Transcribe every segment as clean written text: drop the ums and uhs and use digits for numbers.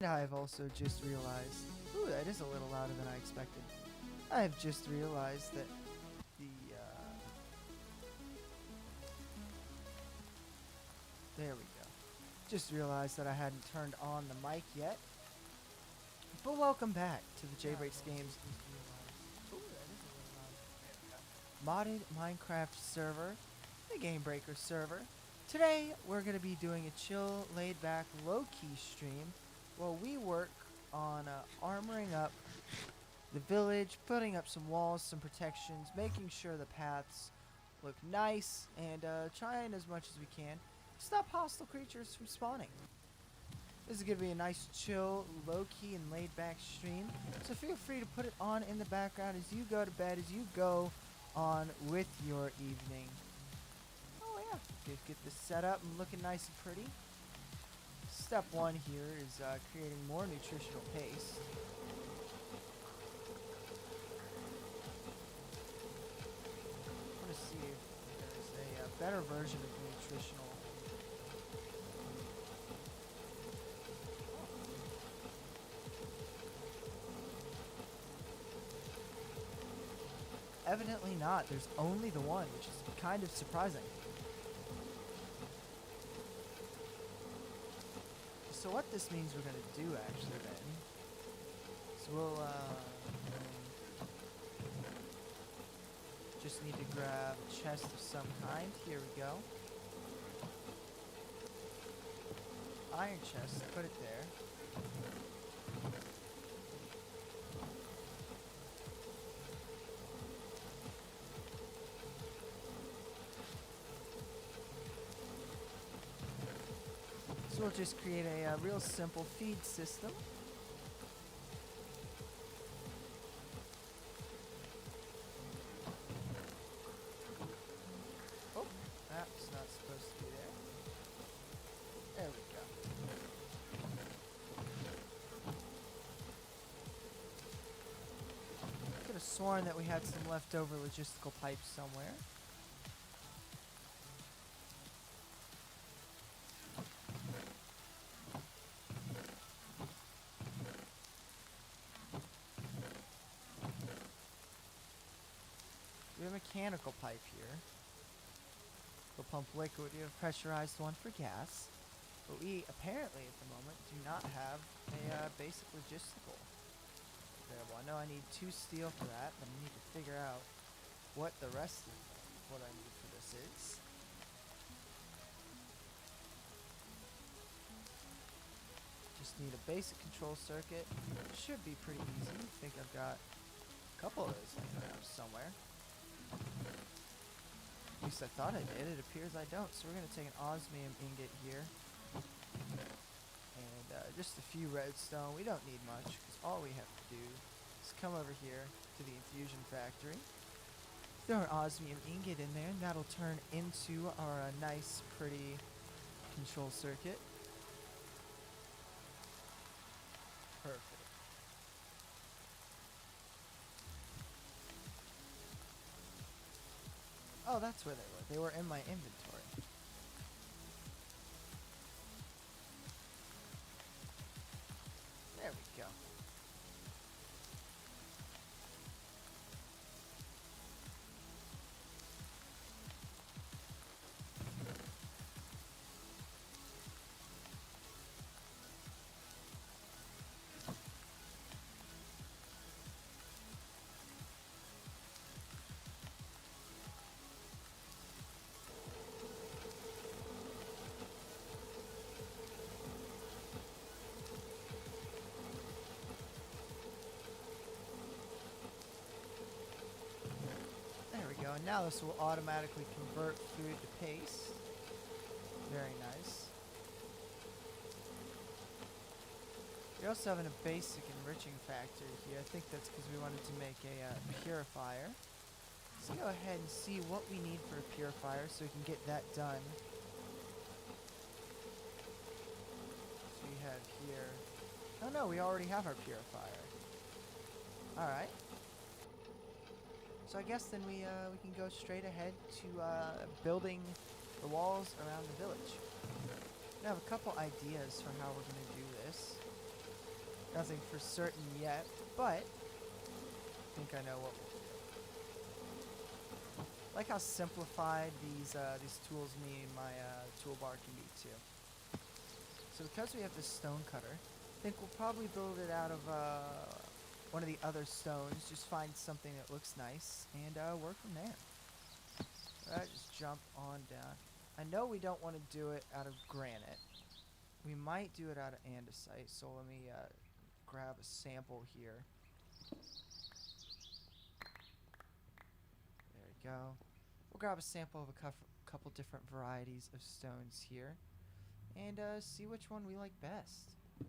I've also just realized, ooh, that is a little louder than I expected. I've just realized that there we go. Just realized that I hadn't turned on the mic yet. But welcome back to the J-Breaks Games modded Minecraft server, the Game Breaker server. Today, we're going to be doing a chill, laid-back, low-key stream while we work on armoring up the village, putting up some walls, some protections, making sure the paths look nice, and trying as much as we can to stop hostile creatures from spawning. This is going to be a nice, chill, low-key, and laid-back stream. So feel free to put it on in the background as you go to bed, as you go on with your evening. Oh yeah, get this set up and looking nice and pretty. Step one here is creating more nutritional paste. I want to see if there's a better version of nutritional. Evidently not. There's only the one, which is kind of surprising. So what this means we're going to do actually then, so we'll just need to grab a chest of some kind. Here we go. Iron chest, put it there. So we'll just create a real simple feed system. Oh, that's not supposed to be there. There we go. Could have sworn that we had some leftover logistical pipes somewhere. We have a mechanical pipe here. We'll pump liquid. We have a pressurized one for gas. But we apparently at the moment do not have a basic logistical available. I know I need 2 steel for that, but I need to figure out what the rest of what I need for this is. Just need a basic control circuit. Should be pretty easy. I think I've got a couple of those laying around somewhere. At least I thought I did. It appears I don't. So we're going to take an osmium ingot here. And just a few redstone. We don't need much because all we have to do is come over here to the infusion factory. Throw an osmium ingot in there and that'll turn into our nice, pretty control circuit. Perfect. Oh, that's where they were. They were in my inventory. There we go. And now this will automatically convert food to paste. Very nice. We're also having a basic enriching factory here. I think that's because we wanted to make a purifier. Let's go ahead and see what we need for a purifier so we can get that done. So we have here... Oh no, we already have our purifier. Alright. So I guess then we can go straight ahead to building the walls around the village. I have a couple ideas for how we're going to do this. Nothing for certain yet, but I think I know what we'll do. I like how simplified these tools in my toolbar can be too. So because we have this stone cutter, I think we'll probably build it out of one of the other stones, just find something that looks nice, and work from there. Alright, just jump on down. I know we don't want to do it out of granite. We might do it out of andesite, so let me grab a sample here. There we go. We'll grab a sample of a couple different varieties of stones here. and see which one we like best. We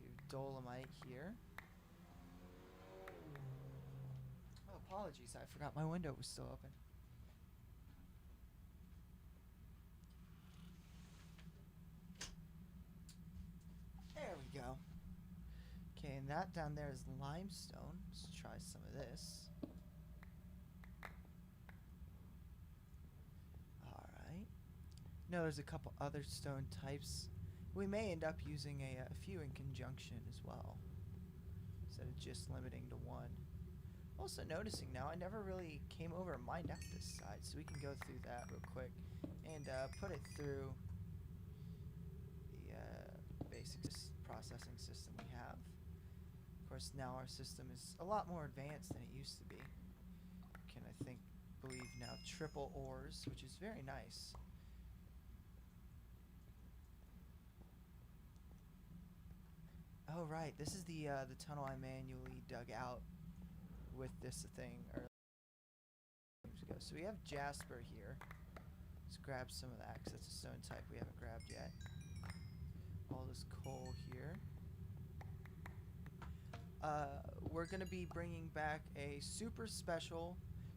have dolomite here. Oh, apologies, I forgot my window was still open. There we go. Okay, and that down there is limestone. Let's try some of this. Alright. No, there's a couple other stone types. We may end up using a few in conjunction as well, instead of just limiting to one. Also noticing now, I never really came over and mined out this side, so we can go through that real quick and put it through the basic processing system we have. Of course, now our system is a lot more advanced than it used to be. Can I believe now triple ores, which is very nice. Oh right, this is the tunnel I manually dug out with this thing earlier. So we have jasper here. Let's grab some of that because that's a stone type we haven't grabbed yet. All this coal here. We're going to be bringing back a super special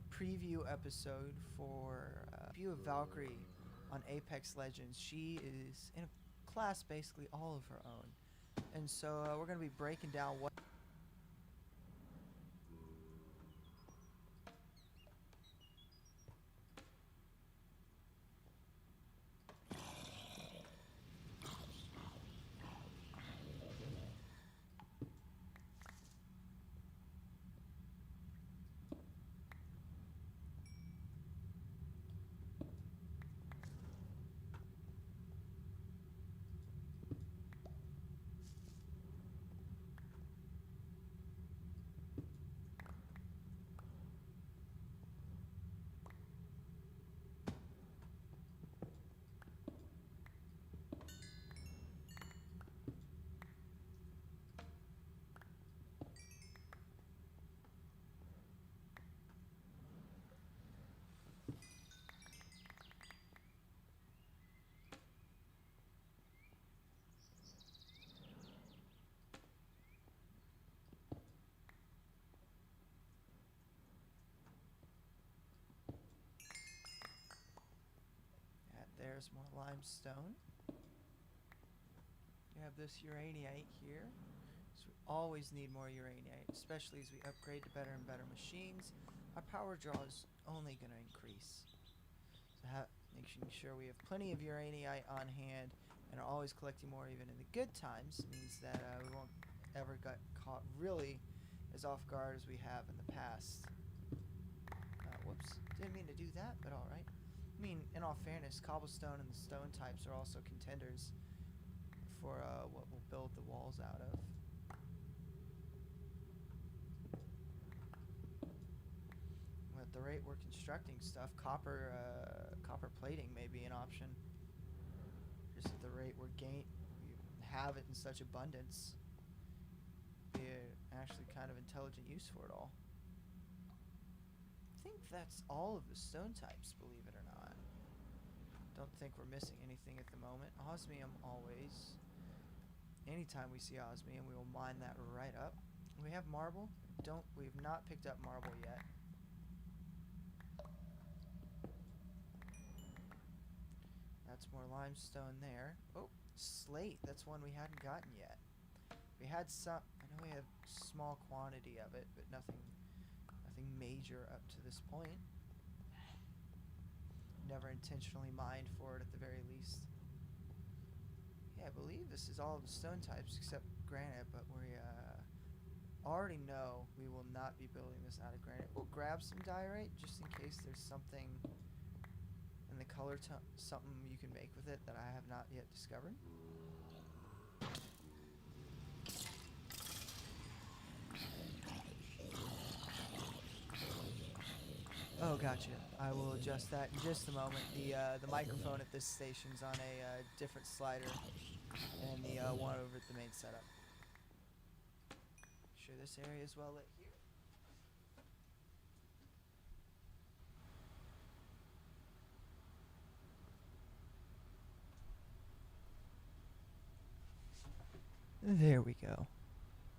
preview episode for View of Valkyrie on Apex Legends. She is in a class basically all of her own. And so we're going to be breaking down what... There's more limestone. You have this uraninite here. So we always need more uraninite, especially as we upgrade to better and better machines. Our power draw is only going to increase. So making sure we have plenty of uraninite on hand and are always collecting more even in the good times means that we won't ever get caught really as off guard as we have in the past. Whoops, didn't mean to do that, but alright. I mean, in all fairness, cobblestone and the stone types are also contenders for what we'll build the walls out of. At the rate we're constructing stuff, copper plating may be an option. Just at the rate we have it in such abundance, be actually kind of intelligent use for it all. I think that's all of the stone types, believe it or not. Don't think we're missing anything at the moment. Osmium always. Anytime we see osmium, we will mine that right up. We have marble. We have not picked up marble yet. That's more limestone there. Oh, slate. That's one we hadn't gotten yet. We had some. I know we have small quantity of it, but nothing major up to this point. Never intentionally mined for it at the very least. Yeah, I believe this is all of the stone types except granite, but we already know we will not be building this out of granite. We'll grab some diorite just in case there's something in the color something you can make with it that I have not yet discovered. Oh, gotcha. I will adjust that in just a moment. The microphone at this station's on a different slider than the one over at the main setup. Sure, this area is well lit here. There we go.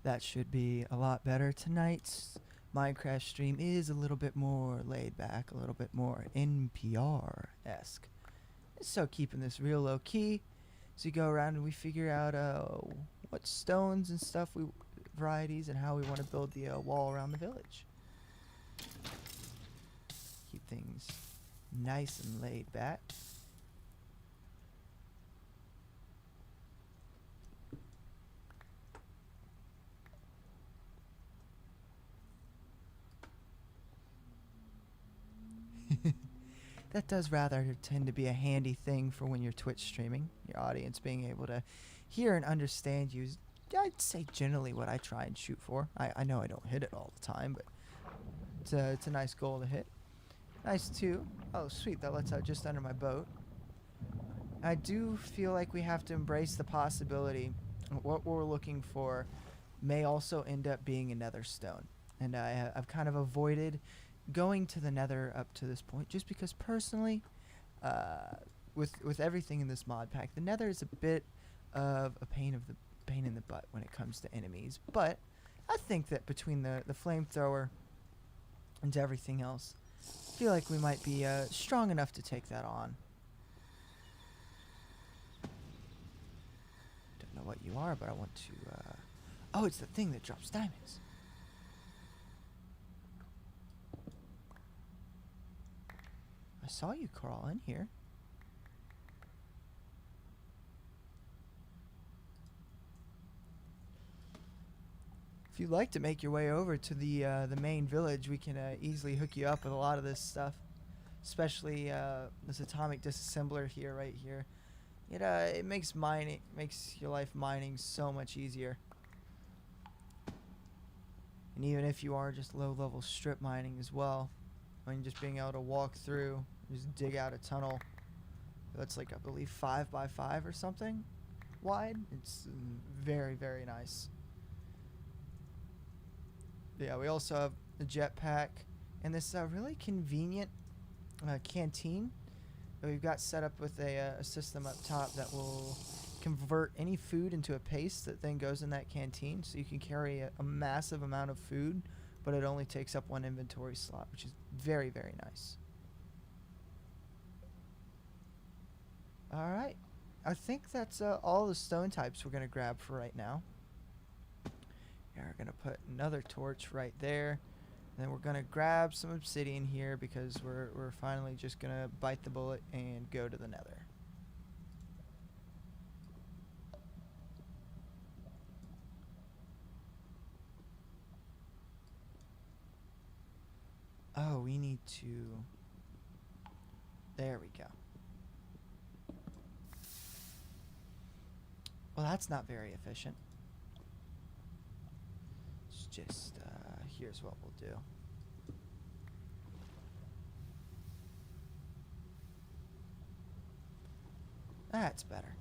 That should be a lot better. Tonight's Minecraft stream is a little bit more laid back, a little bit more NPR-esque. So keeping this real low key. So we go around and we figure out what stones and stuff varieties and how we want to build the wall around the village. Keep things nice and laid back. That does rather tend to be a handy thing for when you're Twitch streaming. Your audience being able to hear and understand you is, I'd say, generally what I try and shoot for. I know I don't hit it all the time, but it's a nice goal to hit. Nice too. Oh, sweet. That lets out just under my boat. I do feel like we have to embrace the possibility what we're looking for may also end up being a nether stone. And I've kind of avoided going to the nether up to this point just because personally, with everything in this mod pack, the nether is a bit of a pain in the butt when it comes to enemies. But I think that between the flamethrower and everything else, I feel like we might be strong enough to take that on. Don't know what you are, but I want to... oh, it's the thing that drops diamonds. I saw you crawl in here. If you'd like to make your way over to the main village, we can easily hook you up with a lot of this stuff, especially this atomic disassembler here, right here. It makes your life mining so much easier. And even if you are just low-level strip mining as well, I mean, just being able to walk through, just dig out a tunnel that's like, I believe, 5 by 5 or something wide. It's very, very nice. Yeah, we also have a jetpack and this really convenient canteen that we've got set up with a system up top that will convert any food into a paste that then goes in that canteen, so you can carry a massive amount of food, but it only takes up 1 inventory slot, which is very, very nice. Alright, I think that's all the stone types we're going to grab for right now. Yeah, we're going to put another torch right there. And then we're going to grab some obsidian here because we're finally just going to bite the bullet and go to the nether. Oh, we need to... There we go. Well, that's not very efficient. It's just, here's what we'll do. That's better.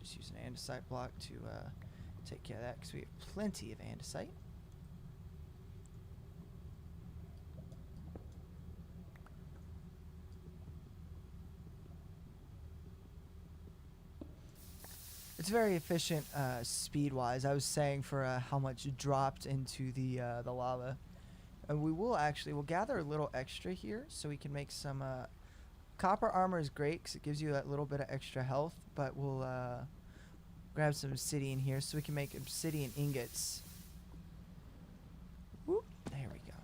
Just use an andesite block to take care of that because we have plenty of andesite. It's very efficient speed-wise. I was saying for how much dropped into the lava. We'll gather a little extra here so we can make some... copper armor is great because it gives you that little bit of extra health, but we'll grab some obsidian here so we can make obsidian ingots. Whoop, there we go.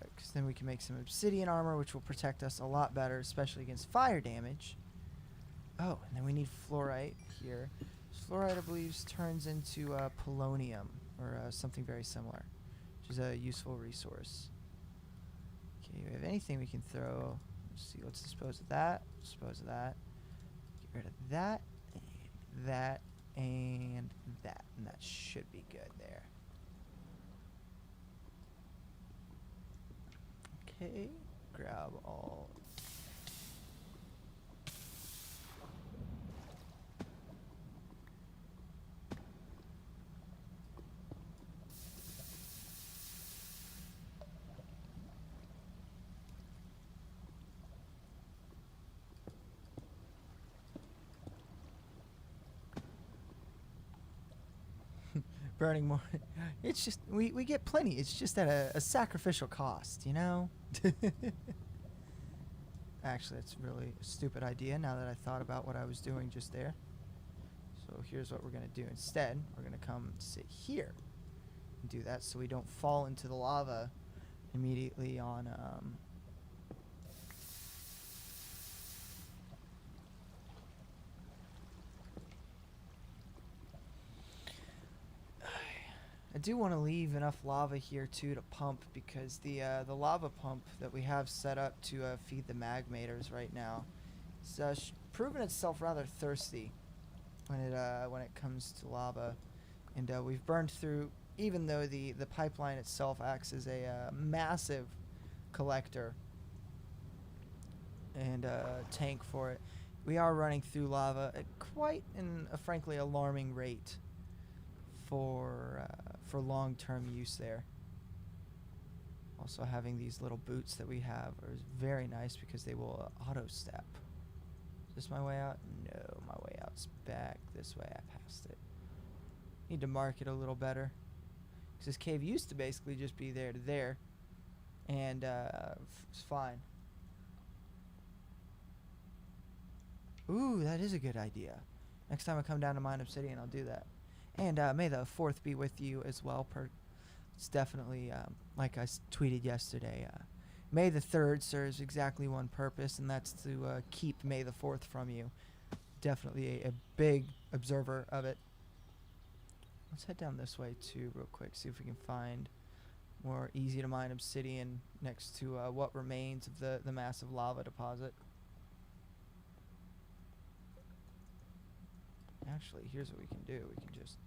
Because then we can make some obsidian armor, which will protect us a lot better, especially against fire damage. Oh, and then we need fluorite here. Fluorite, I believe, turns into polonium, or something very similar, which is a useful resource. Okay, we have anything we can throw. Let's see, let's dispose of that. Dispose of that. Get rid of that, and that, and that. And that should be good there. Okay, grab all... Burning more. It's just, we get plenty. It's just at a sacrificial cost, you know? Actually, that's really a stupid idea now that I thought about what I was doing just there. So here's what we're going to do instead. We're going to come sit here and do that so we don't fall into the lava immediately on... I do want to leave enough lava here too to pump, because the lava pump that we have set up to feed the magmators right now is proven itself rather thirsty when it comes to lava, and we've burned through. Even though the pipeline itself acts as a massive collector and tank for it, we are running through lava at quite a frankly alarming rate for long-term use there. Also, having these little boots that we have is very nice because they will auto-step. Is this my way out? No, my way out's back this way. I passed it. Need to mark it a little better. Because this cave used to basically just be there to there. And it's fine. Ooh, that is a good idea. Next time I come down to Mine Obsidian, I'll do that. And may the 4th be with you as well. It's definitely, like I tweeted yesterday, May the 3rd serves exactly one purpose, and that's to keep May the 4th from you. Definitely a big observer of it. Let's head down this way too real quick, see if we can find more easy to mine obsidian next to what remains of the massive lava deposit. Actually, here's what we can do. We can just...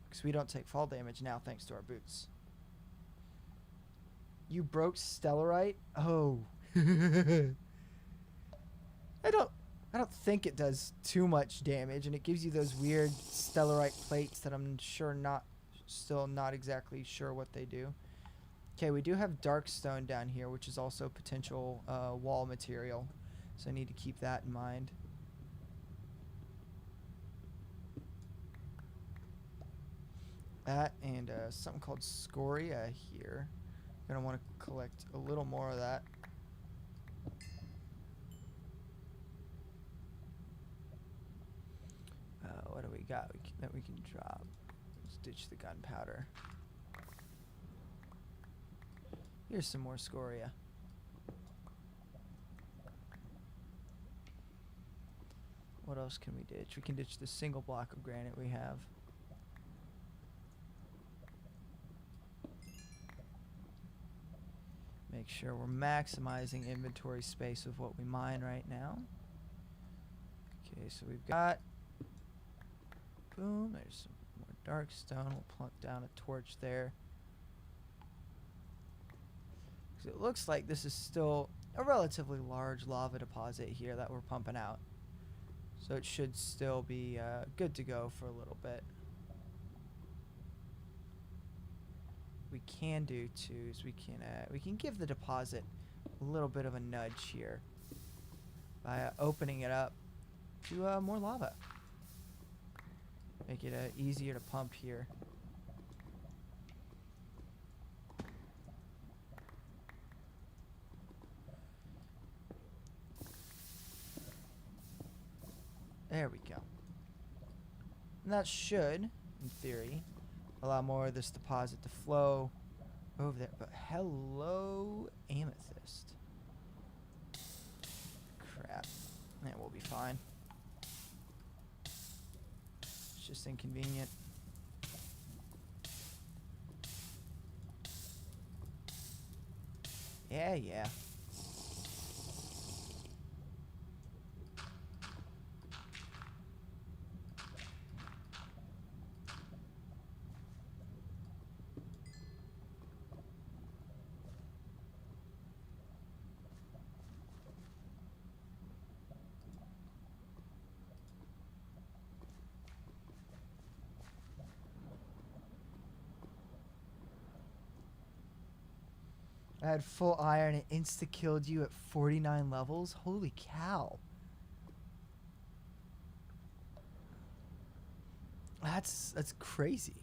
because we don't take fall damage now thanks to our boots. You broke Stellarite? Oh. I don't think it does too much damage, and it gives you those weird Stellarite plates that I'm still not exactly sure what they do. Okay, we do have dark stone down here, which is also potential wall material, so I need to keep that in mind. That and something called scoria here. Gonna want to collect a little more of that. What do we got that we can drop? Let's ditch the gunpowder. Here's some more scoria. What else can we ditch? We can ditch the single block of granite we have. Make sure we're maximizing inventory space of what we mine right now. Okay, so we've got... boom, there's some more dark stone. We'll plunk down a torch there. Because it looks like this is still a relatively large lava deposit here that we're pumping out. So it should still be good to go for a little bit. We can do too is we can give the deposit a little bit of a nudge here by opening it up to more lava. Make it easier to pump here. There we go. And that should, in theory, allow more of this deposit to flow over there. But hello, amethyst. Crap. Yeah, we'll be fine. It's just inconvenient. Yeah. I had full iron and insta-killed you at 49 levels? Holy cow. That's crazy.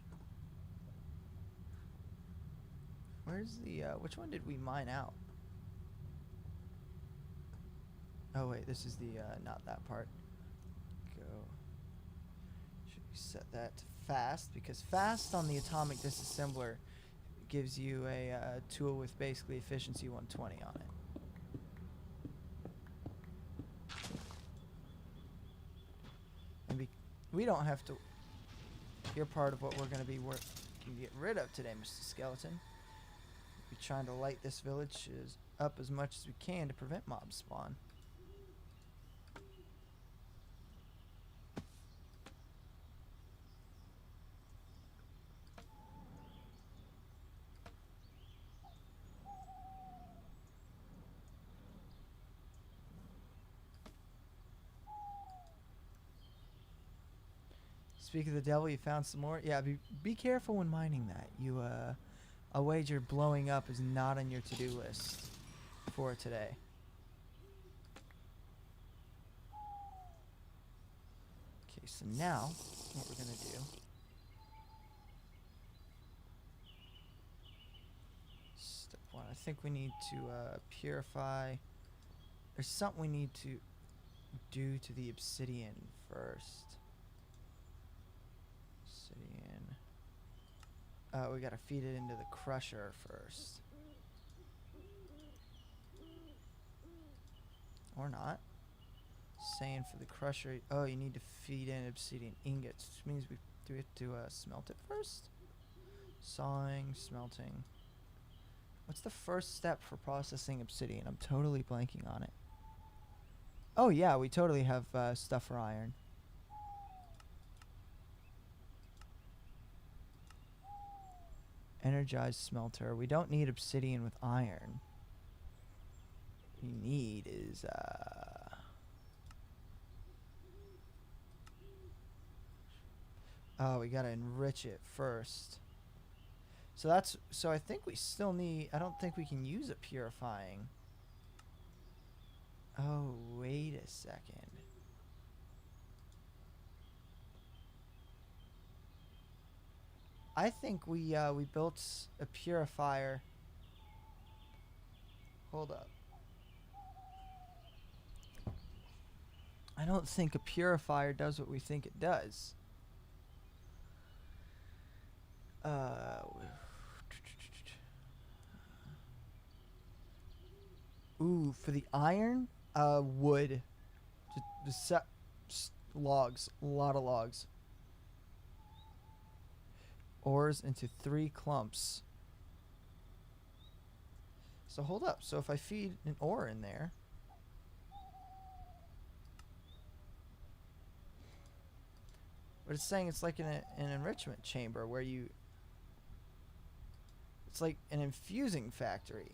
Where's the, which one did we mine out? Oh wait, this is the, not that part. Go. Should we set that to fast? Because fast on the atomic disassembler gives you a tool with basically efficiency 120 on it. And we don't have to. You're part of what we're going to be get rid of today, Mr. Skeleton. We're trying to light this village up as much as we can to prevent mob spawn. Speak of the devil, you found some more? Yeah, be careful when mining that. You, a wager blowing up is not on your to-do list for today. Okay, so now, what we're gonna do... Step one, I think we need to, purify... There's something we need to do to the obsidian first. We gotta feed it into the crusher first. Or not. Saying for the crusher, oh, you need to feed in obsidian ingots, which means do we have to smelt it first? Sawing, smelting. What's the first step for processing obsidian? I'm totally blanking on it. Oh yeah, we totally have stuff for iron. Energized smelter. We don't need obsidian with iron. What we need is oh, we gotta enrich it first. So I think we still need, I don't think we can use a purifying. Oh, wait a second. I think we built a purifier. Hold up. I don't think a purifier does what we think it does. Ooh, for the iron, wood. Just logs, a lot of logs. Ores into 3 clumps. So hold up. So if I feed an ore in there, but it's saying it's like an enrichment chamber where you, it's like an infusing factory.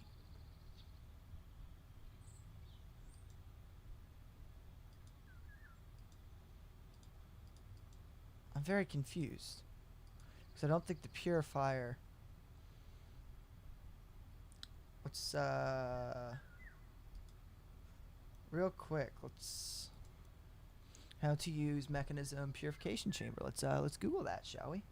I'm very confused. I don't think the purifier. Let's real quick. Let's how to use mechanism purification chamber. Let's Google that, shall we?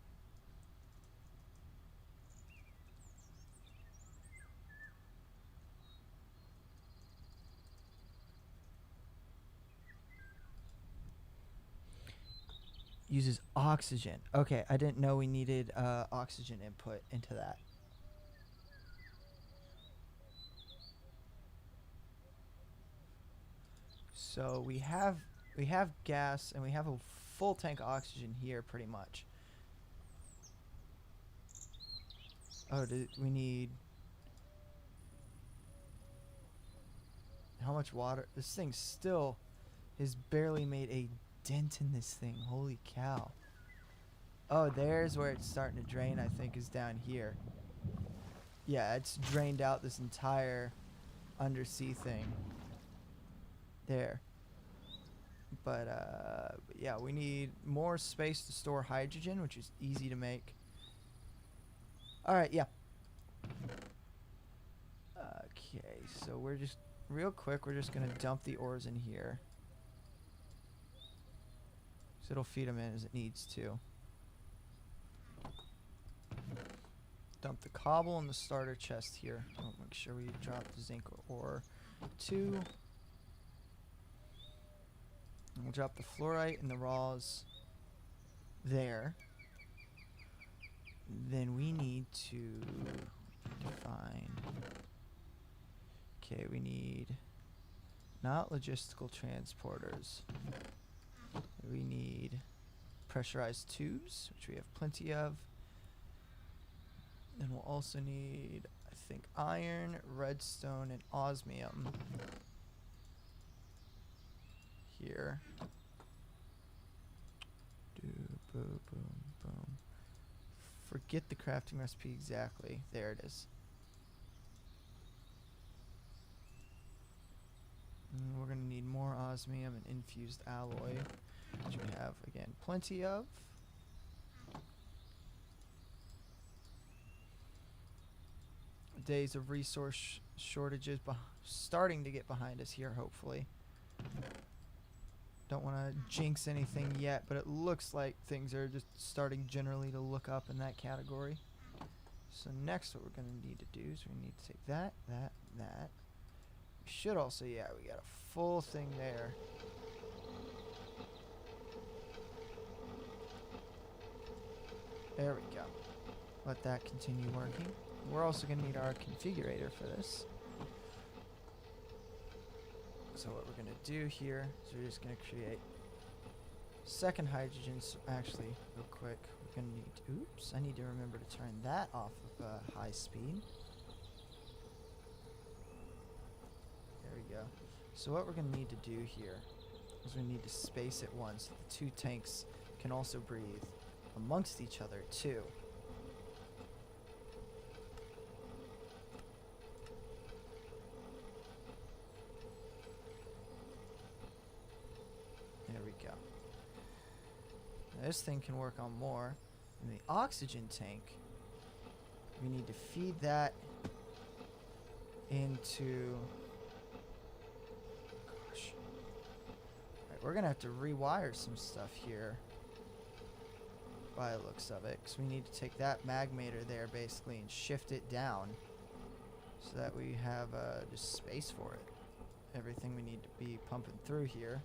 Uses oxygen. Okay, I didn't know we needed oxygen input into that. So we have gas and we have a full tank of oxygen here pretty much. Oh, we need how much water? This thing still has barely made a dent in this thing. Holy cow. Oh, there's where it's starting to drain, I think, is down here. Yeah, it's drained out this entire undersea thing. There. But yeah, we need more space to store hydrogen, which is easy to make. Alright, yeah. Okay, so we're just real quick. We're just gonna dump the ores in here, so it'll feed them in as it needs to. Dump the cobble in the starter chest here. Oh, make sure we drop the zinc ore 2. And we'll drop the fluorite and the raws there. Then we need to find. Okay, we need not logistical transporters. We need pressurized tubes, which we have plenty of. Then we'll also need, I think, iron, redstone, and osmium here. Boom, boom, boom. Forget the crafting recipe exactly. There it is. And we're going to need more osmium and infused alloy, which we have, again, plenty of. Days of resource shortages starting to get behind us here, hopefully. Don't want to jinx anything yet, but it looks like things are just starting generally to look up in that category. So next what we're going to need to do is we need to take that. We should also, yeah, we got a full thing there. There we go. Let that continue working. We're also going to need our configurator for this. So what we're going to do here is we're just going to create second hydrogen. Actually, real quick, we're going to need, oops, I need to remember to turn that off of high speed. There we go. So what we're going to need to do here is we need to space it once so the two tanks can also breathe amongst each other too. There we go. Now this thing can work on more. In the oxygen tank, we need to feed that into... Gosh. Alright, we're going to have to rewire some stuff here by the looks of it, because we need to take that magmator there basically and shift it down so that we have just space for it. Everything we need to be pumping through here.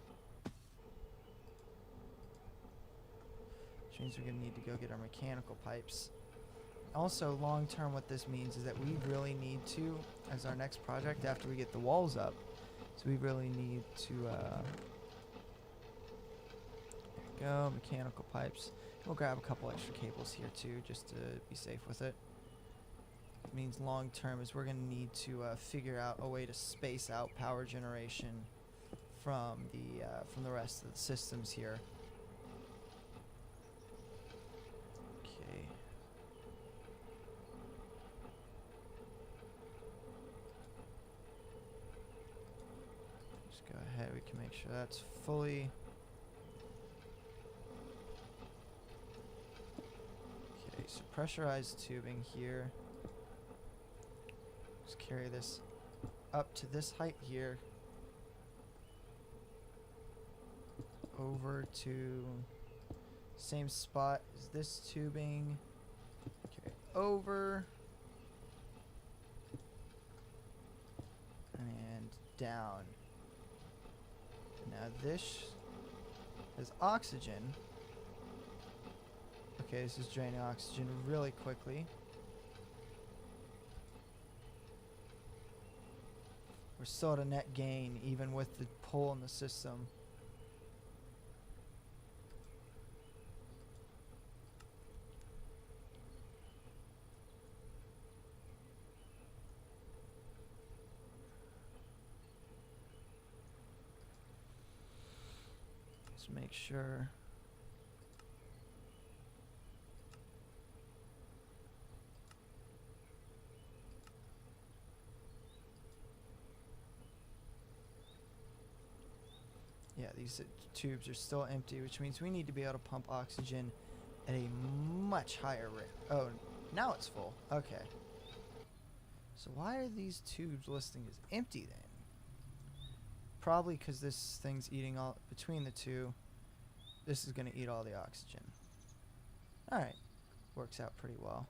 Which means we're going to need to go get our mechanical pipes. Also, long term, what this means is that we really need to, as our next project after we get the walls up, so we really need to go mechanical pipes. We'll grab a couple extra cables here too, just to be safe with it. It means long term is we're going to need to figure out a way to space out power generation from the rest of the systems here. Okay. Just go ahead. We can make sure that's fully. Okay, so pressurized tubing here. Just carry this up to this height here. Over to same spot as this tubing. Okay, over. And down. Now this is oxygen. Okay, this is draining oxygen really quickly. We're still at a net gain even with the pull in the system. Let's make sure. Yeah, these tubes are still empty, which means we need to be able to pump oxygen at a much higher rate. Oh, now it's full. Okay. So why are these tubes listing as empty then? Probably because this thing's eating all between the two. This is going to eat all the oxygen. Alright, works out pretty well.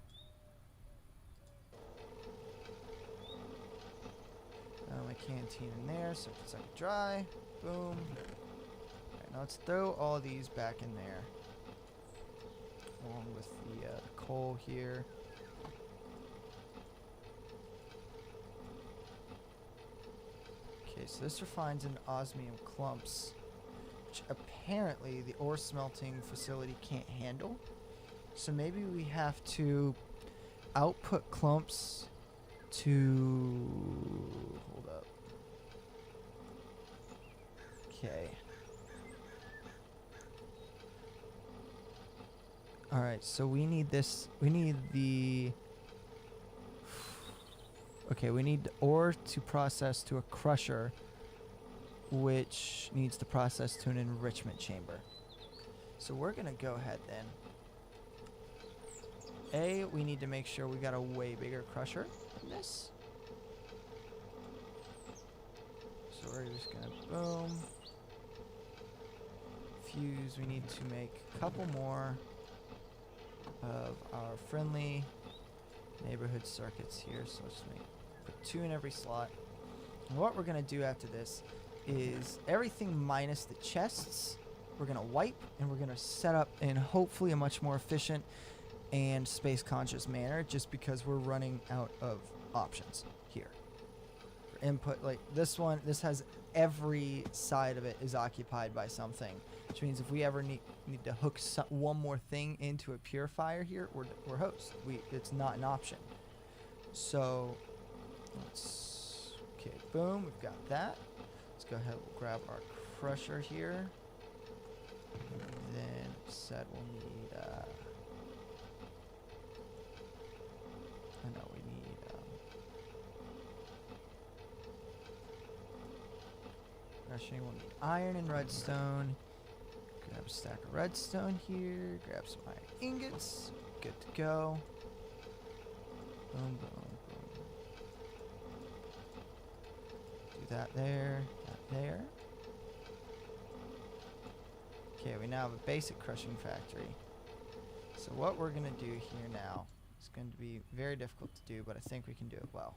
My canteen in there, so it's like dry. Boom. Alright, now let's throw all these back in there. Along with the coal here. Okay, so this refines into osmium clumps, which apparently the ore smelting facility can't handle. So maybe we have to output clumps to... Hold up. Okay. Alright, so we need this. We need the... Okay, we need ore to process to a crusher, which needs to process to an enrichment chamber. So we're going to go ahead then. We need to make sure we got a way bigger crusher than this. So we're just going to boom. Fuse, we need to make a couple more of our friendly neighborhood circuits here. So let's put 2 in every slot. And what we're going to do after this is everything minus the chests, we're going to wipe and we're going to set up in hopefully a much more efficient and space conscious manner, just because we're running out of options here for input. Like this one, this has every side of it is occupied by something, which means if we ever need to hook one more thing into a purifier here, we're host. It's not an option. So okay, boom, we've got that. Let's go ahead, we'll grab our crusher here. And then said we'll need crushing. We'll need iron and redstone. Grab a stack of redstone here. Grab some iron ingots. Good to go. Boom, boom, boom. Do that there. That there. Okay, we now have a basic crushing factory. So what we're going to do here now is going to be very difficult to do, but I think we can do it well.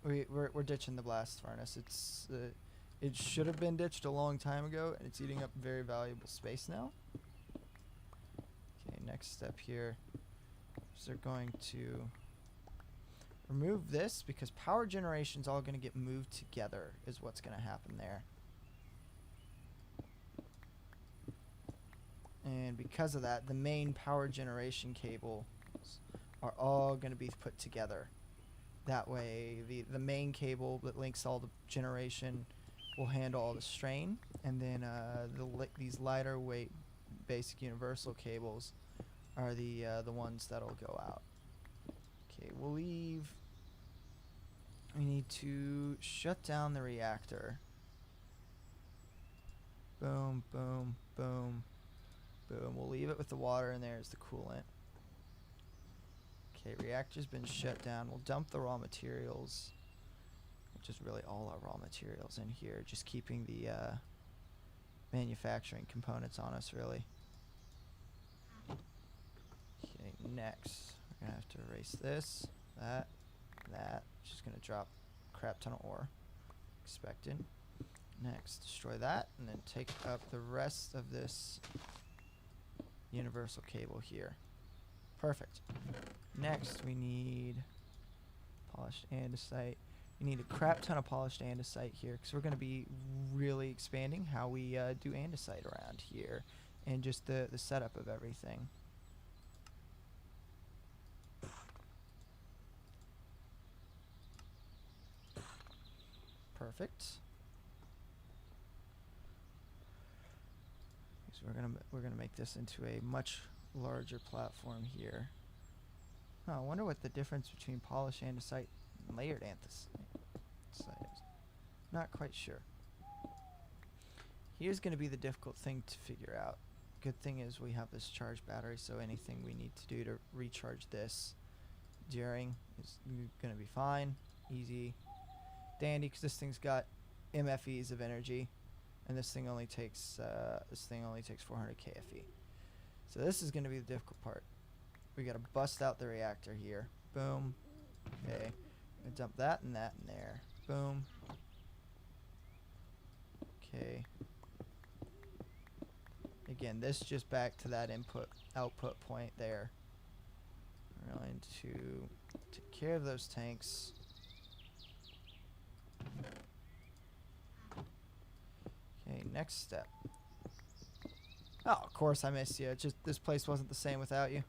We're ditching the blast furnace. It should have been ditched a long time ago, and it's eating up very valuable space now. Okay, next step here is they're going to remove this, because power generation's all going to get moved together is what's going to happen there. And because of that, the main power generation cables are all going to be put together. That way, the main cable that links all the generation will handle all the strain, and then these lighter weight basic universal cables are the ones that'll go out. Okay, we'll leave. We need to shut down the reactor. Boom, boom, boom, boom. We'll leave it with the water in there as the coolant. Okay, reactor's been shut down. We'll dump the raw materials, which is really all our raw materials in here, just keeping the manufacturing components on us, really. Okay, next, we're going to have to erase this, that, which is going to drop a crap ton of ore. Expected. Next, destroy that, and then take up the rest of this universal cable here. Perfect. Next, we need polished andesite. We need a crap ton of polished andesite here, because we're going to be really expanding how we do andesite around here, and just the setup of everything. Perfect. So we're gonna make this into a much larger platform here. Oh, I wonder what the difference between polished andesite and layered andesite is. Not quite sure. Here's going to be the difficult thing to figure out. Good thing is we have this charged battery, so anything we need to do to recharge this during is gonna be fine, easy, dandy, because this thing's got MFEs of energy, and this thing only takes 400 KFE. So this is gonna be the difficult part. We gotta bust out the reactor here. Boom. Okay. Gonna dump that and that in there. Boom. Okay. Again, this just back to that input output point there. We're going to take care of those tanks. Okay, next step. Oh, of course I missed you. Just this place wasn't the same without you.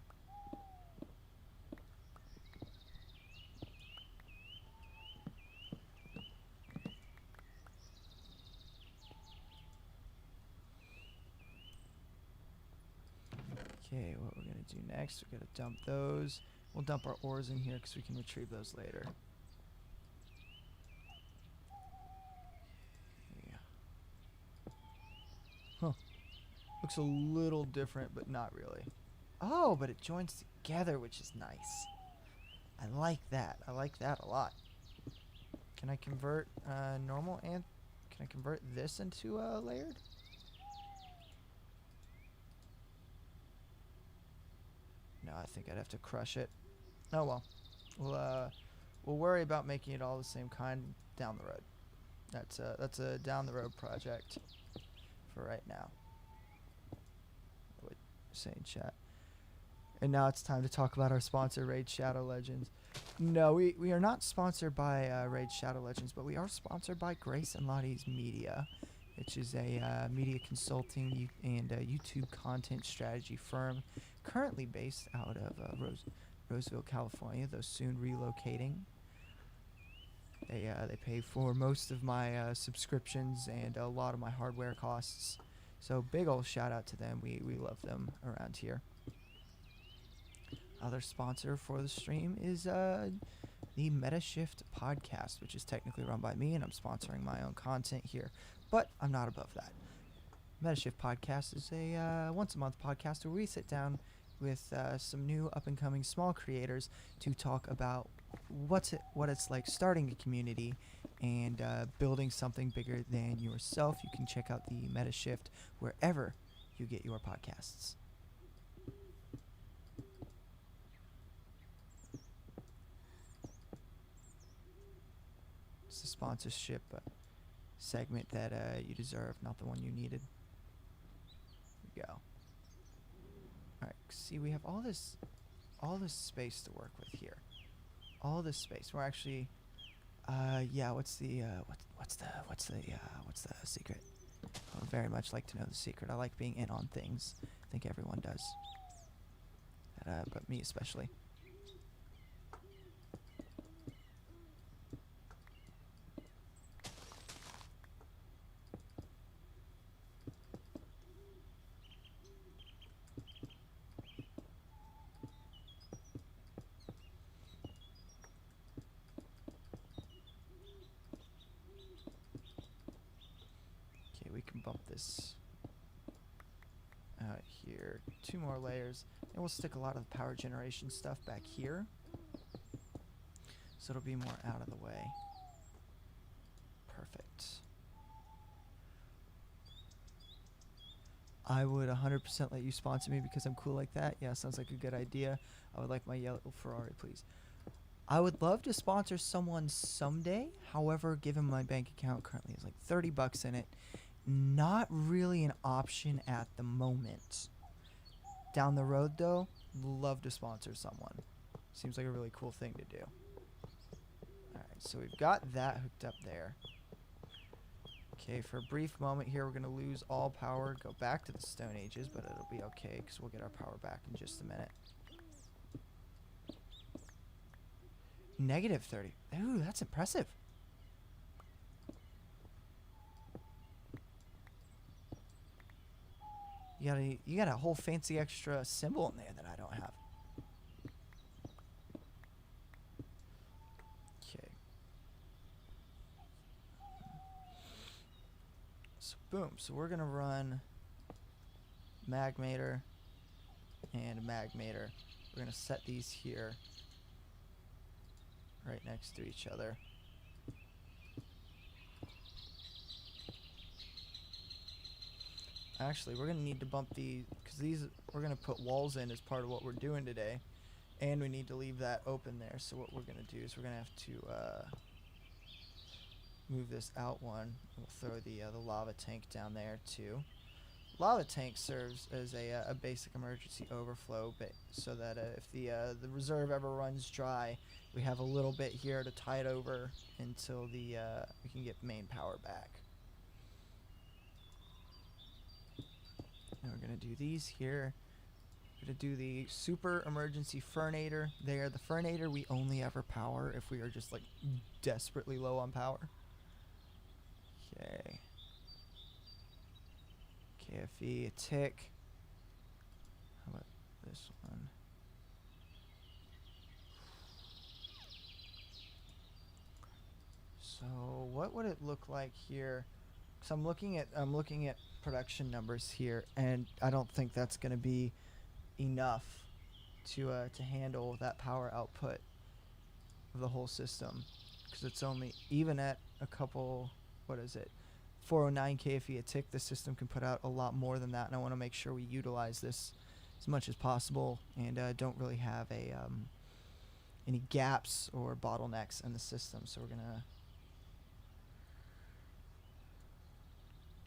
Okay, what we're gonna do next, we're gonna dump those. We'll dump our ores in here because we can retrieve those later. Yeah. Huh. Looks a little different, but not really. Oh, but it joins together, which is nice. I like that. I like that a lot. Can I convert normal and can I convert this into layered? No, I think I'd have to crush it. Oh well. We'll worry about making it all the same kind down the road. That's a down the road project for right now. What you saying, chat? And now it's time to talk about our sponsor, Raid Shadow Legends. No, we are not sponsored by Raid Shadow Legends, but we are sponsored by Grace and Lottie's Media, which is a media consulting and YouTube content strategy firm currently based out of Roseville, California, though soon relocating. They pay for most of my subscriptions and a lot of my hardware costs. So big ol' shout out to them. We love them around here. Other sponsor for the stream is the Metashift podcast, which is technically run by me, and I'm sponsoring my own content here, but I'm not above that. Metashift podcast is a once a month podcast where we sit down with some new up and coming small creators to talk about what it's like starting a community and building something bigger than yourself. You can check out the Metashift wherever you get your podcasts. It's a sponsorship segment that you deserve, not the one you needed. Here we go. Alright, see, we have all this space to work with here. All this space. We're actually yeah, what's the secret? I would very much like to know the secret. I like being in on things. I think everyone does. But me especially. We can bump this out here 2 more layers, and we'll stick a lot of the power generation stuff back here so it'll be more out of the way. Perfect. I would 100% let you sponsor me because I'm cool like that. Yeah, sounds like a good idea. I would like my yellow Ferrari, please. I would love to sponsor someone someday. However, given my bank account currently has like 30 bucks in it, not really an option at the moment. Down the road though, love to sponsor someone. Seems like a really cool thing to do. Alright, so we've got that hooked up there. Okay, for a brief moment here, we're going to lose all power, go back to the Stone Ages, but it'll be okay because we'll get our power back in just a minute. Negative 30. Ooh, that's impressive. You got a whole fancy extra symbol in there that I don't have. Okay. So boom. So we're gonna run Magmator and Magmator. We're gonna set these here. right next to each other. Actually, we're going to need to bump these, because these, we're going to put walls in as part of what we're doing today. And we need to leave that open there. So what we're going to do is we're going to have to move this out one. We'll throw the lava tank down there too. Lava tank serves as a basic emergency overflow, so that if the reserve ever runs dry, we have a little bit here to tide over until we can get main power back. And we're gonna do these here. We're gonna do the super emergency fernator there. The fernator we only ever power if we are just like desperately low on power. Okay. KFE, a tick. How about this one? So what would it look like here? Because I'm looking at production numbers here, and I don't think that's going to be enough to handle that power output of the whole system. Because it's only, even at a couple, what is it, 409 KFE a tick, the system can put out a lot more than that, and I want to make sure we utilize this as much as possible and don't really have any gaps or bottlenecks in the system. So we're gonna.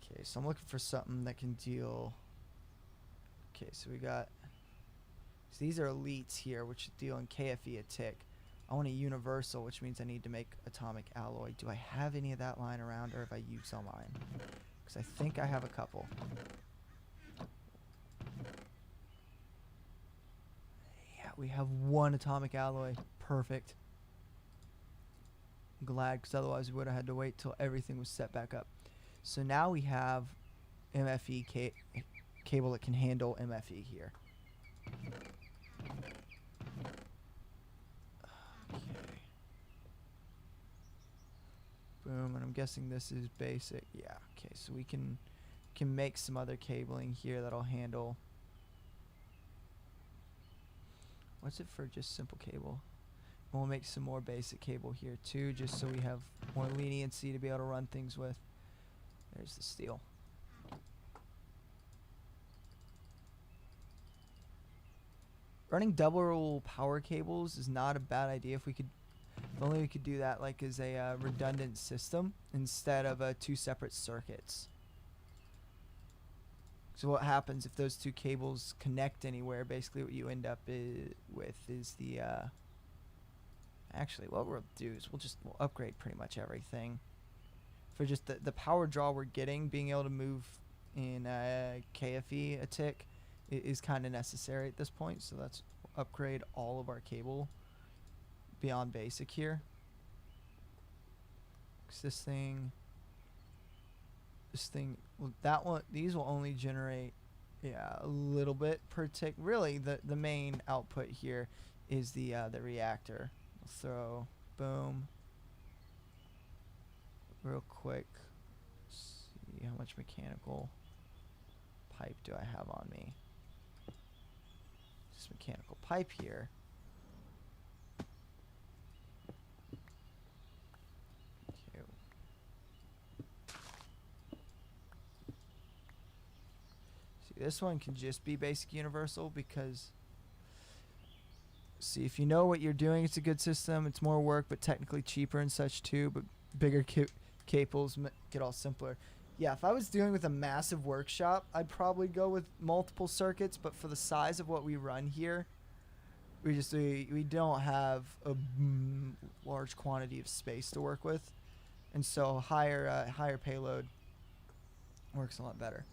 Okay, so I'm looking for something that can deal. Okay, so we got. So these are elites here, which deal in KFE a tick. I want a universal, which means I need to make atomic alloy. Do I have any of that lying around, or have I used all mine? Because I think I have a couple. Yeah, we have one atomic alloy. Perfect. I'm glad, because otherwise we would have had to wait till everything was set back up. So now we have MFE cable that can handle MFE here. Boom, and I'm guessing this is basic. Yeah, okay, so we can make some other cabling here that'll handle. What's it for just simple cable? We'll make some more basic cable here too, just so we have more leniency to be able to run things with. There's the steel. Running double power cables is not a bad idea if only we could do that like as a redundant system instead of two separate circuits. So what happens if those two cables connect anywhere? Basically what you end up with is the actually what we'll do is we'll upgrade pretty much everything for just the power draw we're getting. Being able to move in KFE a tick is kind of necessary at this point, so let's upgrade all of our cable beyond basic here. Cause this thing, well, these will only generate, yeah, a little bit per tick. Really, the main output here is the reactor. We'll throw, boom, real quick. See how much mechanical pipe do I have on me? This mechanical pipe here. This one can just be basic universal because, see, if you know what you're doing, it's a good system. It's more work, but technically cheaper and such too. But bigger cables get all simpler. Yeah, if I was dealing with a massive workshop, I'd probably go with multiple circuits. But for the size of what we run here, we don't have a large quantity of space to work with, and so higher payload works a lot better.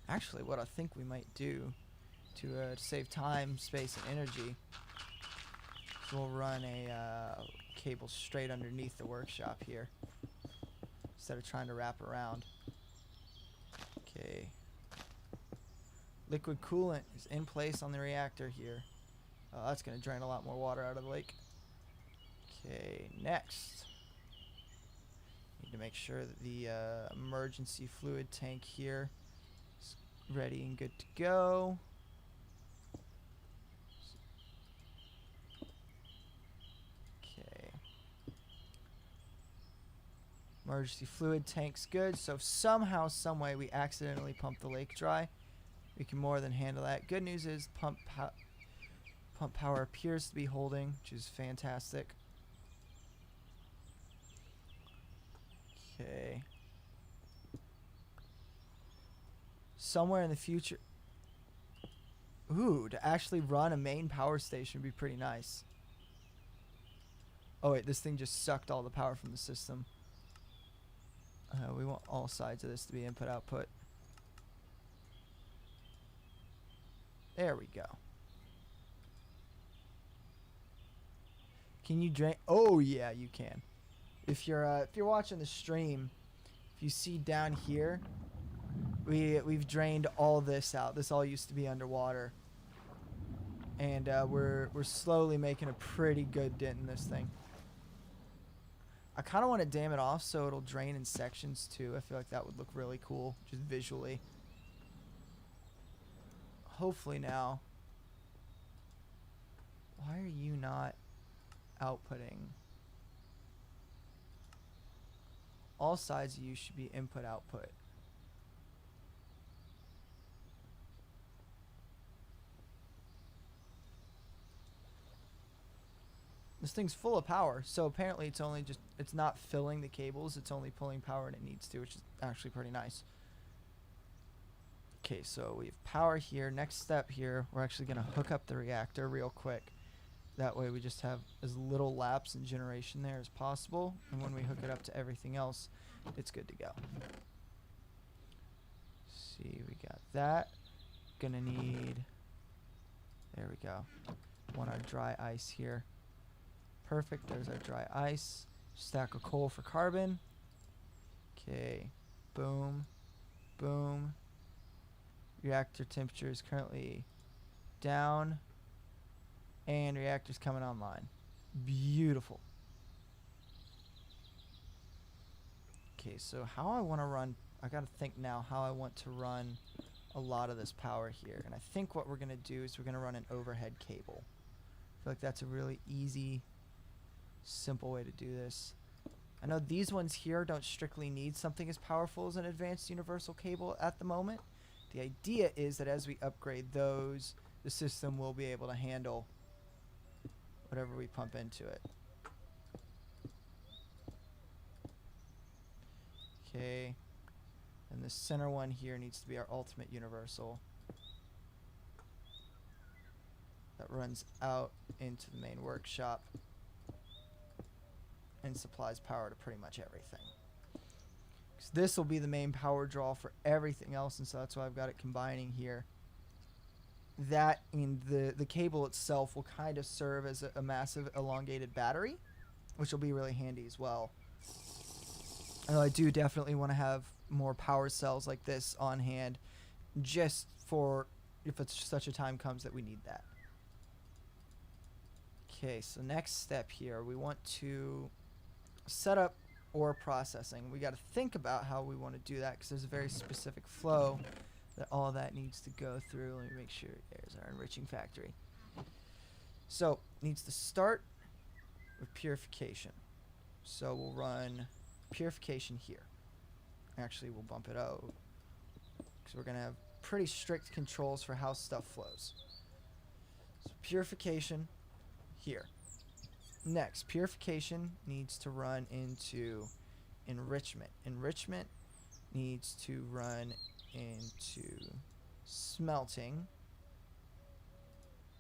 Actually, what I think we might do to save time, space, and energy is we'll run a cable straight underneath the workshop here instead of trying to wrap around. Okay. Liquid coolant is in place on the reactor here. Oh, that's going to drain a lot more water out of the lake. Okay, next. Need to make sure that the emergency fluid tank here ready and good to go. Okay. Emergency fluid tank's good. So if somehow, some way we accidentally pump the lake dry, we can more than handle that. Good news is pump power appears to be holding, which is fantastic. Okay. Somewhere in the future... Ooh, to actually run a main power station would be pretty nice. Oh wait, this thing just sucked all the power from the system. We want all sides of this to be input-output. There we go. Can you drain? Oh yeah, you can. If you're watching the stream, if you see down here, we've drained all this out. This all used to be underwater, and we're slowly making a pretty good dent in this thing. I kind of want to dam it off so it'll drain in sections too. I feel like that would look really cool, just visually. Hopefully now. Why are you not outputting? All sides of you should be input output. This thing's full of power, so apparently it's not filling the cables, it's only pulling power when it needs to, which is actually pretty nice. Okay, so we have power here. Next step here, we're actually going to hook up the reactor real quick. That way we just have as little lapse in generation there as possible, and when we hook it up to everything else, it's good to go. See, we got that. Gonna need... There we go. Want our dry ice here. Perfect, there's our dry ice. Stack of coal for carbon. Okay, boom, boom. Reactor temperature is currently down, and reactor's coming online. Beautiful. Okay, so how I want to run, I gotta think now how I want to run a lot of this power here. And I think what we're gonna do is we're gonna run an overhead cable. I feel like that's a really easy, simple way to do this. I know these ones here don't strictly need something as powerful as an advanced universal cable at the moment. The idea is that as we upgrade those, the system will be able to handle whatever we pump into it. Okay, and the center one here needs to be our ultimate universal. That runs out into the main workshop and supplies power to pretty much everything. This will be the main power draw for everything else, and so that's why I've got it combining here. That and the cable itself will kind of serve as a massive elongated battery, which will be really handy as well. Although I do definitely want to have more power cells like this on hand, just for if it's such a time comes that we need that. Okay, so next step here, we want to set up ore processing. We got to think about how we want to do that because there's a very specific flow that all that needs to go through. Let me make sure. There's our enriching factory. So needs to start with purification. So we'll run purification here. Actually, we'll bump it out because we're going to have pretty strict controls for how stuff flows. So purification here. Next, purification needs to run into enrichment. Enrichment needs to run into smelting.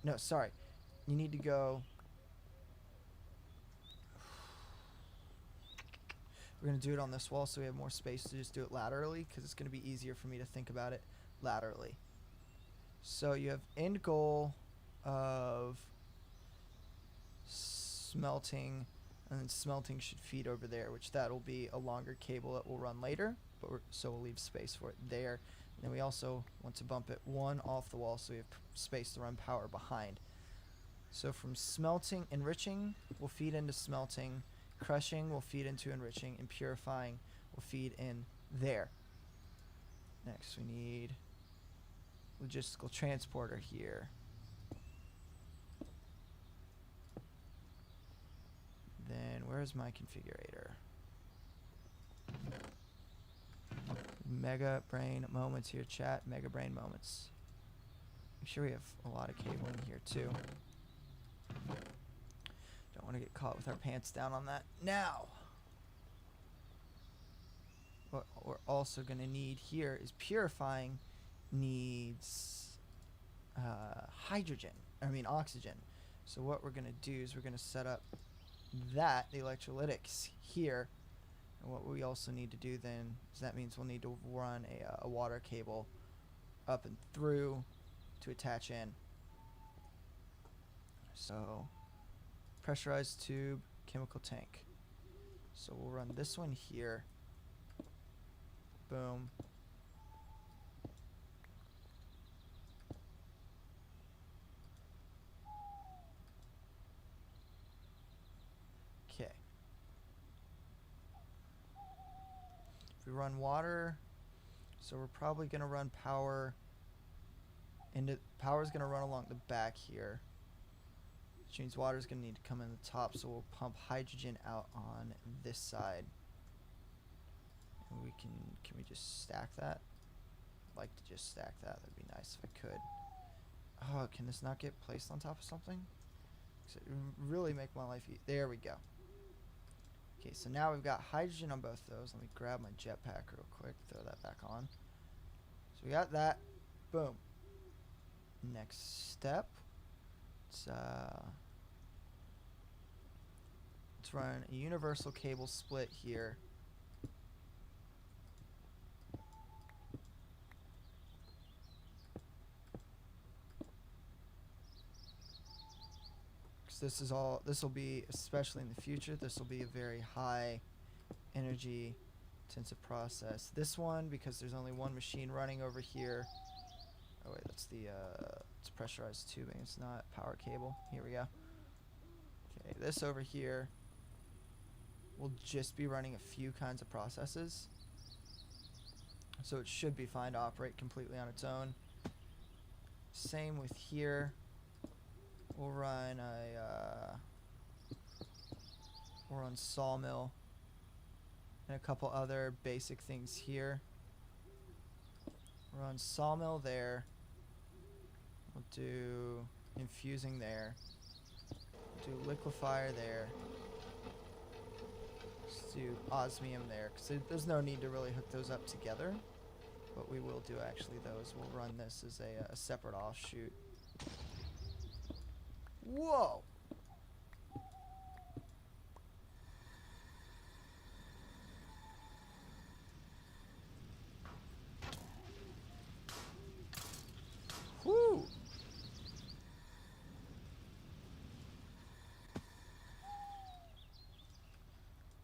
No, sorry. You need to go... We're going to do it on this wall so we have more space to just do it laterally because it's going to be easier for me to think about it laterally. So you have end goal of smelting, and then smelting should feed over there, which that'll be a longer cable that will run later, but so we'll leave space for it there. And then we also want to bump it one off the wall so we have space to run power behind. So from smelting, enriching will feed into smelting, crushing will feed into enriching, and purifying will feed in there. Next we need logistical transporter here. Then where's my configurator? Mega brain moments here, chat. Mega brain moments. I'm sure we have a lot of cabling here too. Don't want to get caught with our pants down on that. Now, what we're also going to need here is purifying needs oxygen. So what we're going to do is we're going to set up the electrolytics here. And what we also need to do then is that means we'll need to run a water cable up and through to attach in. So pressurized tube, chemical tank. So we'll run this one here. Boom. Okay. If we run water, so we're probably going to run power. And power is going to run along the back here. Which means water is going to need to come in the top, so we'll pump hydrogen out on this side. And we can we just stack that? I'd like to just stack that. That'd be nice if I could. Oh, can this not get placed on top of something? It would really make my life easy. There we go. Okay, so now we've got hydrogen on both those. Let me grab my jetpack real quick, throw that back on. So we got that. Boom. Next step. Let's run a universal cable split here. This will be, especially in the future, this will be a very high energy intensive process. This one, because there's only one machine running over here. Oh wait, that's it's pressurized tubing, it's not power cable. Here we go. Okay, this over here will just be running a few kinds of processes. So it should be fine to operate completely on its own. Same with here. We'll run sawmill and a couple other basic things here. We'll run sawmill there. We'll do infusing there. Do liquefier there. Let's do osmium there, because there's no need to really hook those up together. What we will do actually though is we'll run this as a separate offshoot. Whoa! Whoo!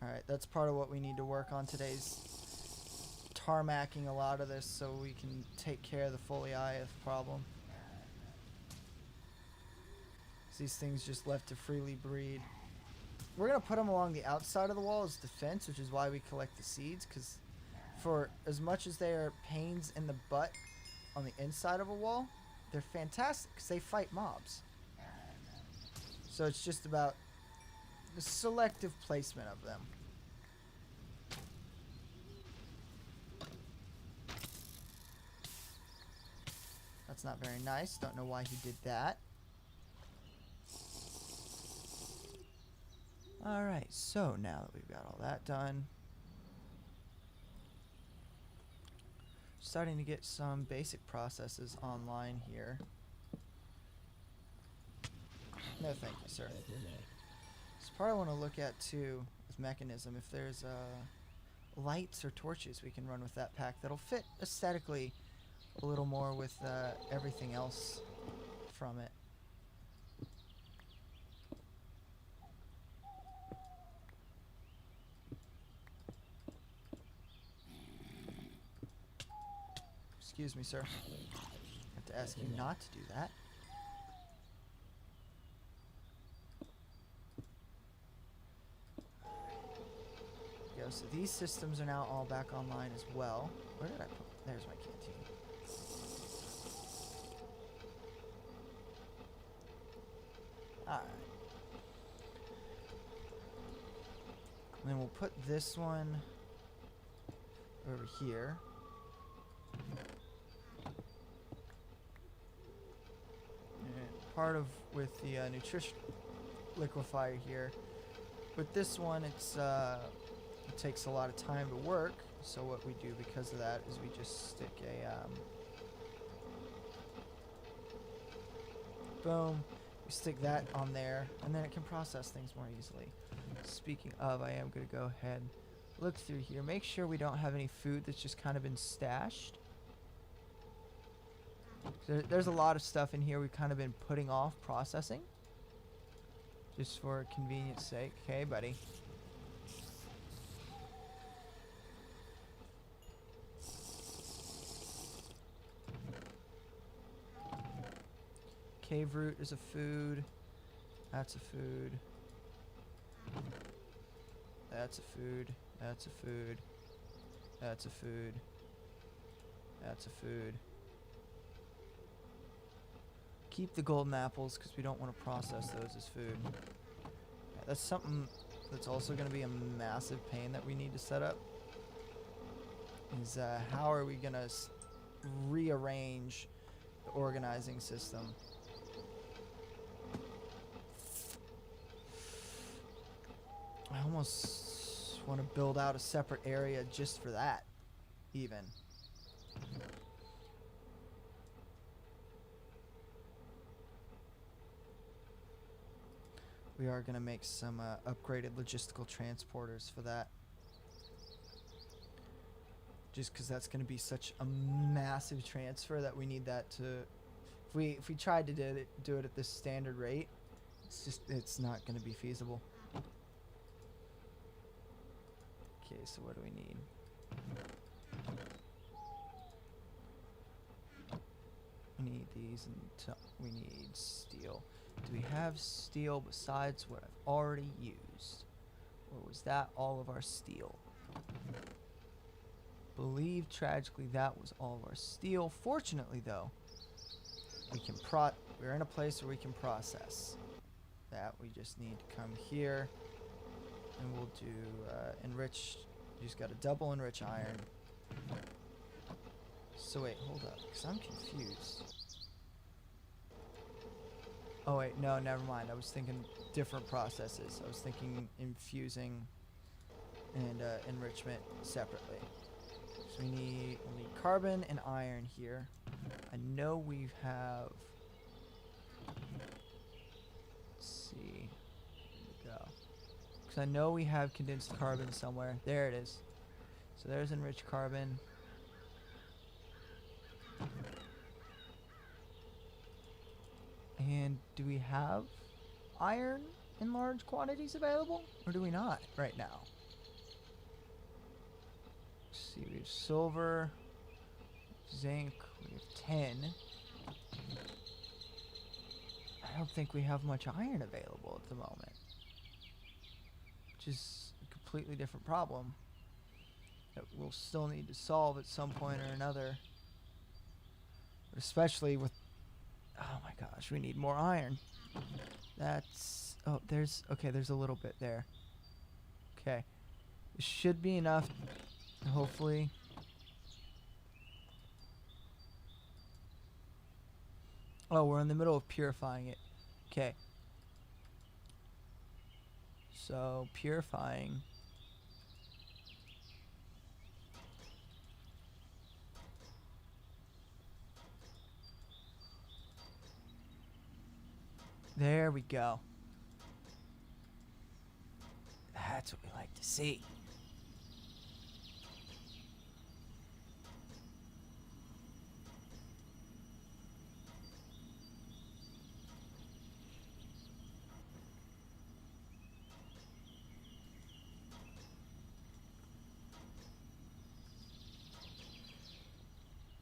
Alright, that's part of what we need to work on today's tarmacking a lot of this so we can take care of the Foliath problem. These things just left to freely breed. We're going to put them along the outside of the wall as defense, which is why we collect the seeds, because for as much as they are pains in the butt on the inside of a wall, they're fantastic because they fight mobs. So it's just about the selective placement of them. That's not very nice. Don't know why he did that. Alright, so now that we've got all that done, starting to get some basic processes online here. No thank you, sir. This part I want to look at too with Mekanism, if there's lights or torches we can run with that pack that'll fit aesthetically a little more with everything else from it. Excuse me, sir. I have to ask you not to do that. There we go. So these systems are now all back online as well. Where did I put? There's my canteen. Alright. And then we'll put this one over here. part of with the nutrition liquefier here. With this one, it takes a lot of time to work. So what we do because of that is we just stick a boom. We stick that on there, and then it can process things more easily. Speaking of, I am going to go ahead, look through here, make sure we don't have any food that's just kind of been stashed. There's a lot of stuff in here we've kind of been putting off processing, just for convenience sake. Okay, buddy. Cave root is a food. That's a food. That's a food. That's a food. That's a food. That's a food. Keep the golden apples because we don't want to process those as food. Yeah, that's something that's also going to be a massive pain that we need to set up. Is how are we going to rearrange the organizing system? I almost want to build out a separate area just for that, even. We are going to make some upgraded logistical transporters for that. Just because that's going to be such a massive transfer that we need that to... If we tried to do it at this standard rate, it's not going to be feasible. Okay, so what do we need? We need these, and we need steel. Do we have steel besides what I've already used? Or was that all of our steel? Believe tragically that was all of our steel. Fortunately though, we're in a place where we can process that. We just need to come here and we'll do enriched. You just got to double enrich iron. So wait, hold up, because I'm confused. Oh wait, no, never mind. I was thinking different processes. I was thinking infusing and enrichment separately. So we'll need carbon and iron here. I know we have... Let's see. Here we go. Because I know we have condensed carbon somewhere. There it is. So there's enriched carbon. And do we have iron in large quantities available? Or do we not right now? Let's see, we have silver, zinc, we have 10. I don't think we have much iron available at the moment. Which is a completely different problem that we'll still need to solve at some point or another. But especially with... Oh my gosh, we need more iron. That's... Oh, there's... Okay, there's a little bit there. Okay. It should be enough, hopefully. Oh, we're in the middle of purifying it. Okay. So, purifying. There we go. That's what we like to see.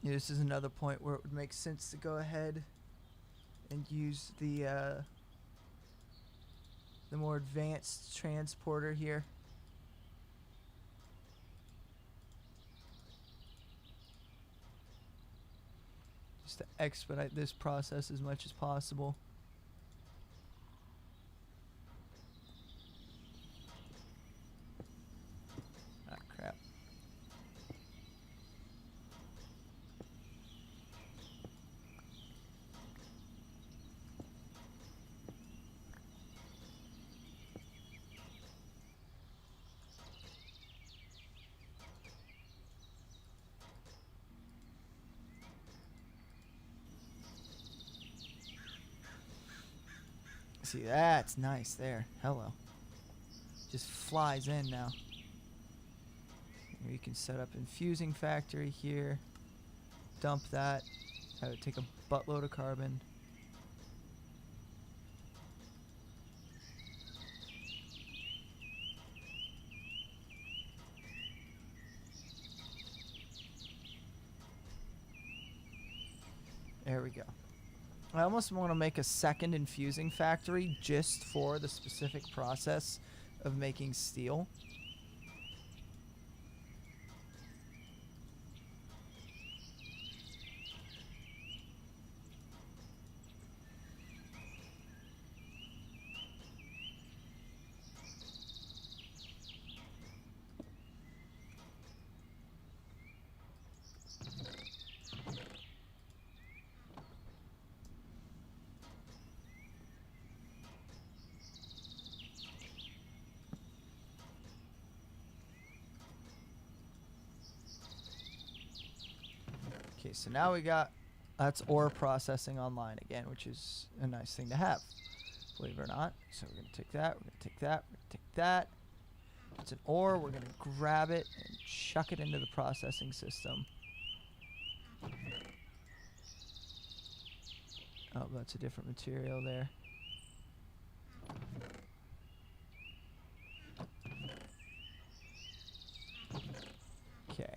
Yeah, this is another point where it would make sense to go ahead and use the more advanced transporter here. Just to expedite this process as much as possible. Ah, crap. See, that's nice there. Hello. Just flies in now. We can set up infusing factory here. Dump that. Have it take a buttload of carbon. There we go. I almost want to make a second infusing factory just for the specific process of making steel. Okay, so now we got, that's ore processing online again, which is a nice thing to have, believe it or not. So we're going to take that, we're going to take that, we're going to take that. It's an ore, we're going to grab it and chuck it into the processing system. Oh, that's a different material there. Okay.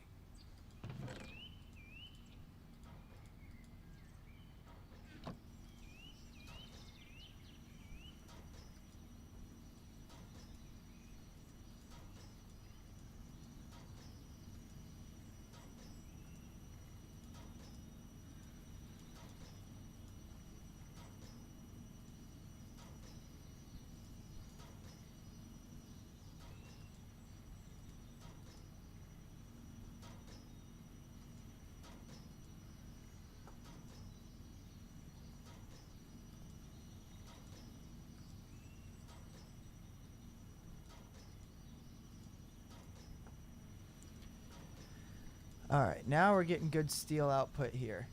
Alright, now we're getting good steel output here.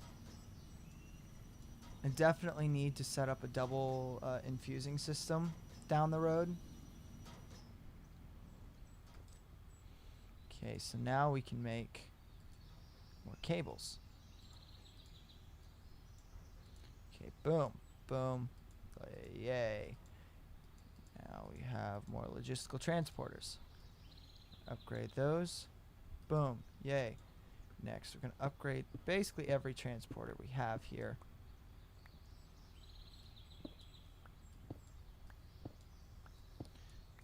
I definitely need to set up a double infusing system down the road. Okay, so now we can make more cables. Okay, boom, boom, yay. Now we have more logistical transporters. Upgrade those. Boom, yay. Next, we're going to upgrade basically every transporter we have here.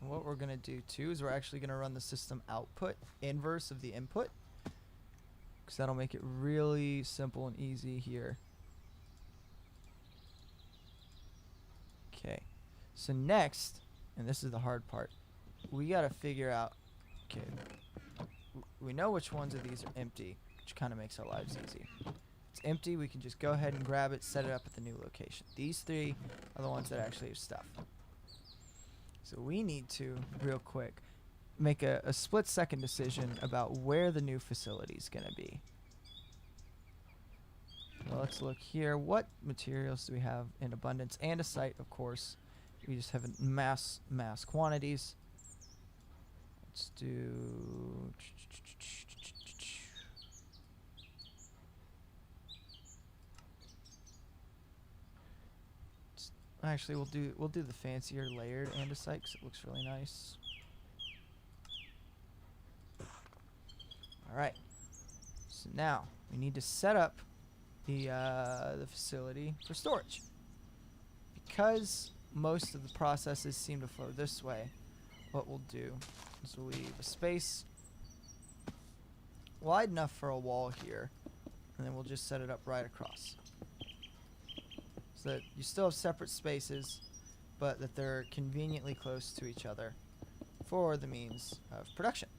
And what we're going to do too is we're actually going to run the system output inverse of the input, because that'll make it really simple and easy here. Okay, so next, and this is the hard part, we got to figure out, okay, we know which ones of these are empty, which kind of makes our lives easy. If it's empty, we can just go ahead and grab it, set it up at the new location. These three are the ones that actually have stuff. So we need to, real quick, make a split-second decision about where the new facility is going to be. Well, let's look here. What materials do we have in abundance? And a site, of course. We just have mass quantities. Let's do... Actually, we'll do the fancier layered andesite because it looks really nice. All right. So now we need to set up the facility for storage. Because most of the processes seem to flow this way, what we'll do is we'll leave a space wide enough for a wall here, and then we'll just set it up right across. So that you still have separate spaces, but that they're conveniently close to each other for the means of production.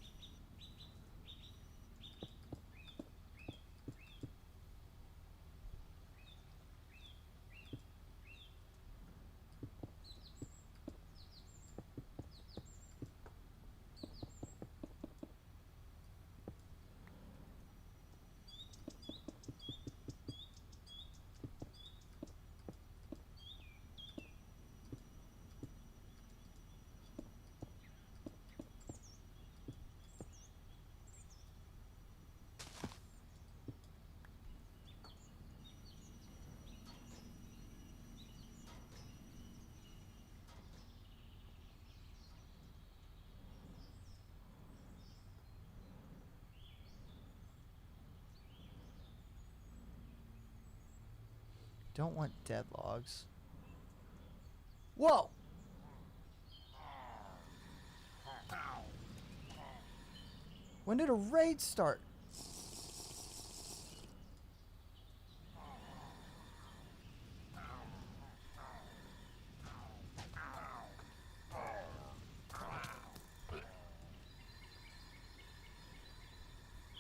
Don't want dead logs. Whoa! When did a raid start?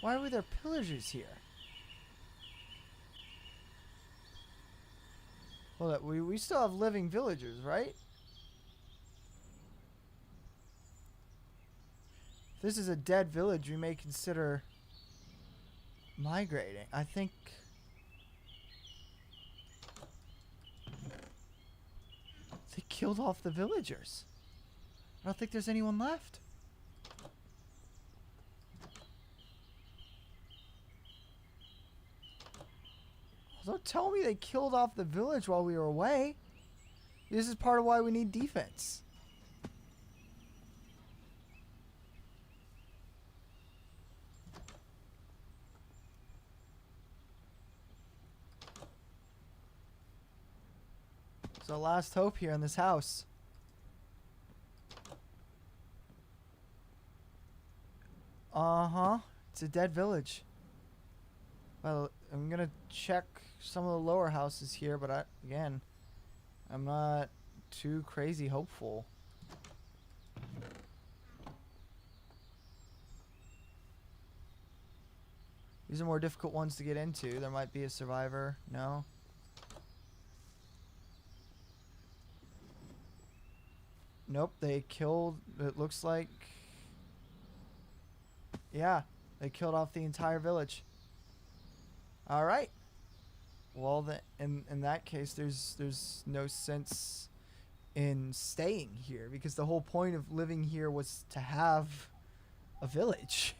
Why were there pillagers here? Hold up, we still have living villagers, right? If this is a dead village, we may consider migrating. I think... they killed off the villagers. I don't think there's anyone left. Don't tell me they killed off the village while we were away. This is part of why we need defense. It's our last hope here in this house. Uh-huh. It's a dead village. Well, I'm gonna check some of the lower houses here, but again, I'm not too crazy hopeful. These are more difficult ones to get into. There might be a survivor. No. Nope, they killed, it looks like... yeah, they killed off the entire village. Alright. Well, in that case, there's no sense in staying here, because the whole point of living here was to have a village.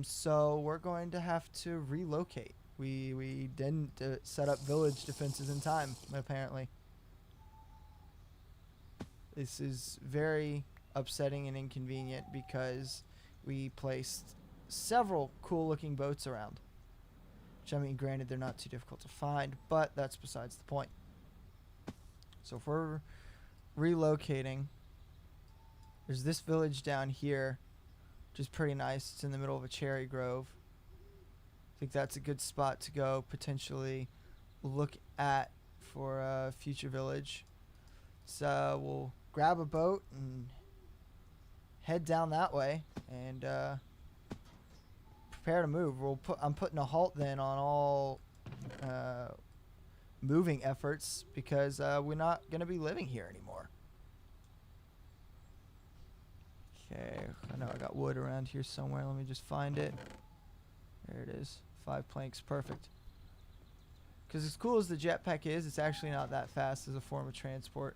So we're going to have to relocate. We didn't set up village defenses in time, apparently. This is very upsetting and inconvenient because we placed several cool looking boats around. Which, I mean, granted, they're not too difficult to find, but that's besides the point. So if we're relocating, there's this village down here, which is pretty nice. It's in the middle of a cherry grove. I think that's a good spot to go potentially look at for a future village. So we'll grab a boat and head down that way and prepare to move. I'm putting a halt then on all moving efforts because we're not going to be living here anymore. Okay, I know I got wood around here somewhere. Let me just find it. There it is. 5 planks, perfect. Because as cool as the jetpack is, it's actually not that fast as a form of transport.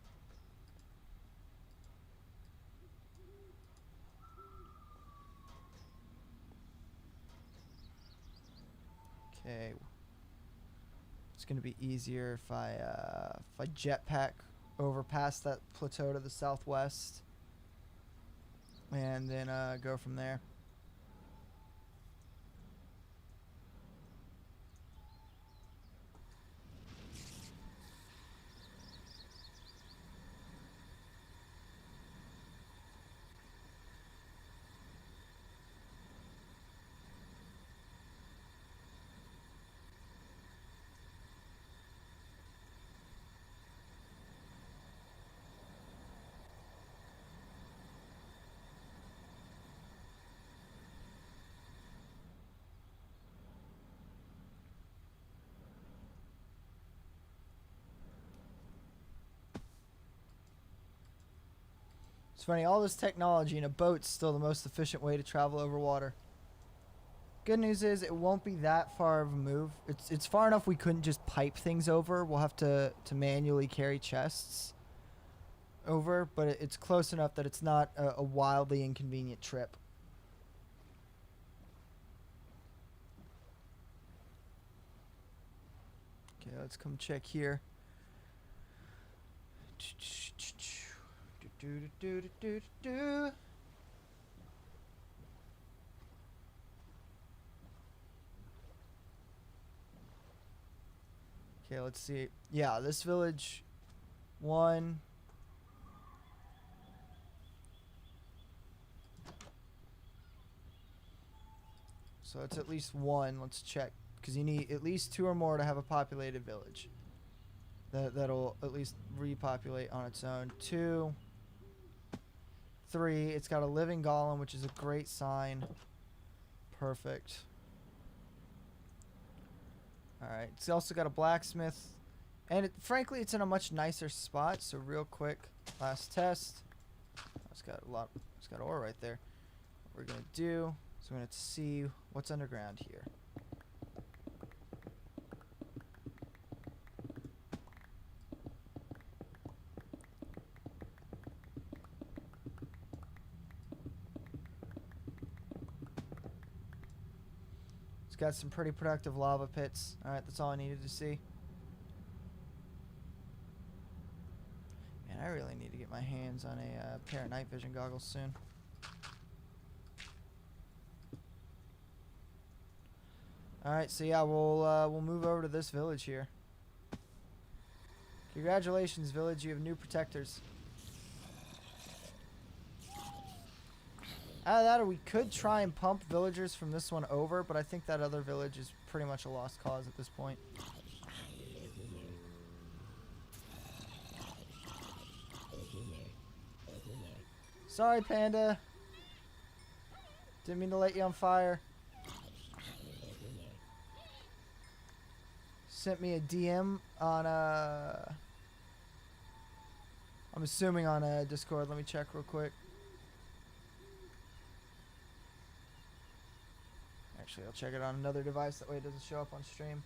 Okay, it's gonna be easier if I jetpack over past that plateau to the southwest, and then go from there. It's funny, all this technology in a boat's still the most efficient way to travel over water. Good news is it won't be that far of a move. It's far enough we couldn't just pipe things over. We'll have to manually carry chests over, but it's close enough that it's not a wildly inconvenient trip. Okay, let's come check here. Okay, let's see. Yeah, this village, 1. So it's at least 1. Let's check. Because you need at least 2 or more to have a populated village. That'll at least repopulate on its own. 2. 3. It's got a living golem, which is a great sign. Perfect. Alright. It's also got a blacksmith. And frankly, it's in a much nicer spot. So real quick, last test. It's got it's got ore right there. What we're going to do is we're going to see what's underground here. It's got some pretty productive lava pits. Alright, that's all I needed to see. Man, I really need to get my hands on a pair of night vision goggles soon. Alright, so yeah, we'll move over to this village here. Congratulations, village, you have new protectors. Either that or we could try and pump villagers from this one over, but I think that other village is pretty much a lost cause at this point. Sorry, Panda. Didn't mean to light you on fire. Sent me a DM on I'm assuming on Discord. Let me check real quick. Actually, I'll check it on another device. That way it doesn't show up on stream.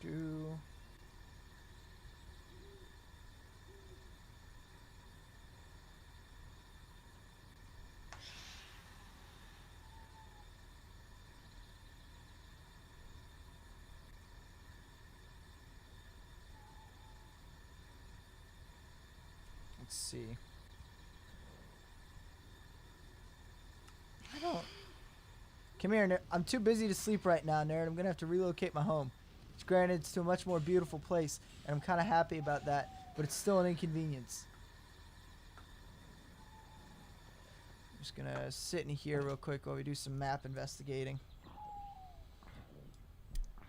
Do. Let's see. I don't. Come here, nerd. I'm too busy to sleep right now, nerd. I'm gonna have to relocate my home. Granted, it's to a much more beautiful place, and I'm kind of happy about that, but it's still an inconvenience. I'm just gonna sit in here real quick while we do some map investigating.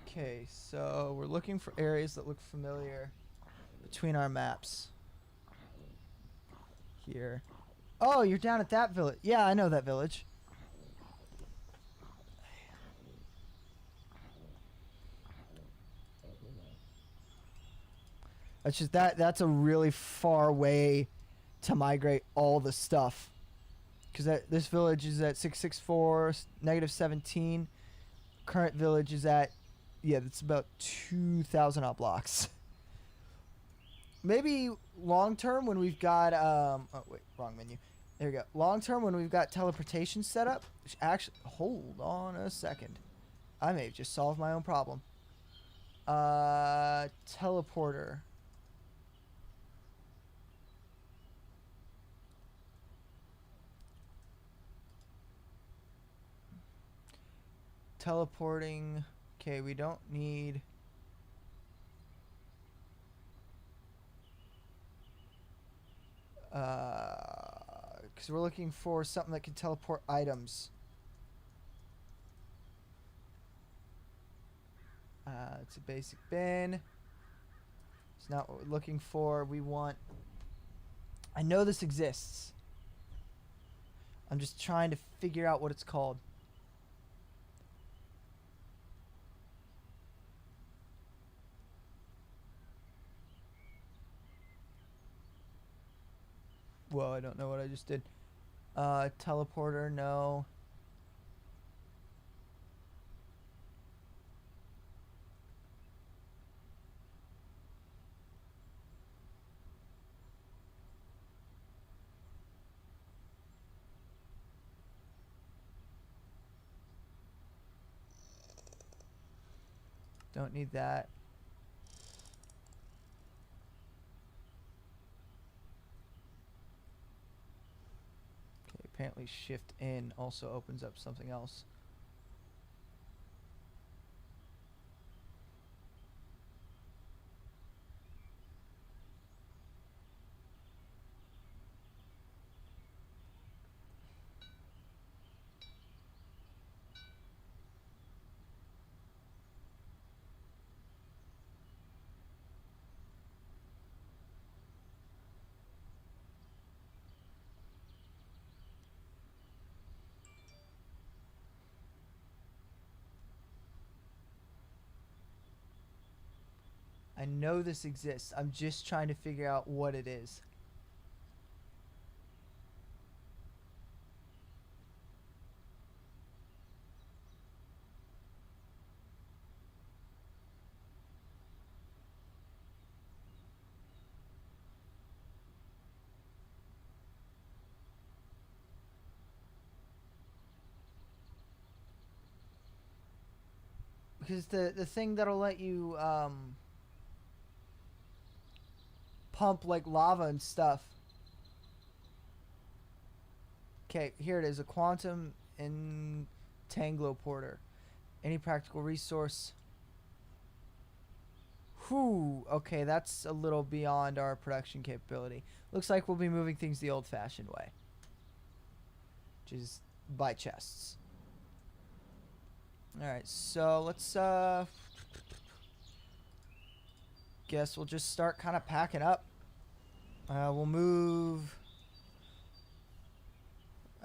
Okay, so we're looking for areas that look familiar between our maps. Here. Oh, you're down at that village. Yeah, I know that village. That's just that's a really far way to migrate all the stuff. Because this village is at 664, -17. Current village is at, yeah, that's about 2,000 odd blocks. Maybe long term when we've got, oh wait, wrong menu. There we go. Long term when we've got teleportation set up. Actually, hold on a second. I may have just solved my own problem. Teleporter. Teleporting. Okay, we don't need. Because we're looking for something that can teleport items. It's a basic bin. It's not what we're looking for. We want. I know this exists. I'm just trying to figure out what it's called. Whoa, I don't know what I just did. Teleporter, no. Don't need that. Okay, apparently shift in also opens up something else. I know this exists. I'm just trying to figure out what it is. Because the thing that'll let you pump like lava and stuff. Okay, here it is, a quantum entangloporter. Any practical resource. Whew, okay, that's a little beyond our production capability. Looks like we'll be moving things the old-fashioned way. Which is by chests. Alright, so let's guess we'll just start kind of packing up. We'll move.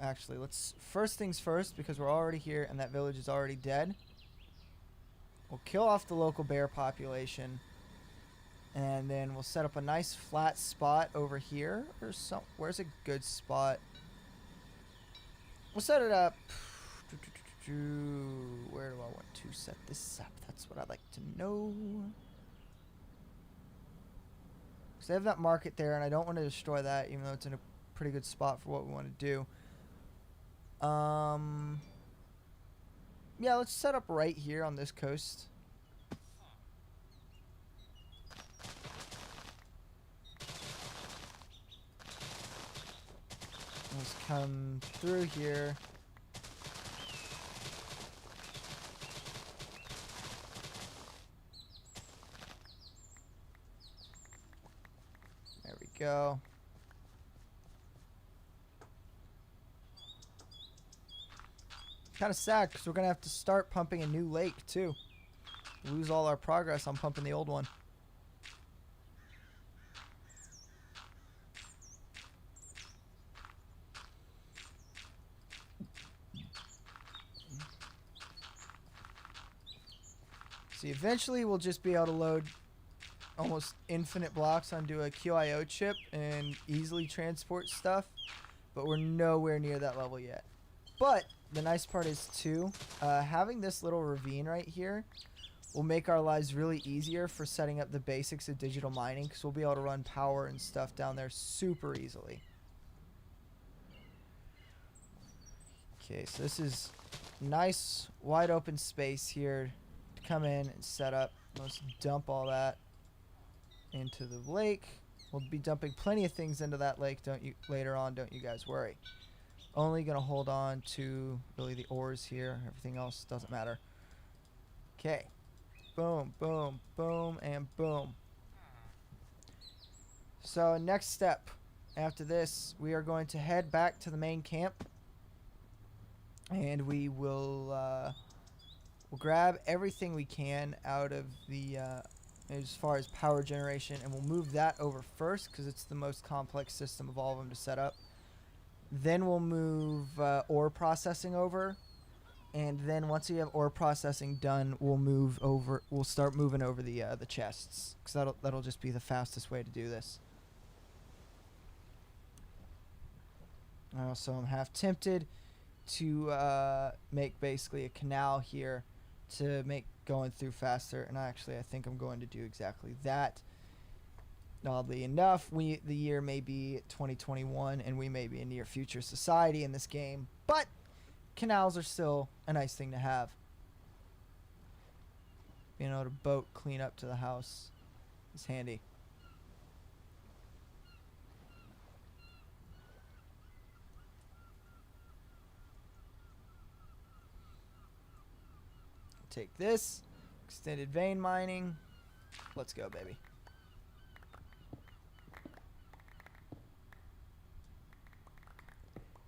Actually, let's first things first, because we're already here and that village is already dead. We'll kill off the local bear population, and then we'll set up a nice flat spot over here or some. Where's a good spot? We'll set it up. Where do I want to set this up? That's what I'd like to know. Because I have that market there, and I don't want to destroy that, even though it's in a pretty good spot for what we want to do. Yeah, let's set up right here on this coast. Let's come through here. There we go. Kind of sad because we're going to have to start pumping a new lake too. Lose all our progress on pumping the old one. See, eventually we'll just be able to load almost infinite blocks onto a QIO chip and easily transport stuff, but we're nowhere near that level yet. But the nice part is too, having this little ravine right here will make our lives really easier for setting up the basics of digital mining, because we'll be able to run power and stuff down there super easily. Okay, so this is nice wide open space here to come in and set up. Let's dump all that into the lake. We'll be dumping plenty of things into that lake later on, don't you guys worry. Only gonna hold on to really the ores here. Everything else doesn't matter. Okay. Boom, boom, boom, and boom. So next step after this, we are going to head back to the main camp, and we will we'll grab everything we can out of the as far as power generation, and we'll move that over first because it's the most complex system of all of them to set up. Then we'll move ore processing over, and then once we have ore processing done, we'll start moving over the chests, because that'll just be the fastest way to do this. I also am half tempted to make basically a canal here to make going through faster, and I think I'm going to do exactly that. Oddly enough, the year may be 2021, and we may be a near future society in this game, but canals are still a nice thing to have. Being able to boat clean up to the house is handy. Take this. Extended vein mining. Let's go, baby.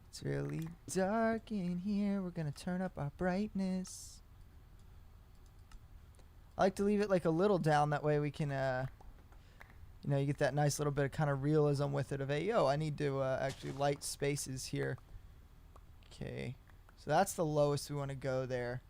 It's really dark in here. We're gonna turn up our brightness. I like to leave it like a little down. That way we can, you know, you get that nice little bit of kind of realism with it of, hey, yo, I need to actually light spaces here. Okay. So that's the lowest we want to go there.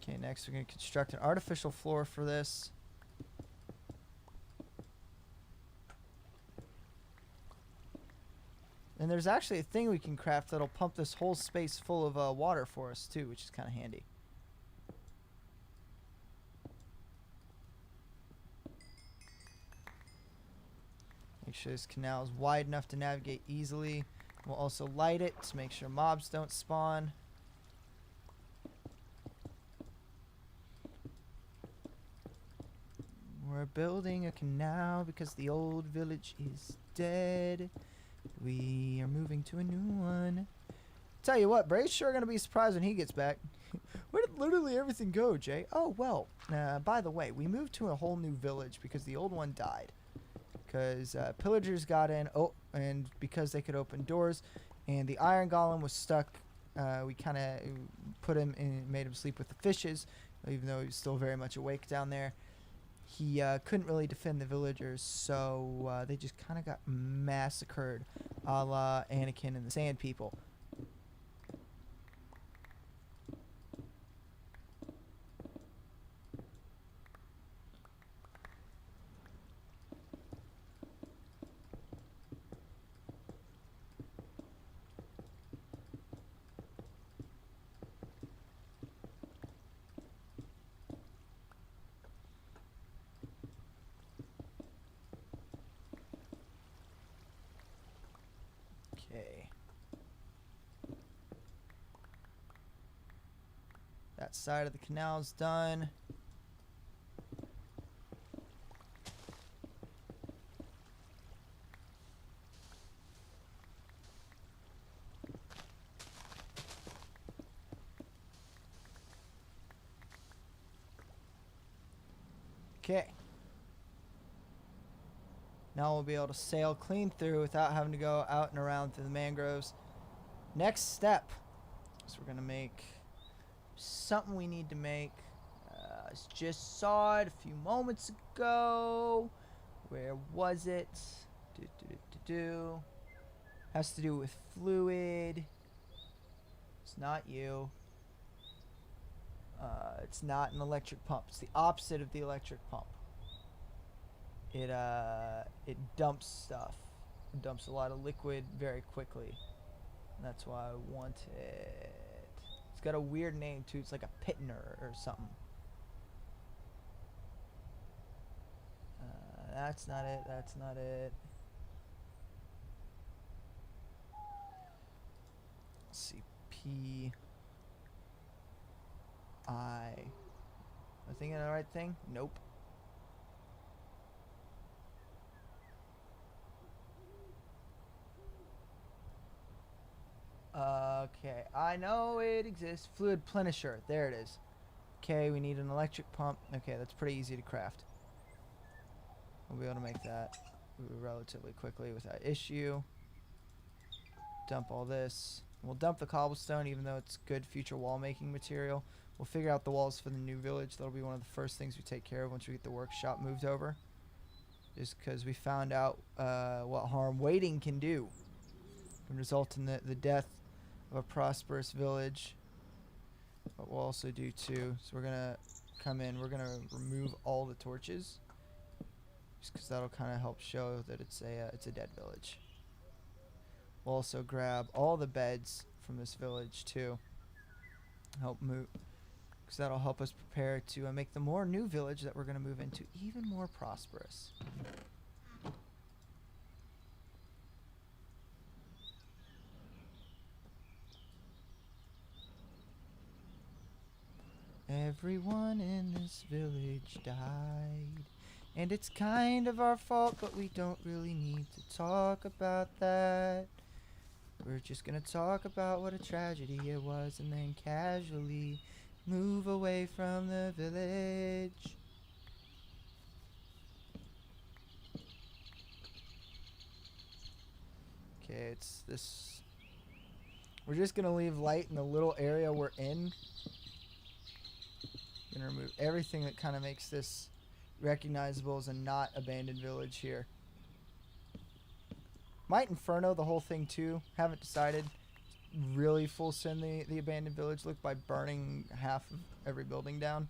Okay, next we're going to construct an artificial floor for this. And there's actually a thing we can craft that'll pump this whole space full of water for us too, which is kind of handy. Make sure this canal is wide enough to navigate easily. We'll also light it to make sure mobs don't spawn. We're building a canal because the old village is dead. We are moving to a new one. Tell you what, Bray's sure gonna be surprised when he gets back. Where did literally everything go, Jay? Oh, well, by the way, we moved to a whole new village because the old one died. Because pillagers got in, and because they could open doors, and the iron golem was stuck, we kind of put him in, made him sleep with the fishes, even though he was still very much awake down there. He couldn't really defend the villagers, so they just kind of got massacred, a la Anakin and the Sand People. Okay. That side of the canal's done. Okay. Now we'll be able to sail clean through without having to go out and around through the mangroves. Next step is we're going to make something we need to make. I just saw it a few moments ago. Where was it? Has to do with fluid. It's not you. It's not an electric pump. It's the opposite of the electric pump. It dumps stuff. It dumps a lot of liquid very quickly. And that's why I want it. It's got a weird name too. It's like a pitner or something. That's not it. That's not it. Let's see. P. I. Am I thinking of the right thing? Nope. Okay, I know it exists. Fluid plenisher. There it is. Okay, we need an electric pump. Okay, that's pretty easy to craft. We'll be able to make that relatively quickly without issue. Dump all this. We'll dump the cobblestone, even though it's good future wall making material. We'll figure out the walls for the new village. That'll be one of the first things we take care of once we get the workshop moved over. Just because we found out what harm waiting can do. Can result in the death of a prosperous village. But we'll also do too. So we're going to come in. We're going to remove all the torches. Just because that'll kind of help show that it's a dead village. We'll also grab all the beds from this village too. Help move, because that'll help us prepare to make the more new village that we're going to move into even more prosperous. Everyone in this village died. And it's kind of our fault, but we don't really need to talk about that. We're just gonna talk about what a tragedy it was and then casually move away from the village. Okay, it's this. We're just gonna leave light in the little area we're in. Gonna remove everything that kind of makes this recognizable as a not abandoned village here. Might Inferno the whole thing too. Haven't decided. Really full send the abandoned village look by burning half of every building down.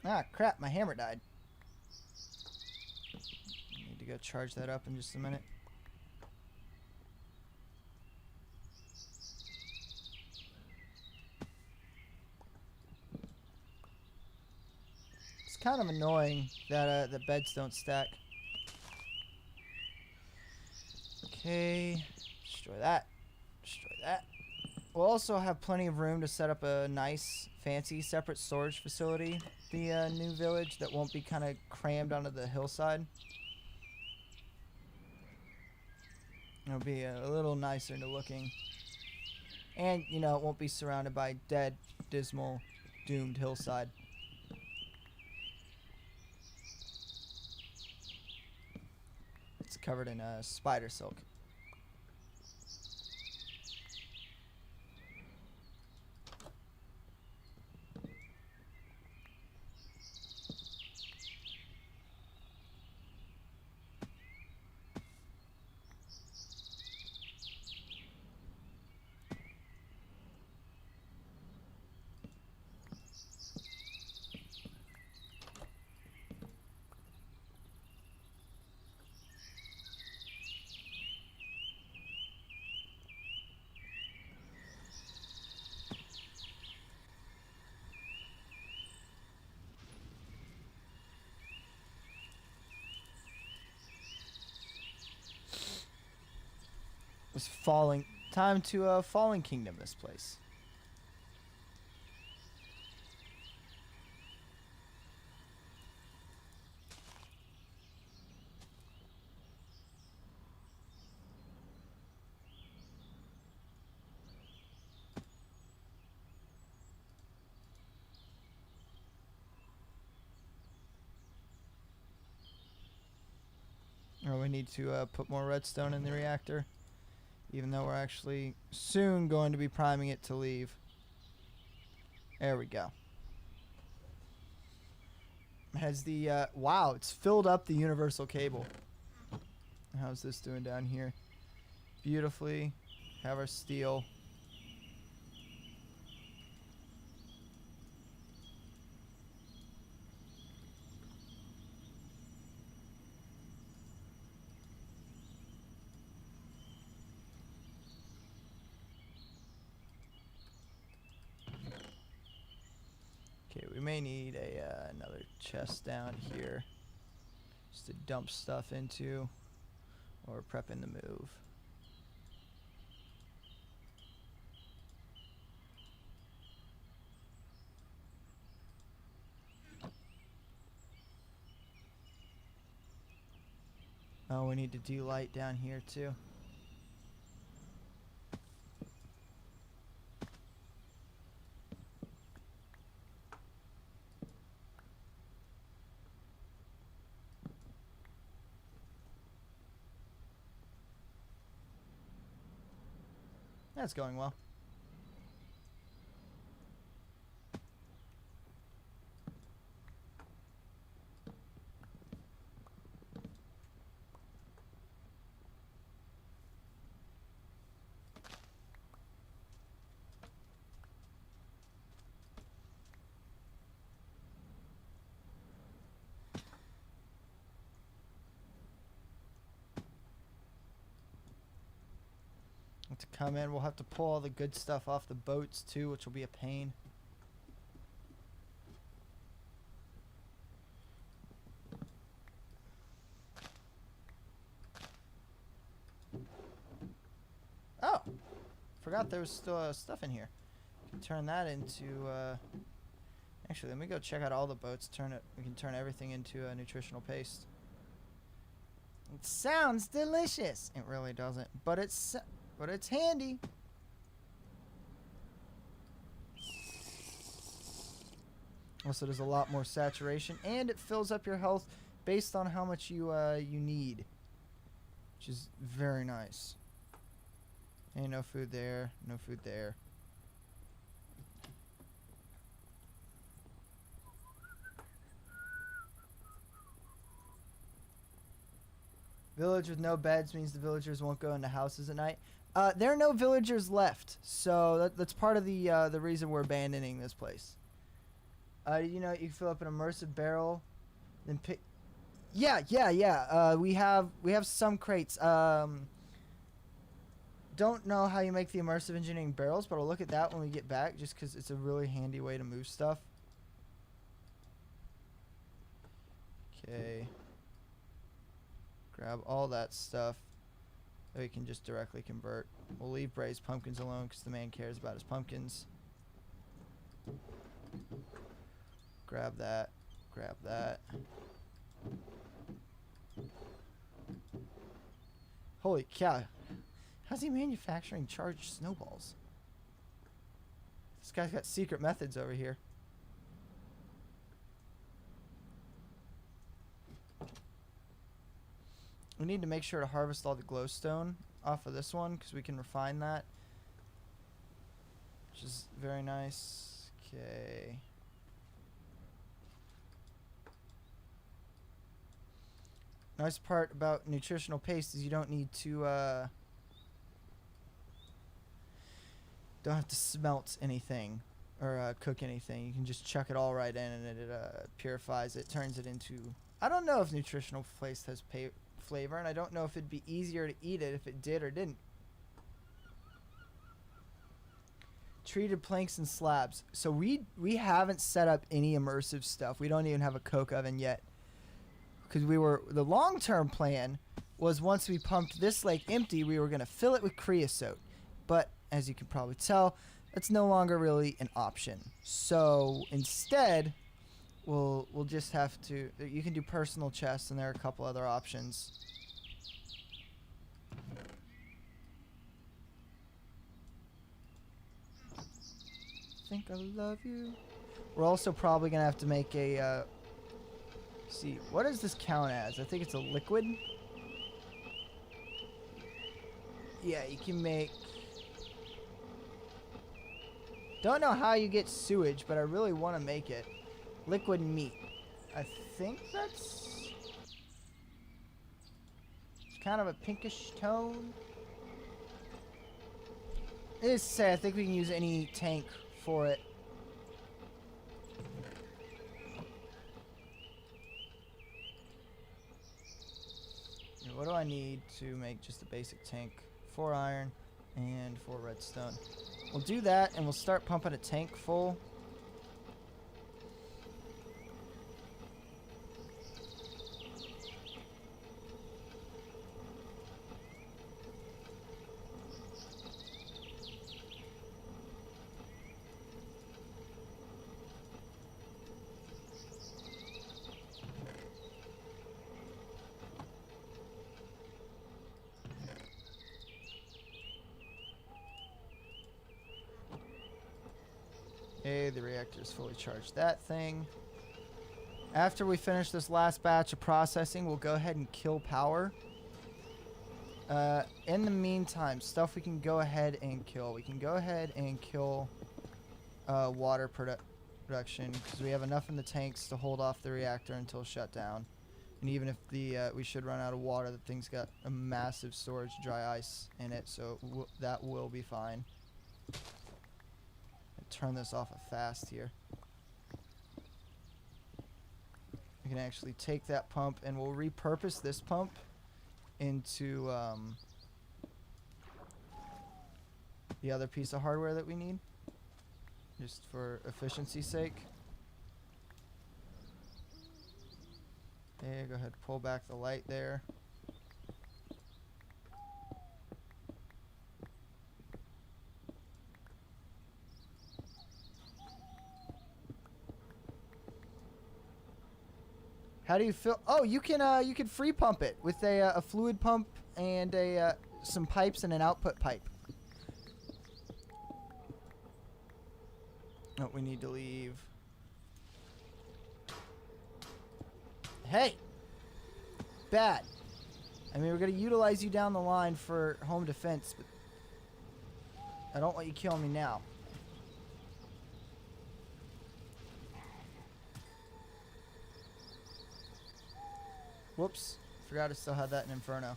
Ah, crap, my hammer died. Need to go charge that up in just a minute. It's kind of annoying that the beds don't stack. Okay, destroy that. Destroy that. We'll also have plenty of room to set up a nice, fancy, separate storage facility. The new village that won't be kind of crammed onto the hillside. It'll be a little nicer to looking. And, you know, it won't be surrounded by dead, dismal, doomed hillside. It's covered in spider silk. Was falling. Time to Fallen Kingdom this place. Oh, we need to put more redstone in the reactor. Even though we're actually soon going to be priming it to leave. There we go. Has the, wow, it's filled up the universal cable. How's this doing down here? Beautifully. Have our steel. Okay, we may need another chest down here just to dump stuff into, or prepping the move. Oh, we need to do light down here too. That's going well. To come in, we'll have to pull all the good stuff off the boats too, which will be a pain. Oh, forgot there was still stuff in here. Can turn that into. Actually, let me go check out all the boats. We can turn everything into a nutritional paste. It sounds delicious. It really doesn't, but it's handy. Also, there's a lot more saturation, and it fills up your health based on how much you need, which is very nice. Ain't no food there. No food there. Village with no beds means the villagers won't go into houses at night. There are no villagers left, so that's part of the reason we're abandoning this place. You know, you can fill up an immersive barrel, then pick. Yeah. We have some crates. Don't know how you make the immersive engineering barrels, but I'll look at that when we get back, just because it's a really handy way to move stuff. Okay. Grab all that stuff that we can just directly convert. We'll leave Bray's pumpkins alone because the man cares about his pumpkins. Grab that. Grab that. Holy cow. How's he manufacturing charged snowballs? This guy's got secret methods over here. We need to make sure to harvest all the glowstone off of this one because we can refine that, which is very nice. Okay. Nice part about nutritional paste is you don't need to don't have to smelt anything or cook anything. You can just chuck it all right in and it purifies it, turns it into. I don't know if nutritional paste has flavor, and I don't know if it'd be easier to eat it if it did or didn't. Treated planks and slabs. So we haven't set up any immersive stuff. We don't even have a coke oven yet. Because the long-term plan was once we pumped this lake empty, we were going to fill it with creosote. But as you can probably tell, that's no longer really an option. So instead, we'll just have to. You can do personal chests, and there are a couple other options. Think I love you. We're also probably gonna have to make a. See, what does this count as? I think it's a liquid. Yeah, you can make. Don't know how you get sewage, but I really want to make it. Liquid meat. I think that's. It's kind of a pinkish tone. It is to say, I think we can use any tank for it. What do I need to make just a basic tank? 4 iron and 4 redstone. We'll do that and we'll start pumping a tank full. Okay, the reactor's fully charged that thing. After we finish this last batch of processing, we'll go ahead and kill power. In the meantime, stuff we can go ahead and kill. We can go ahead and kill water production because we have enough in the tanks to hold off the reactor until shutdown. And even if we should run out of water, the thing's got a massive storage dry ice in it, so that will be fine. Turn this off fast here. We can actually take that pump and we'll repurpose this pump into the other piece of hardware that we need, just for efficiency's sake. Okay, go ahead and pull back the light there. How do you feel? Oh, you can free pump it with a fluid pump and some pipes and an output pipe. Oh, we need to leave. Hey! Bad. I mean, we're going to utilize you down the line for home defense, but I don't want you killing me now. Whoops. Forgot I still had that in Inferno.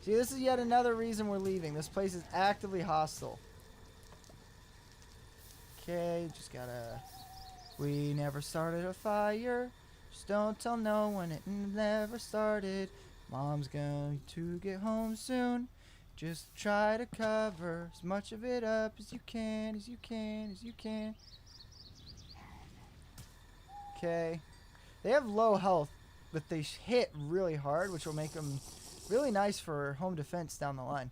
See, this is yet another reason we're leaving. This place is actively hostile. Okay, just gotta... We never started a fire. Just don't tell no one it never started. Mom's going to get home soon. Just try to cover as much of it up as you can, as you can, as you can. Okay. They have low health, but they hit really hard, which will make them really nice for home defense down the line.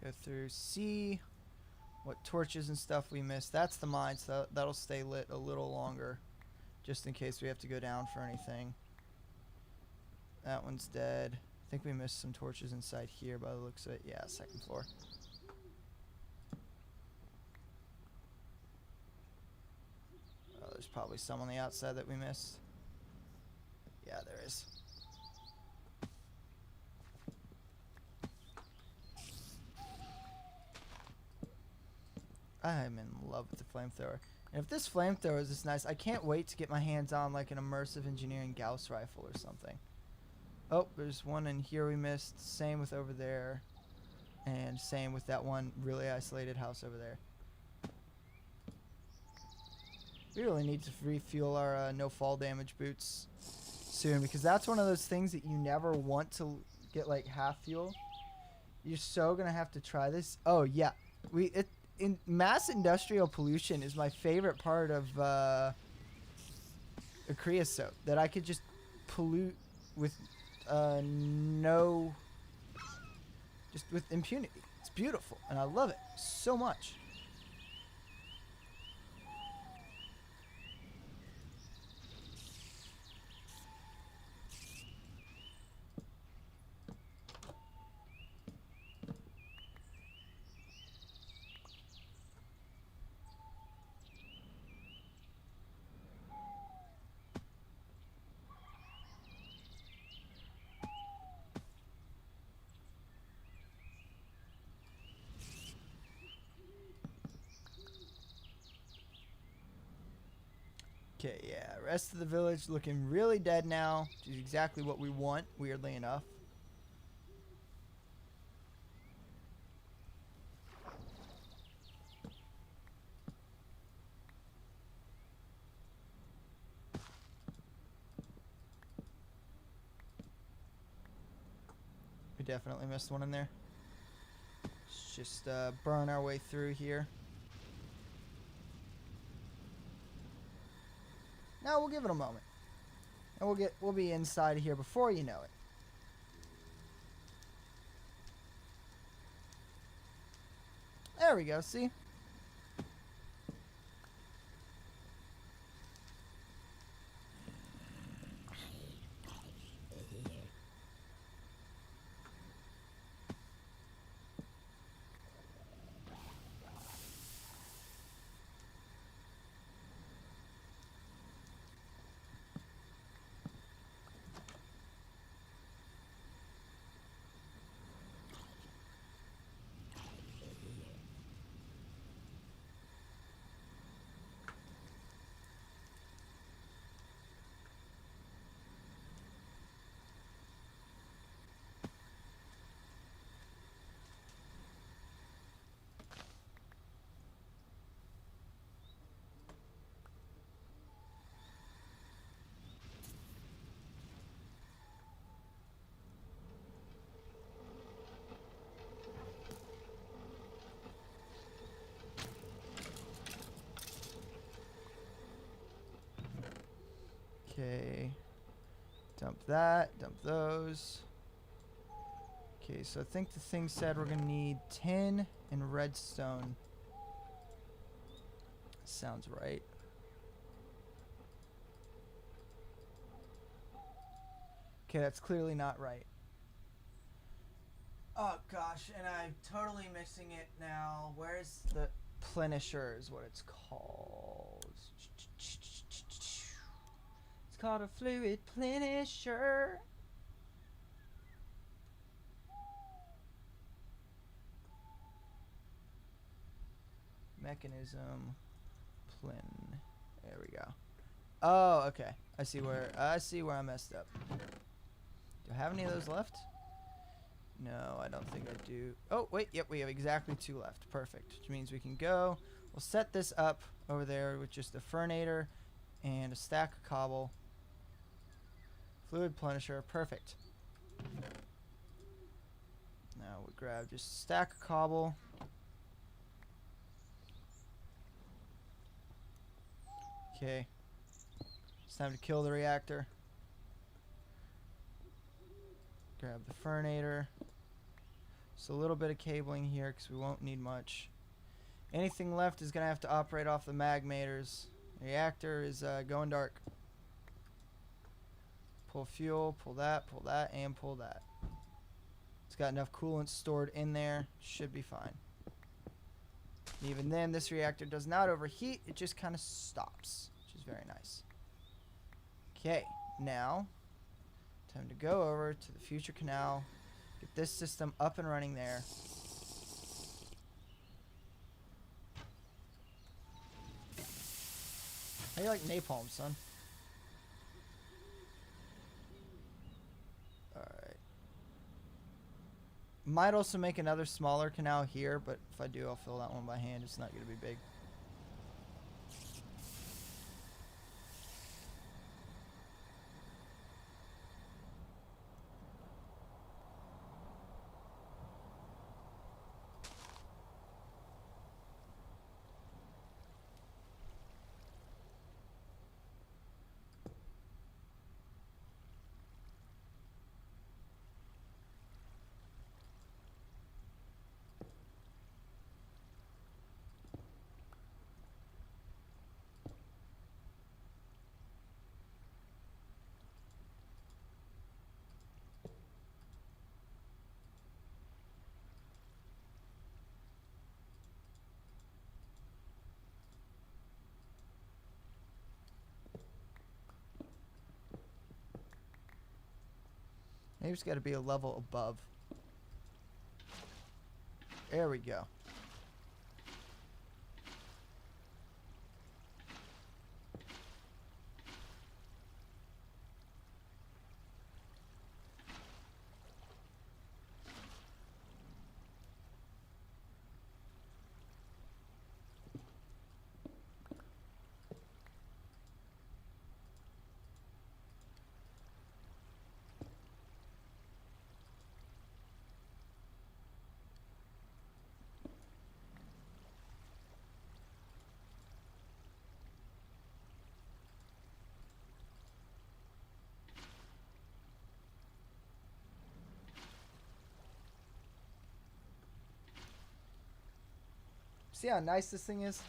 Go through, see what torches and stuff we missed. That's the mine, so that'll stay lit a little longer, just in case we have to go down for anything. That one's dead. I think we missed some torches inside here by the looks of it. Yeah, second floor. There's probably some on the outside that we missed. Yeah, there is. I'm in love with the flamethrower. And if this flamethrower is this nice, I can't wait to get my hands on like an immersive engineering Gauss rifle or something. Oh, there's one in here we missed. Same with over there. And same with that one really isolated house over there. We really need to refuel our no fall damage boots soon, because that's one of those things that you never want to get like half fuel. You're so gonna have to try this. Oh yeah, in mass industrial pollution is my favorite part of a creosote, that I could just pollute with just with impunity. It's beautiful and I love it so much. Okay, yeah, rest of the village looking really dead now, which is exactly what we want, weirdly enough. We definitely missed one in there. Let's just burn our way through here. Now we'll give it a moment. And we'll be inside here before you know it. There we go, see? Okay. Dump that. Dump those. Okay, so I think the thing said we're going to need tin and redstone. Sounds right. Okay, that's clearly not right. Oh gosh, and I'm totally missing it now. Where's the plenisher is what it's called. It's called a fluid plenisher. Mechanism plin. There we go. Oh, okay. I see where I messed up. Do I have any of those left? No, I don't think I do. Oh, wait. Yep, we have exactly 2 left. Perfect. Which means we can go. We'll set this up over there with just a fernator and a stack of cobble. Fluid plenisher. Perfect. Now we'll grab just a stack of cobble. Okay. It's time to kill the reactor. Grab the fernator. Just a little bit of cabling here because we won't need much. Anything left is going to have to operate off the magmators. The reactor is going dark. Pull fuel, pull that, and pull that. It's got enough coolant stored in there. Should be fine. Even then, this reactor does not overheat. It just kind of stops, which is very nice. Okay, now time to go over to the future canal. Get this system up and running there. How you like napalm, son? Alright. Might also make another smaller canal here, but if I do, I'll fill that one by hand. It's not going to be big. Maybe it's got to be a level above. There we go. See how nice this thing is?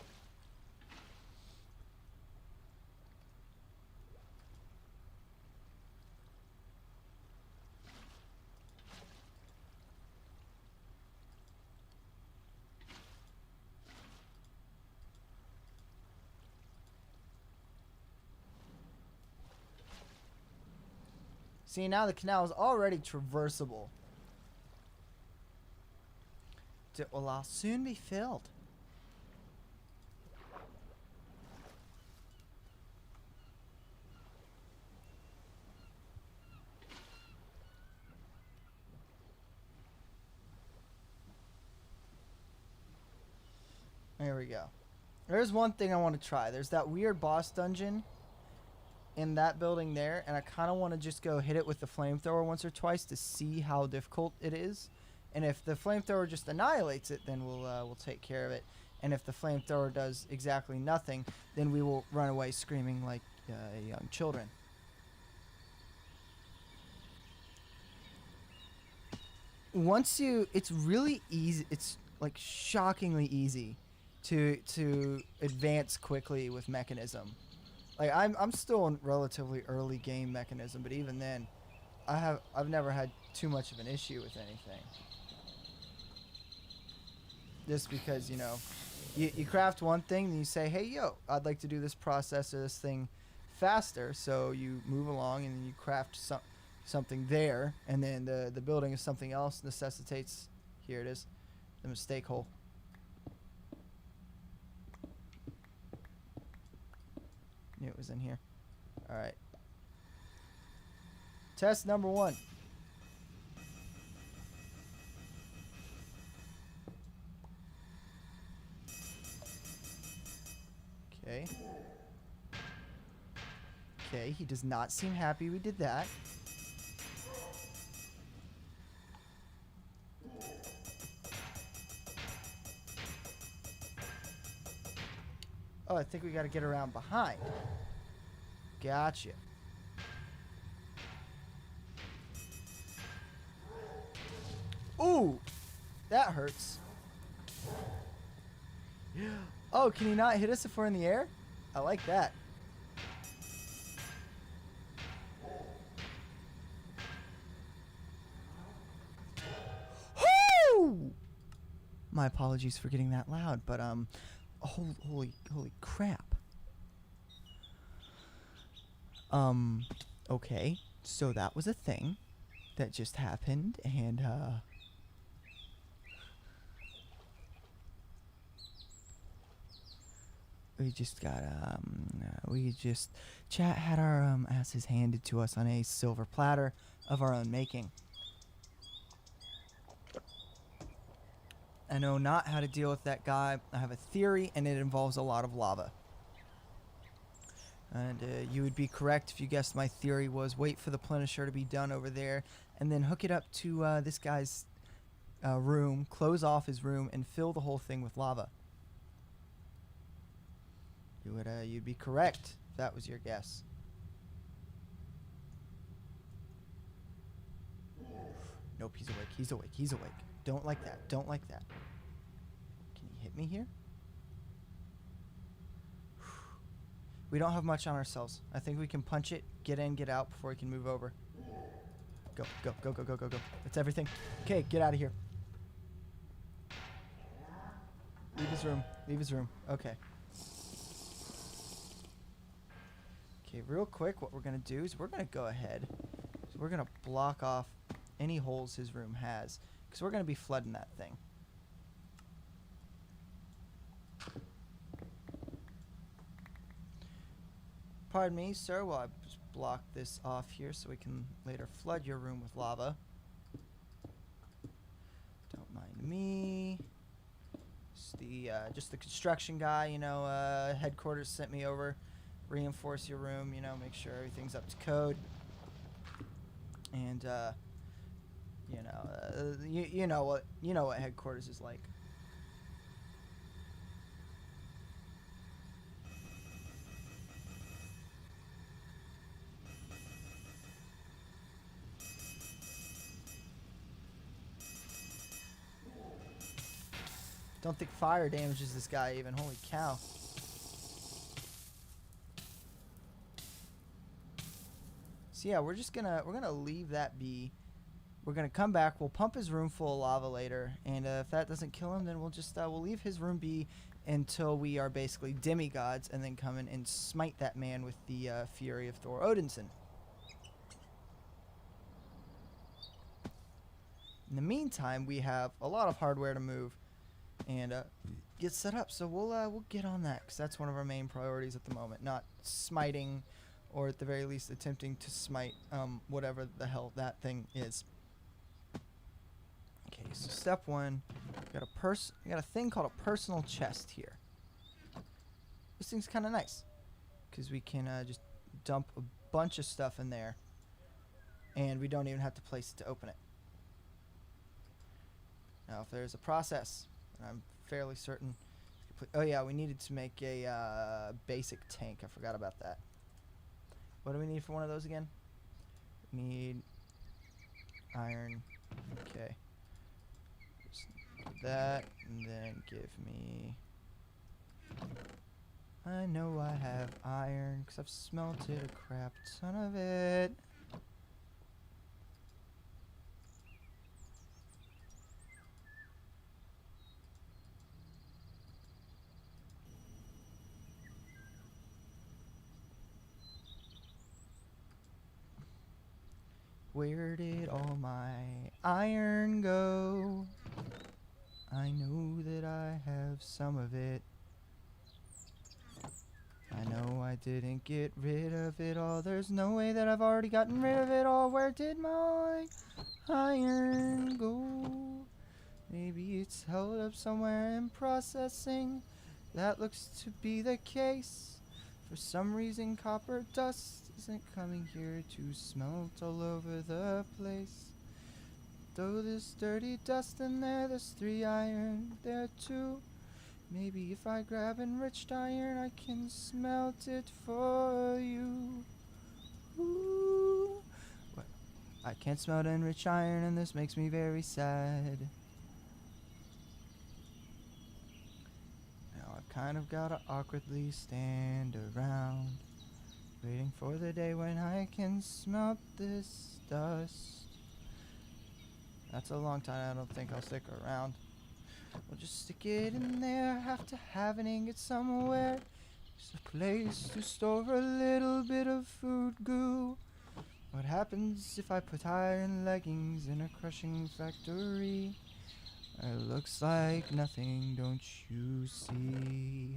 See, now the canal is already traversable. It will soon be filled. There we go. There's one thing I want to try. There's that weird boss dungeon in that building there, and I kind of want to just go hit it with the flamethrower once or twice to see how difficult it is. And if the flamethrower just annihilates it, then we'll take care of it. And if the flamethrower does exactly nothing, then we will run away screaming like young children. once you, it's really easy. It's like shockingly easy to advance quickly with mechanism. Like I'm still in relatively early game mechanism, but even then, I've never had too much of an issue with anything. Just because you craft one thing, and you say, hey yo, I'd like to do this process or this thing faster, so you move along and then you craft something there, and then the building of something else necessitates, here it is, the mistake hole. Knew it was in here. All right. Test number 1. Okay. Okay, he does not seem happy we did that. Oh, I think we got to get around behind. Gotcha. Ooh, that hurts. Oh, can he not hit us if we're in the air? I like that. Whoo! My apologies for getting that loud, but holy crap. Okay, so that was a thing that just happened, and chat had our asses handed to us on a silver platter of our own making. I know not how to deal with that guy. I have a theory, and it involves a lot of lava. And you would be correct if you guessed my theory was wait for the plenisher to be done over there, and then hook it up to this guy's room, close off his room, and fill the whole thing with lava. You'd be correct if that was your guess. Nope, he's awake. He's awake. He's awake. Don't like that. Don't like that. Can you hit me here? We don't have much on ourselves. I think we can punch it, get in, get out before we can move over. Go, go, go, go, go, go, go. That's everything. Okay, get out of here. Leave his room. Leave his room. Okay. Okay, real quick, what we're going to do is we're going to go ahead. So we're going to block off any holes his room has, because we're going to be flooding that thing. Pardon me, sir, while I just block this off here so we can later flood your room with lava. Don't mind me. Just the construction guy, headquarters sent me over. Reinforce your room, make sure everything's up to code. And, you know what headquarters is like. Don't think fire damages this guy even. Holy cow. So yeah, we're gonna leave that be. We're gonna come back. We'll pump his room full of lava later, and if that doesn't kill him, then we'll leave his room be until we are basically demigods, and then come in and smite that man with the fury of Thor Odinson. In the meantime, we have a lot of hardware to move and get set up. So we'll get on that, because that's one of our main priorities at the moment. Not smiting, or at the very least attempting to smite whatever the hell that thing is. Okay, so step 1, we got a thing called a personal chest here. This thing's kind of nice, because we can just dump a bunch of stuff in there, and we don't even have to place it to open it. Now, if there's a process, and I'm fairly certain. Oh yeah, we needed to make a basic tank. I forgot about that. What do we need for one of those again? We need iron. Okay. that, and then give me... I know I have iron, because I've smelted a crap ton of it. Where did all my iron go? I know that I have some of it. I know I didn't get rid of it all. There's no way that I've already gotten rid of it all. Where did my iron go? Maybe it's held up somewhere in processing. That looks to be the case. For some reason, copper dust isn't coming here to smelt all over the place. Though there's dirty dust in there, there's 3 iron there too. Maybe if I grab enriched iron, I can smelt it for you. Ooh. What? I can't smelt enriched iron, and this makes me very sad. Now I've kind of gotta awkwardly stand around, waiting for the day when I can smelt this dust. That's a long time. I don't think I'll stick around. We'll just stick it in there. Have to have an ingot somewhere. Just a place to store a little bit of food goo. What happens if I put iron leggings in a crushing factory? It looks like nothing, don't you see?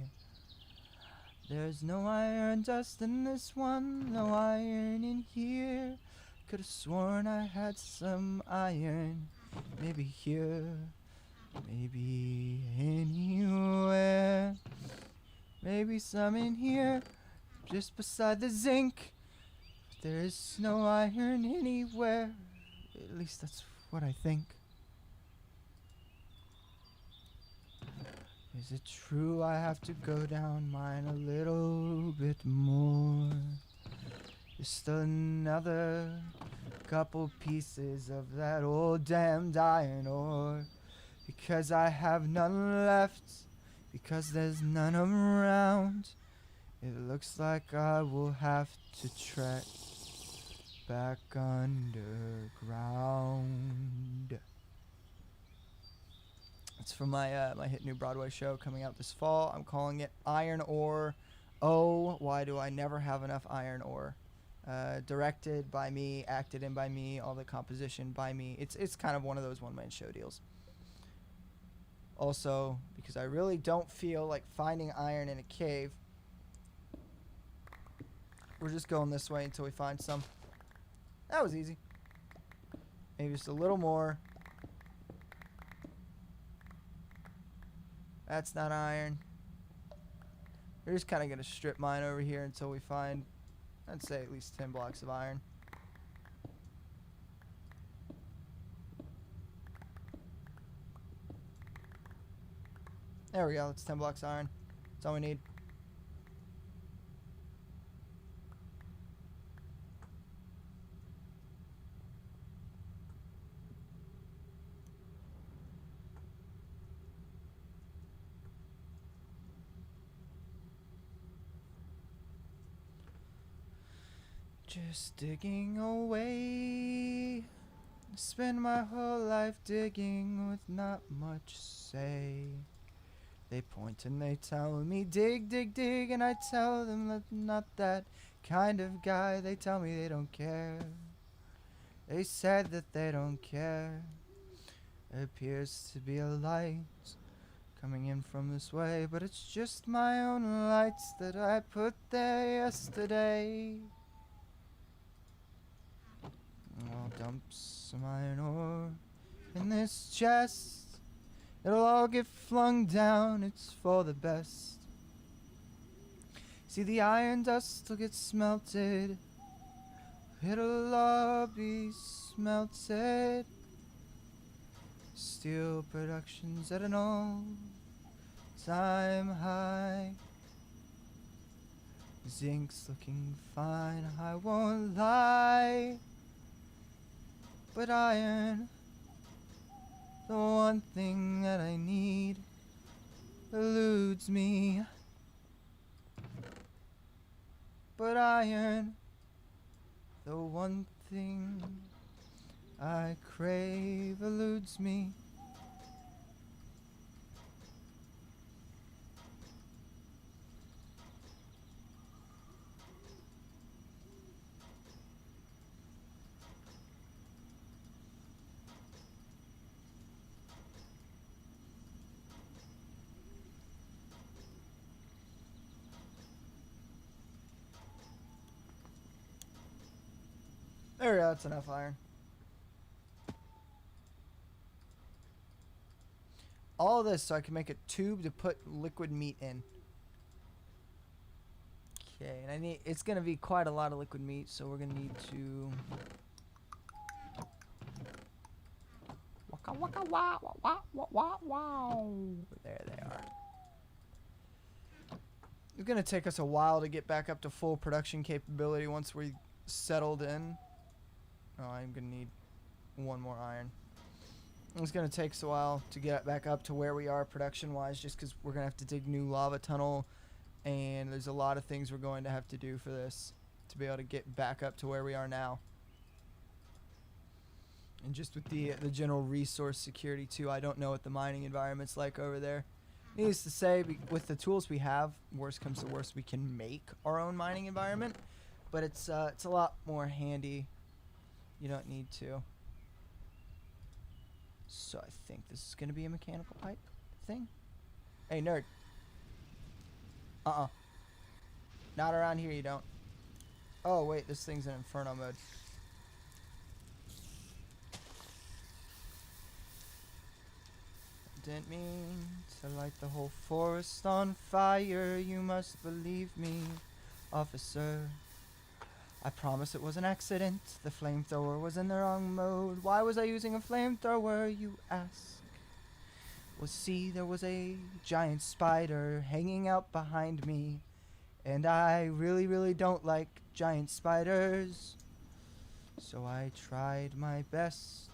There's no iron dust in this one, no iron in here. Could've sworn I had some iron, maybe here, maybe anywhere. Maybe some in here, just beside the zinc. But there is no iron anywhere, at least that's what I think. Is it true I have to go down mine a little bit more? Just another couple pieces of that old damned iron ore. Because I have none left, because there's none around. It looks like I will have to trek back underground. It's from my my hit new Broadway show coming out this fall. I'm calling it Iron Ore. Oh, why do I never have enough iron ore? Directed by me, acted in by me, all the composition by me. It's kind of one of those one-man show deals. Also, because I really don't feel like finding iron in a cave, we're just going this way until we find some. That was easy. Maybe just a little more. That's not iron. We're just kind of going to strip mine over here until we find, I'd say, at least 10 blocks of iron. There we go. That's 10 blocks of iron. That's all we need. Just digging away. Spend my whole life digging with not much say. They point and they tell me dig, dig, dig, and I tell them that I'm not that kind of guy. They tell me they don't care. They said that they don't care. It appears to be a light coming in from this way, but it's just my own lights that I put there yesterday. I'll dump some iron ore in this chest. It'll all get flung down, it's for the best. See, the iron dust will get smelted. It'll all be smelted. Steel production's at an all-time high. Zinc's looking fine, I won't lie. But iron The one thing that I need eludes me. But iron, the one thing I crave eludes me. There we go, that's enough iron. All this so I can make a tube to put liquid meat in. Okay, and I need, it's gonna be quite a lot of liquid meat, so we're gonna need to waka waka wow wow wow wow wow. There they are. It's gonna take us a while to get back up to full production capability once we settled in. Oh, I'm gonna need one more iron. It's gonna take us a while to get back up to where we are production wise, just because we're gonna have to dig new lava tunnel, and there's a lot of things we're going to have to do for this to be able to get back up to where we are now. And just with the general resource security too, I don't know what the mining environment's like over there. Needless to say, with the tools we have, worst comes to worst, we can make our own mining environment, but it's a lot more handy. You don't need to. So I think this is gonna be a mechanical pipe thing. Hey nerd. Not around here, you don't. Oh wait, this thing's in inferno mode. Didn't mean to light the whole forest on fire. You must believe me, officer. I promise it was an accident. The flamethrower was in the wrong mode. Why was I using a flamethrower, you ask? Well, see, there was a giant spider hanging out behind me, and I really, really don't like giant spiders. So I tried my best.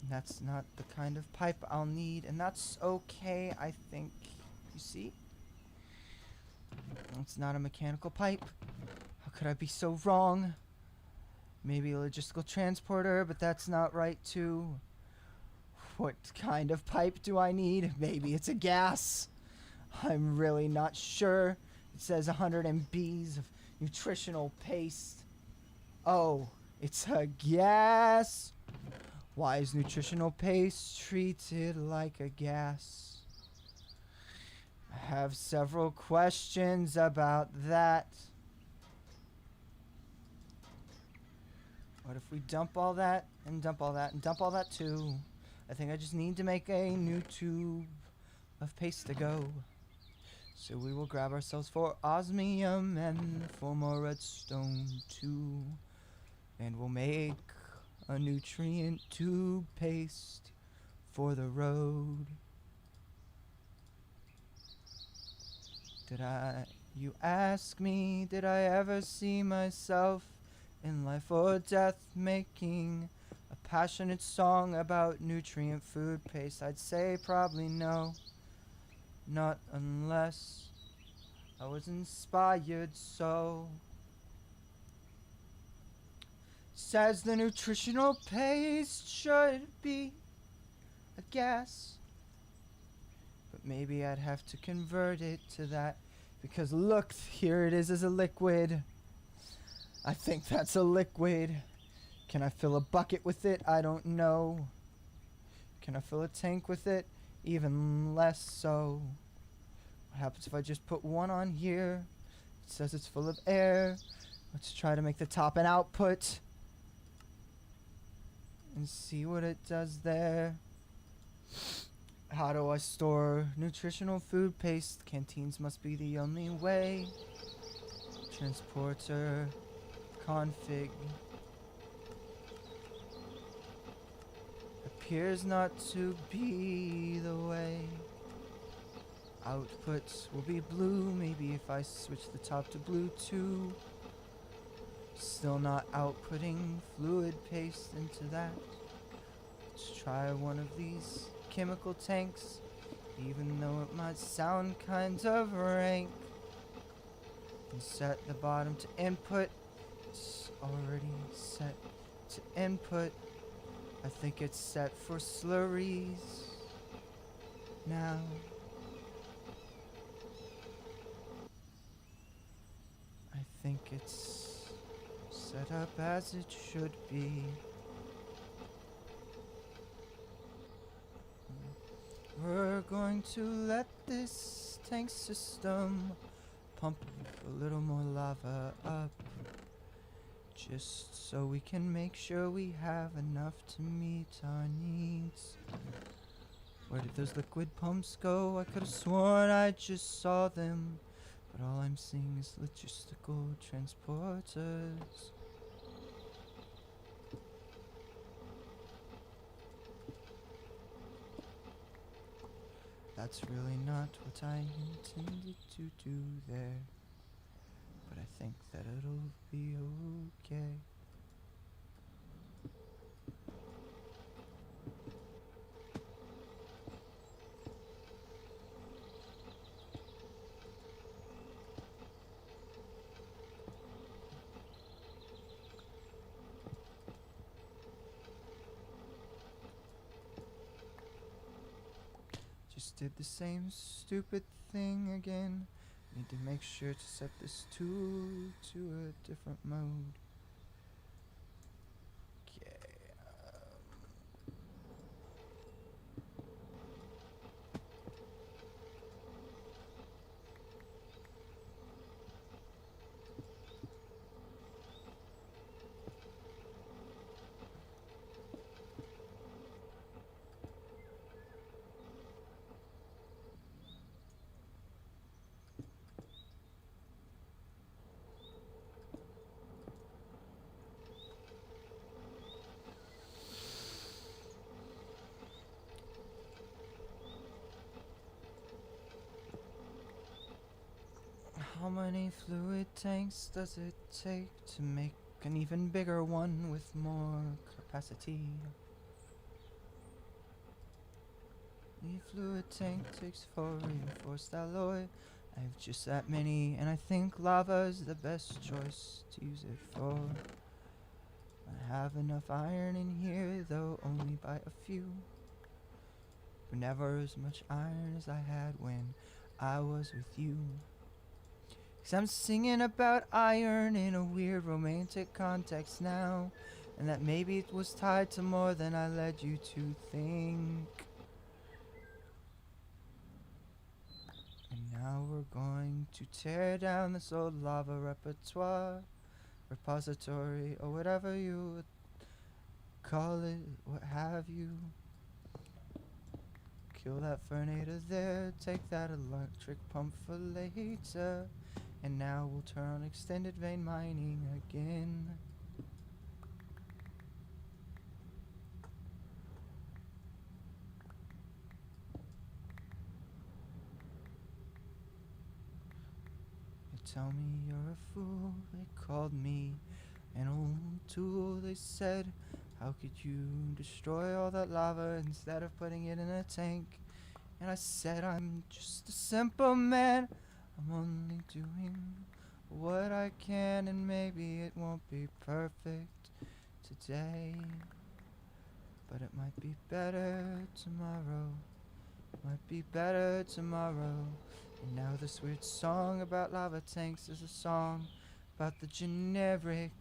And that's not the kind of pipe I'll need, and that's okay, I think. You see? It's not a mechanical pipe. How could I be so wrong? Maybe a logistical transporter, but that's not right too. What kind of pipe do I need? Maybe it's a gas. I'm really not sure. It says 100 MBs of nutritional paste. Oh, it's a gas. Why is nutritional paste treated like a gas? I have several questions about that. What if we dump all that and dump all that and dump all that too? I think I just need to make a new tube of paste to go. So we will grab ourselves 4 osmium and 4 more redstone too. And we'll make a nutrient tube paste for the road. You ask me, did I ever see myself in life or death making a passionate song about nutrient food paste? I'd say probably no. Not unless I was inspired so. Says the nutritional paste should be a gas. But maybe I'd have to convert it to that. Because look, here it is as a liquid. I think that's a liquid. Can I fill a bucket with it? I don't know. Can I fill a tank with it? Even less so. What happens if I just put one on here? It says it's full of air. Let's try to make the top an output. And see what it does there. How do I store nutritional food paste? Canteens must be the only way. Transporter. Config. Appears not to be the way. Outputs will be blue. Maybe if I switch the top to blue too. Still not outputting fluid paste into that. Let's try one of these chemical tanks, even though it might sound kind of rank. And set the bottom to input. It's already set to input. I think it's set for slurries now. I think it's set up as it should be. We're going to let this tank system pump a little more lava up, just so we can make sure we have enough to meet our needs. Where did those liquid pumps go? I could have sworn I just saw them, but all I'm seeing is logistical transporters. That's really not what I intended to do there, but I think that it'll be okay. Just did the same stupid thing again. Need to make sure to set this to a different mode. Okay. How many fluid tanks does it take to make an even bigger one with more capacity? The fluid tank takes 4 reinforced alloy. I have just that many, and I think lava is the best choice to use it for. I have enough iron in here, though only by a few. But never as much iron as I had when I was with you. 'Cause I'm singing about iron in a weird romantic context now, and that maybe it was tied to more than I led you to think. And now we're going to tear down this old lava repository, or whatever you would call it, what have you. Kill that Fernator there, take that electric pump for later. And now we'll turn on extended vein mining again. They tell me you're a fool, they called me an old tool. They said, how could you destroy all that lava instead of putting it in a tank? And I said, I'm just a simple man, I'm only doing what I can, and maybe it won't be perfect today, but it might be better tomorrow. Might be better tomorrow. And now this weird song about lava tanks is a song about the generic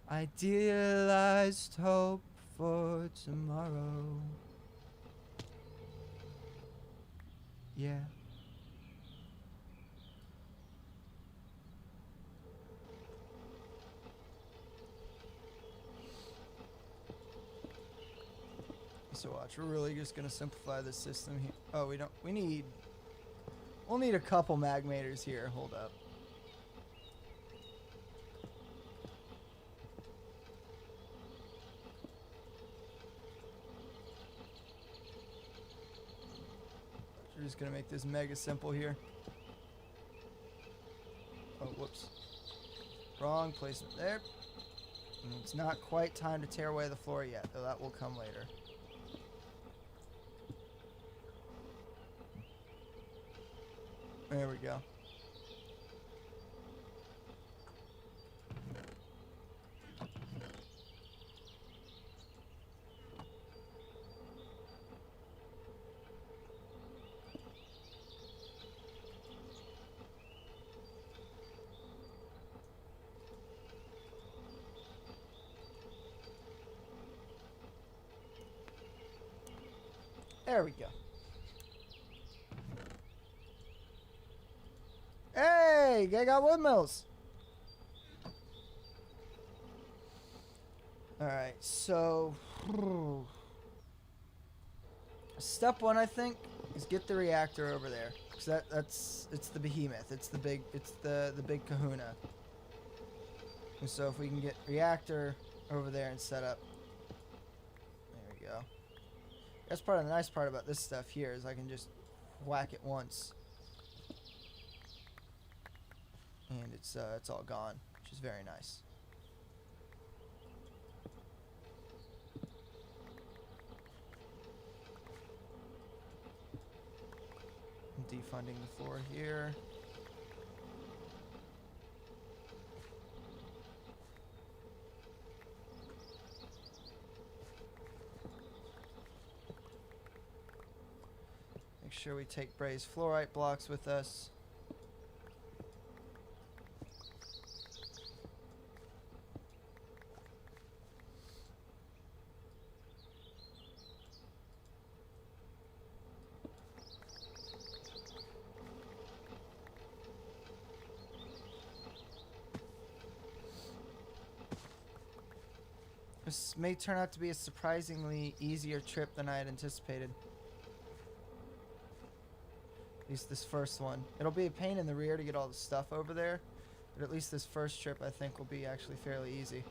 idealized hope for tomorrow. Yeah. So watch, we're really just gonna simplify this system here. Oh, we'll need a couple magmators here. Hold up. We're just gonna make this mega simple here. Oh, whoops. Wrong placement there. And it's not quite time to tear away the floor yet, though that will come later. There we go. There we go. Hey, they got windmills. Alright, so step one, I think, is get the reactor over there. Cause it's the behemoth. It's the big kahuna. And so if we can get reactor over there and set up. There we go. That's part of the nice part about this stuff here is I can just whack it once. And it's all gone, which is very nice. I'm defunding the floor here. Make sure we take brazed fluorite blocks with us. This may turn out to be a surprisingly easier trip than I had anticipated. At least this first one. It'll be a pain in the rear to get all the stuff over there, but at least this first trip I think will be actually fairly easy.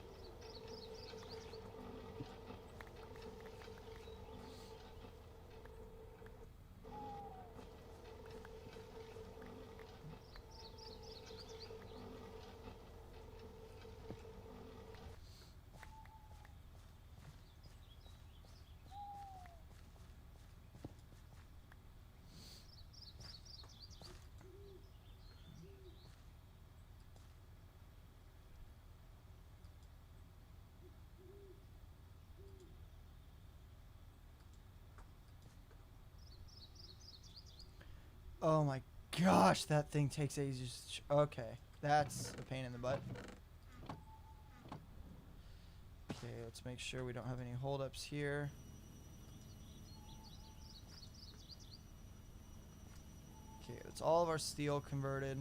Oh my gosh, that thing takes ages. Okay, that's a pain in the butt. Okay, let's make sure we don't have any holdups here. Okay, that's all of our steel converted.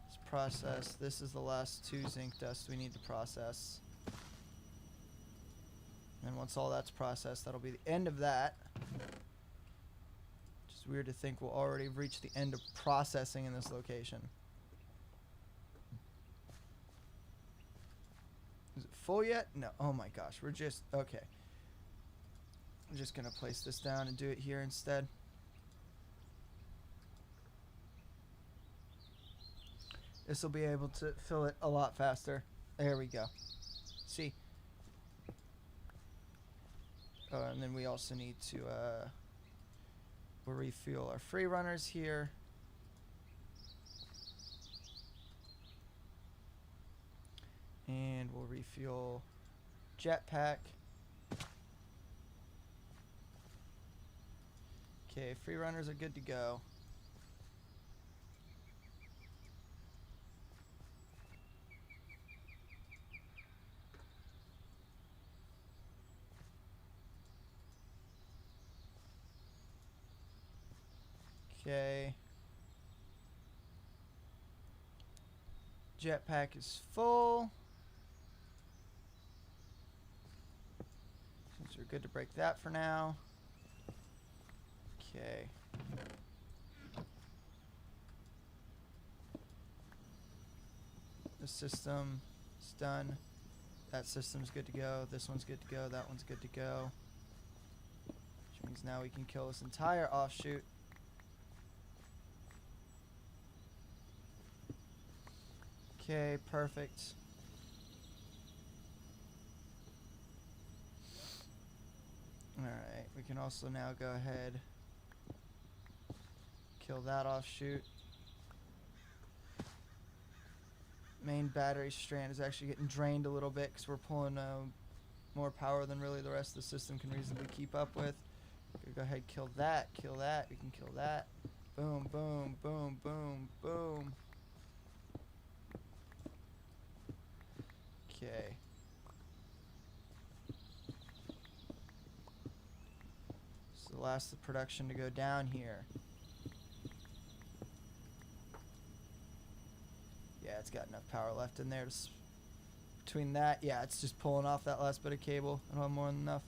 Let's process. This is the last 2 zinc dust we need to process. And once all that's processed, that'll be the end of that. Which is weird to think we'll already have reached the end of processing in this location. Is it full yet? No. Oh my gosh, we're just... Okay. I'm just going to place this down and do it here instead. This will be able to fill it a lot faster. There we go. See? And then we also need to we'll refuel our free runners here. And we'll refuel jetpack. Okay, free runners are good to go. Okay. Jetpack is full. Since we're good to break that for now. Okay. This system is done. That system's good to go. This one's good to go. That one's good to go. Which means now we can kill this entire offshoot. Okay, perfect. Alright, we can also now go ahead, kill that offshoot. Main battery strand is actually getting drained a little bit because we're pulling more power than really the rest of the system can reasonably keep up with. Go ahead, kill that, we can kill that. Boom, boom, boom, boom, boom. Okay. So the last of the production to go down here. Yeah, it's got enough power left in there to between that, yeah, it's just pulling off that last bit of cable. I don't have more than enough.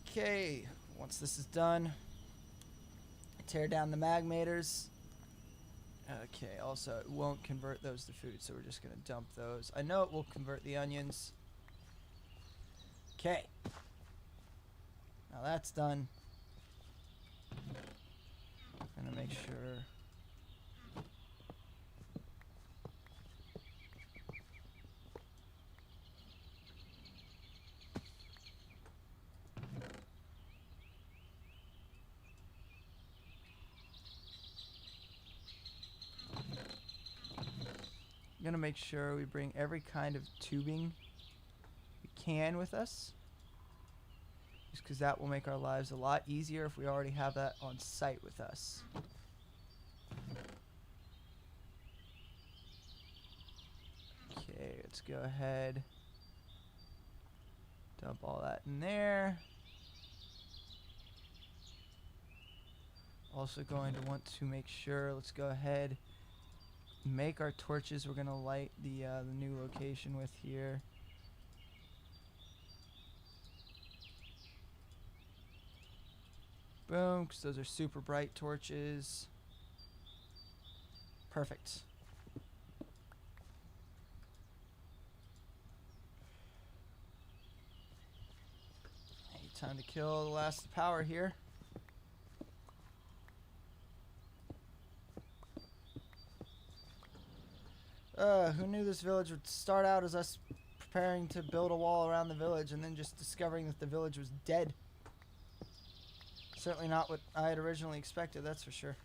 Okay, once this is done, tear down the magmators. Okay, also it won't convert those to food, so we're just gonna dump those. I know it will convert the onions. Okay. Now that's done. Gonna make sure. Gonna make sure we bring every kind of tubing we can with us, just because that will make our lives a lot easier if we already have that on site with us. Okay, let's go ahead, dump all that in there. Also going to want to make sure, let's go ahead, make our torches we're going to light the new location with here. Boom, because those are super bright torches. Perfect. Hey, time to kill the last power here. Who knew this village would start out as us preparing to build a wall around the village and then just discovering that the village was dead. Certainly not what I had originally expected, that's for sure.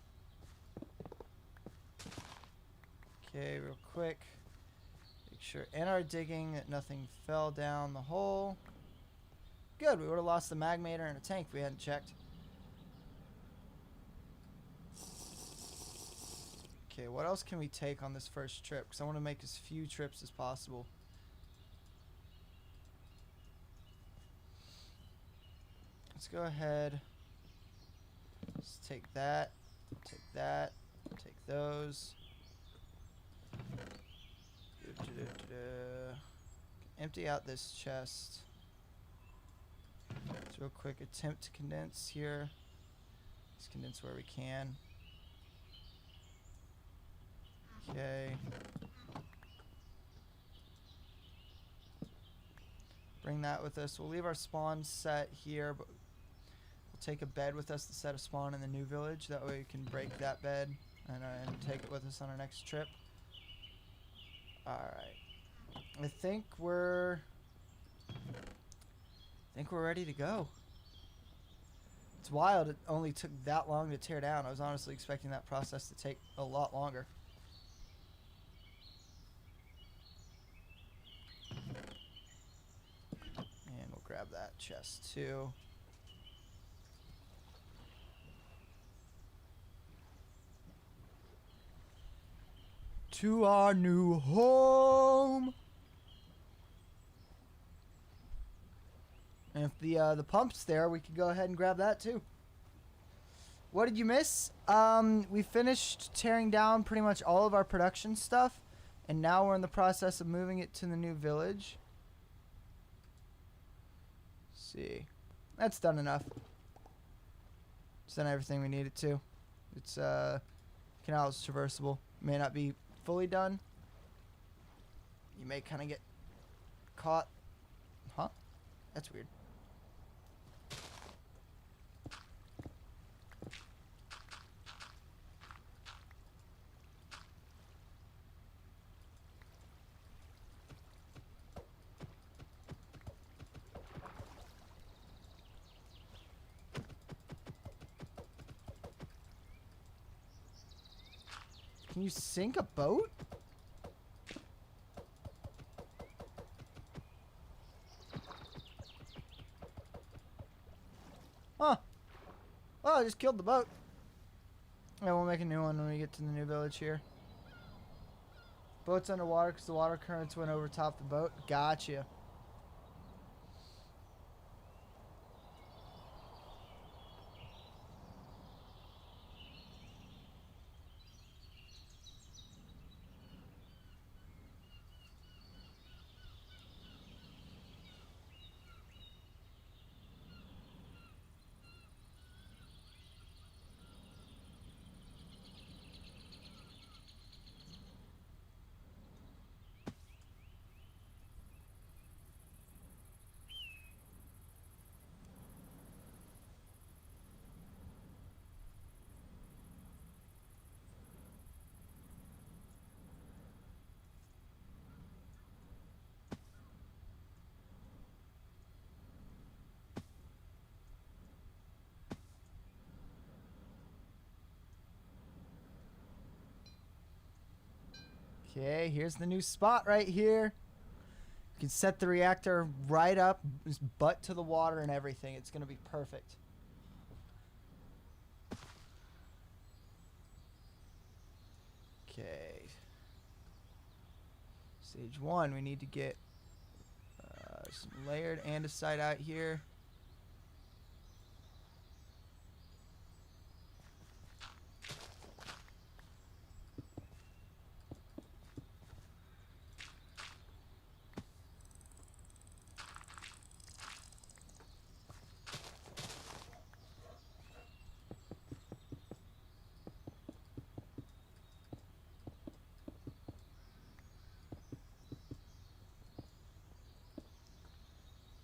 Okay, real quick. Make sure in our digging that nothing fell down the hole. Good, we would have lost the magmator and a tank if we hadn't checked. Okay, what else can we take on this first trip? Because I want to make as few trips as possible. Let's go ahead. Let's take that, take those. Empty out this chest. Let's real quick attempt to condense here. Let's condense where we can. Okay. Bring that with us. We'll leave our spawn set here, but we'll take a bed with us to set a spawn in the new village. That way we can break that bed and take it with us on our next trip. Alright. I think we're ready to go. It's wild it only took that long to tear down. I was honestly expecting that process to take a lot longer. And we'll grab that chest too. To our new home. And if the pump's there, we could go ahead and grab that too. What did you miss? We finished tearing down pretty much all of our production stuff, and now we're in the process of moving it to the new village. Let's see. That's done enough. It's done everything we needed to. It's canal is traversable. May not be fully done. You may kind of get caught. Huh? That's weird. Can you sink a boat? Huh. Oh, I just killed the boat. Yeah, we'll make a new one when we get to the new village here. Boat's underwater because the water currents went over top the boat. Gotcha. Okay, here's the new spot right here. You can set the reactor right up, just butt to the water and everything. It's going to be perfect. Okay. Stage 1, we need to get some layered andesite out here.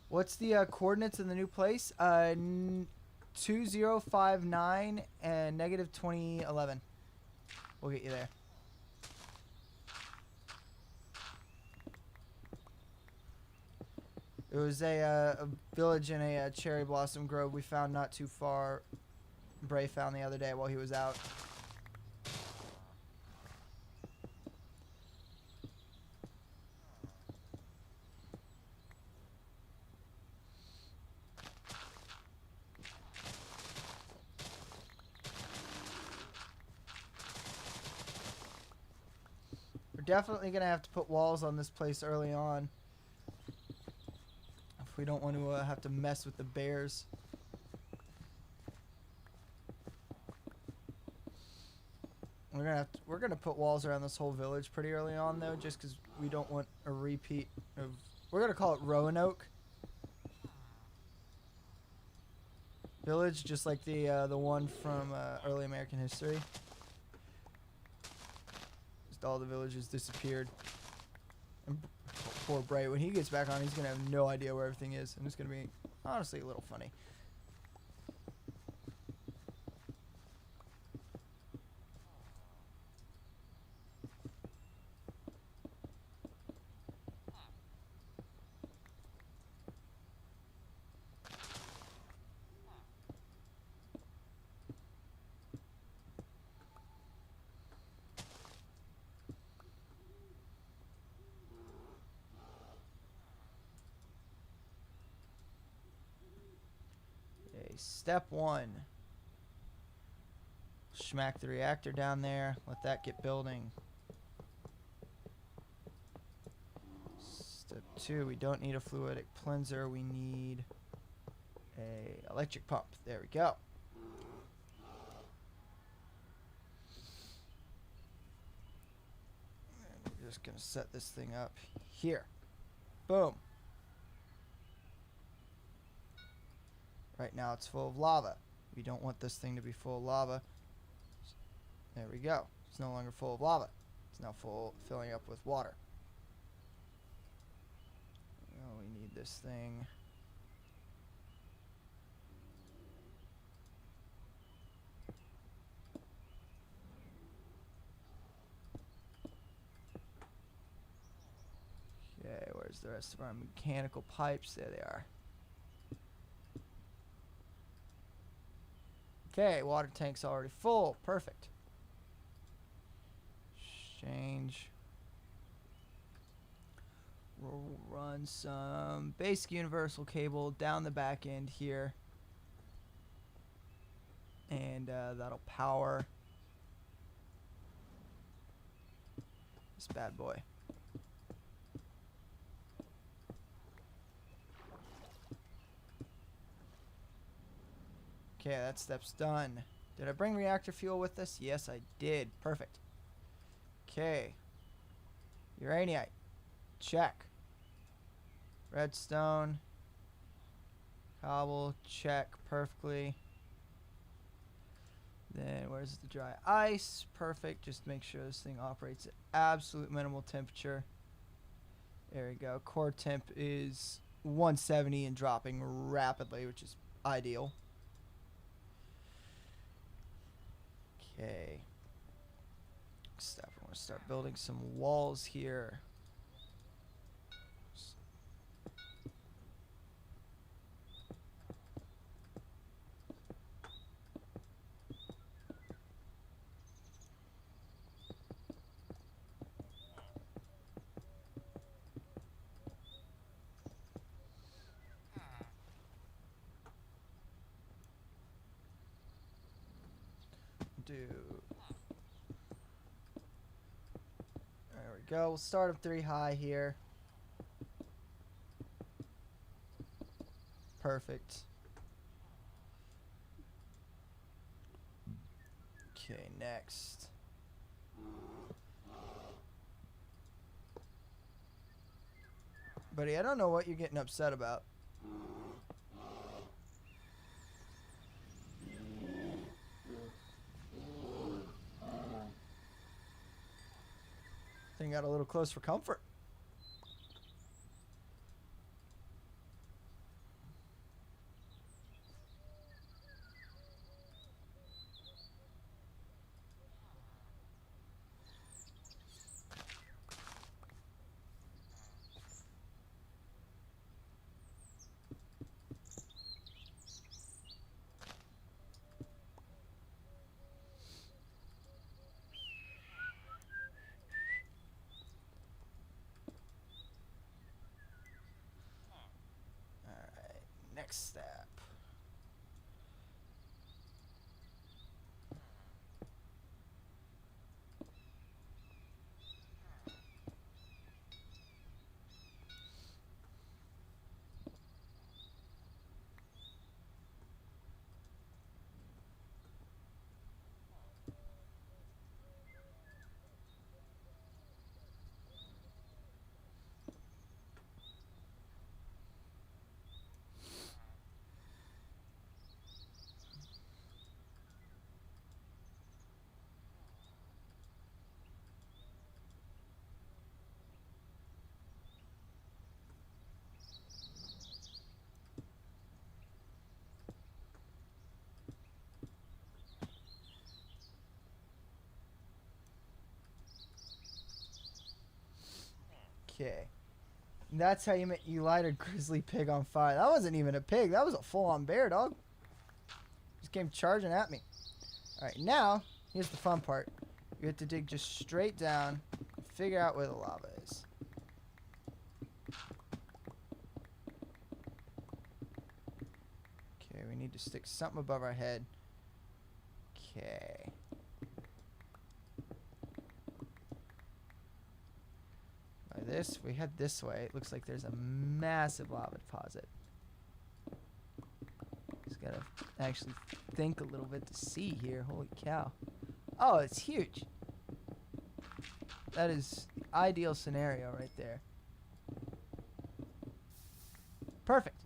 What's the coordinates in the new place? 2059 and negative 2011. We'll get you there. It was a village in a cherry blossom grove we found not too far. Bray found the other day while he was out. We're definitely going to have to put walls on this place early on. If we don't want to have to mess with the bears. We're gonna put walls around this whole village pretty early on though, just because we don't want a repeat of. We're gonna call it Roanoke Village, just like the one from early American history. Just all the villages disappeared. And poor Bray, when he gets back on, he's gonna have no idea where everything is, and it's gonna be honestly a little funny. Step 1. Smack the reactor down there. Let that get building. Step 2. We don't need a fluidic cleanser. We need a electric pump. There we go. And we're just going to set this thing up here. Boom. Right now it's full of lava. We don't want this thing to be full of lava. There we go. It's no longer full of lava. It's now filling up with water. Oh, we need this thing. Okay, where's the rest of our mechanical pipes? There they are. Okay, water tank's already full. Perfect. exchange. We'll run some basic universal cable down the back end here. And that'll power this bad boy. Okay, that step's done. Did I bring reactor fuel with us? Yes, I did. Perfect. Okay. Uraninite. Check. Redstone. Cobble. Check. Perfectly. Then where's the dry ice? Perfect. Just make sure this thing operates at absolute minimal temperature. There we go. Core temp is 170 and dropping rapidly, which is ideal. Okay. Next step, we're going to start building some walls here. There we go. We'll start up 3 high here. Perfect. Okay, next. Buddy, I don't know what you're getting upset about. Thing got a little close for comfort. Alright, next step. Okay. That's how you light a grizzly pig on fire. That wasn't even a pig. That was a full-on bear, dog. Just came charging at me. Alright, now, here's the fun part. You have to dig just straight down and figure out where the lava is. Okay, we need to stick something above our head. Okay. This, we head this way. It looks like there's a massive lava deposit. Just gotta actually think a little bit to see here. Holy cow. Oh, it's huge. That is the ideal scenario right there. Perfect.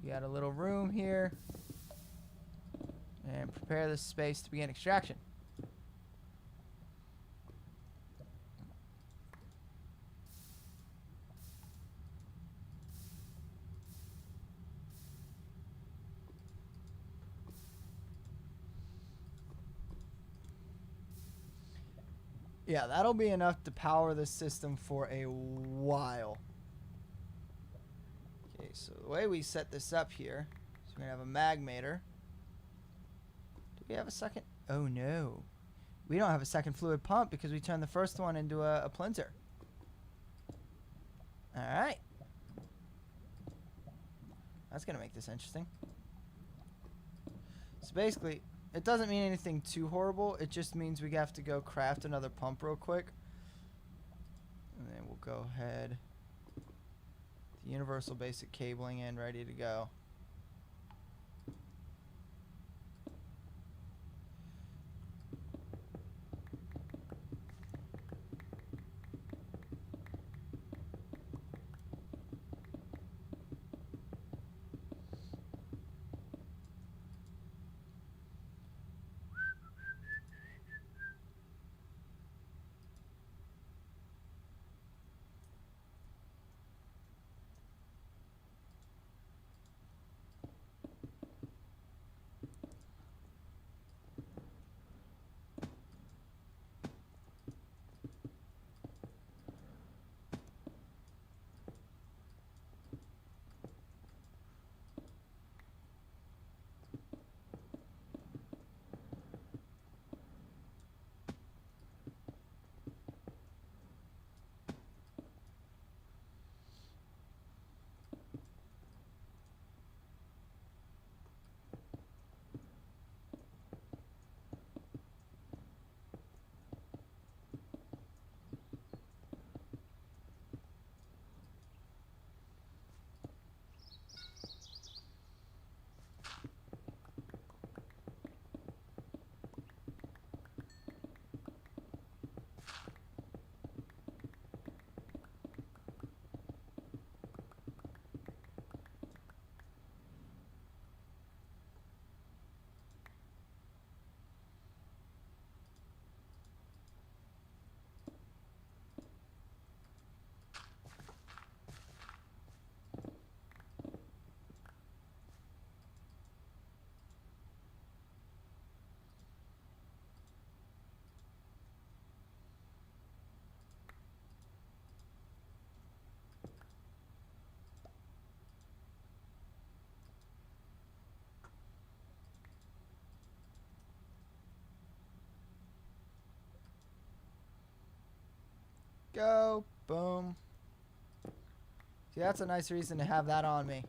You got a little room here. And prepare this space to begin extraction. Yeah, that'll be enough to power the system for a while. Okay, so the way we set this up here is we're going to have a magmator. we have a second? Oh no. We don't have a second fluid pump because we turned the first one into a plinter. Alright. That's going to make this interesting. So basically, it doesn't mean anything too horrible. It just means we have to go craft another pump real quick. And then we'll go ahead. The universal basic cabling in, ready to go. Go. Boom. See, that's a nice reason to have that on me.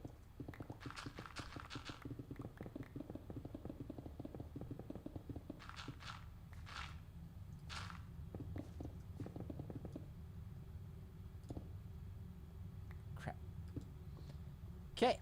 Crap. Okay.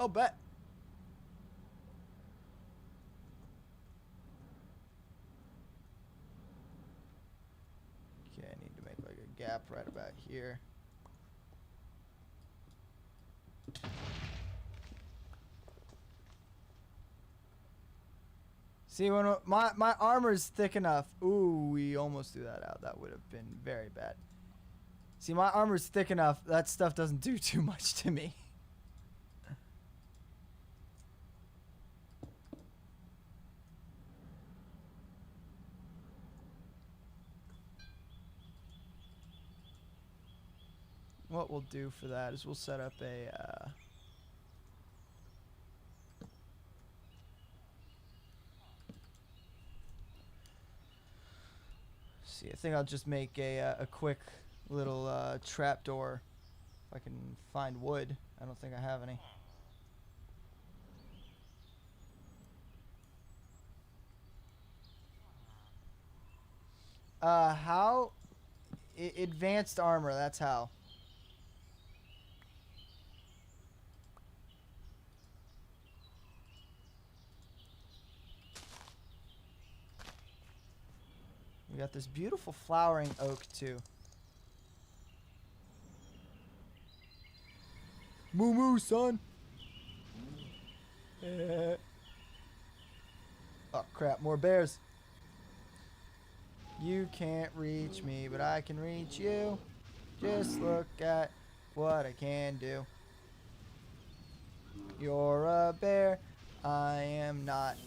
Oh, bet. Okay, I need to make like a gap right about here. See, when my armor's thick enough. Ooh, we almost threw that out. That would have been very bad. See, my armor's thick enough. That stuff doesn't do too much to me. What we'll do for that is we'll set up a see, I think I'll just make a quick little trapdoor if I can find wood. I don't think I have any. How? Advanced armor, that's how. We got this beautiful flowering oak too. Moo moo, son. Oh crap, more bears. You can't reach me, but I can reach you. Just look at what I can do. You're a bear. I am not.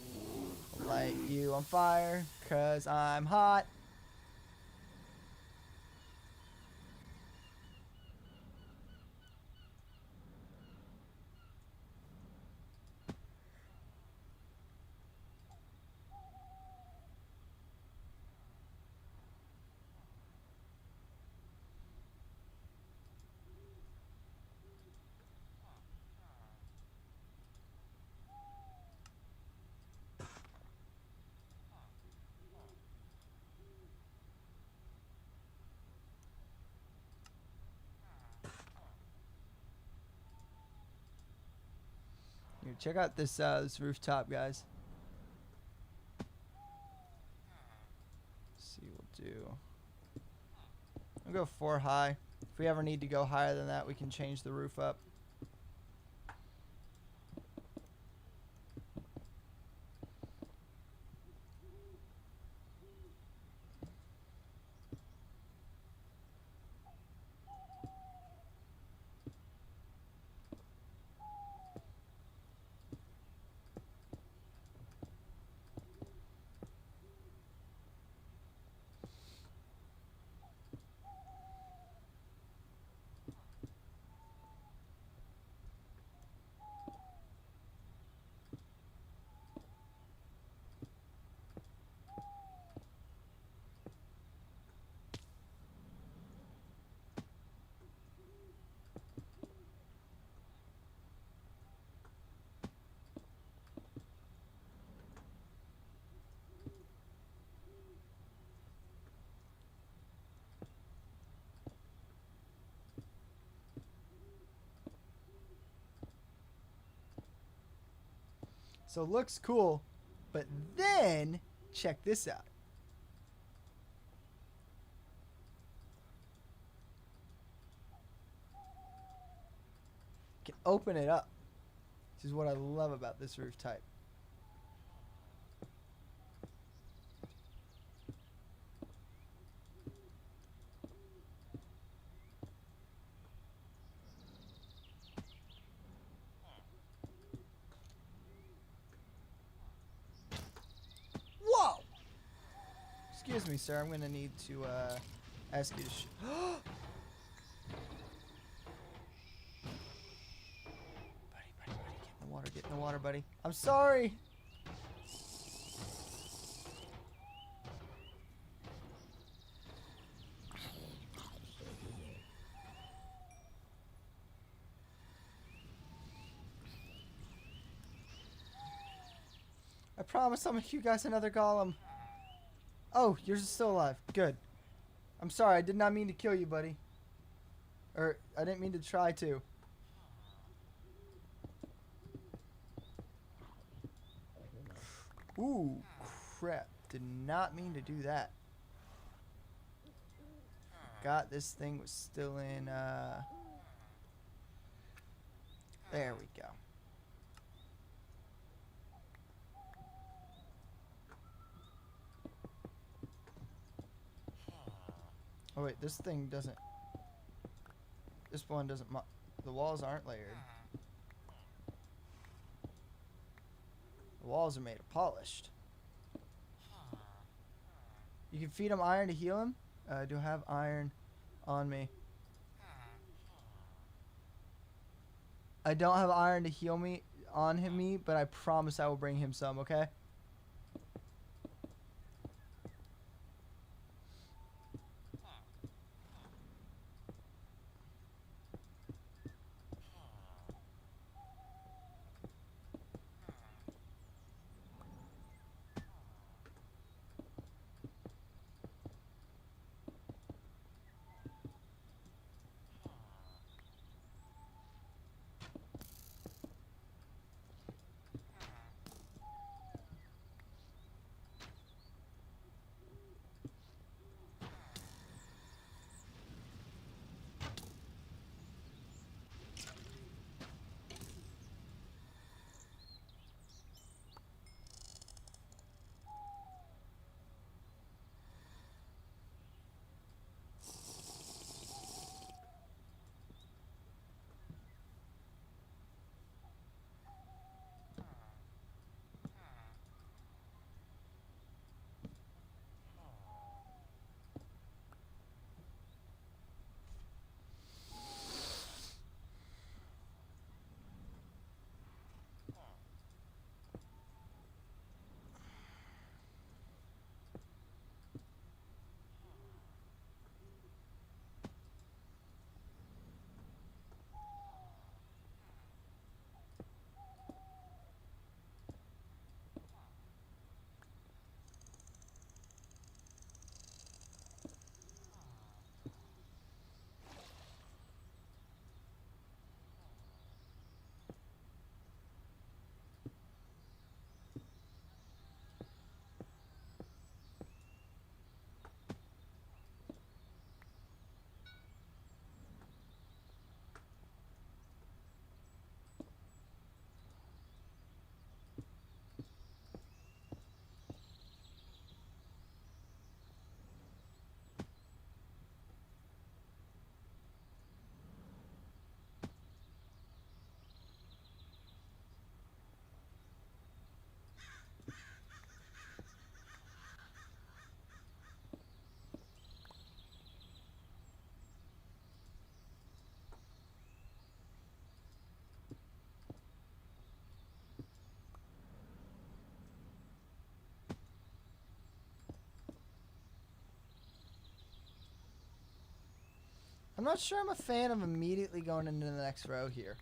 Light you on fire, 'cause I'm hot. Here, check out this rooftop, guys. Let's see, we'll do. I'll go 4 high. If we ever need to go higher than that, we can change the roof up. So it looks cool, but then check this out. You can open it up. This is what I love about this roof type. Whoa! Excuse me, sir. I'm gonna need to ask you to. Buddy, get in the water, buddy. I'm sorry. I promise I'll make you guys another golem. Oh, yours is still alive. Good. I'm sorry. I did not mean to kill you, buddy. Or, I didn't mean to try to. Ooh, crap. Did not mean to do that. Forgot this thing was still in, There we go. Oh wait, this thing doesn't. This one doesn't. The walls aren't layered. The walls are made of polished. You can feed him iron to heal him. Do I have iron on me? I don't have iron to heal me but I promise I will bring him some. Okay. I'm not sure I'm a fan of immediately going into the next row here.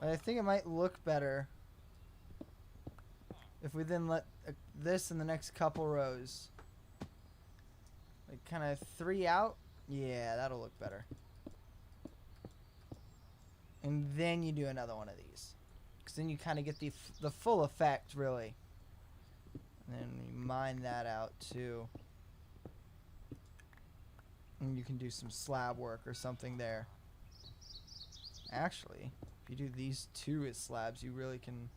But I think it might look better if we then let this in the next couple rows. Like kind of 3 out. Yeah, that'll look better. And then you do another one of these. Because then you kind of get the full effect, really. And then you mine that out, too. And you can do some slab work or something there. Actually, if you do these 2 as slabs, you really can...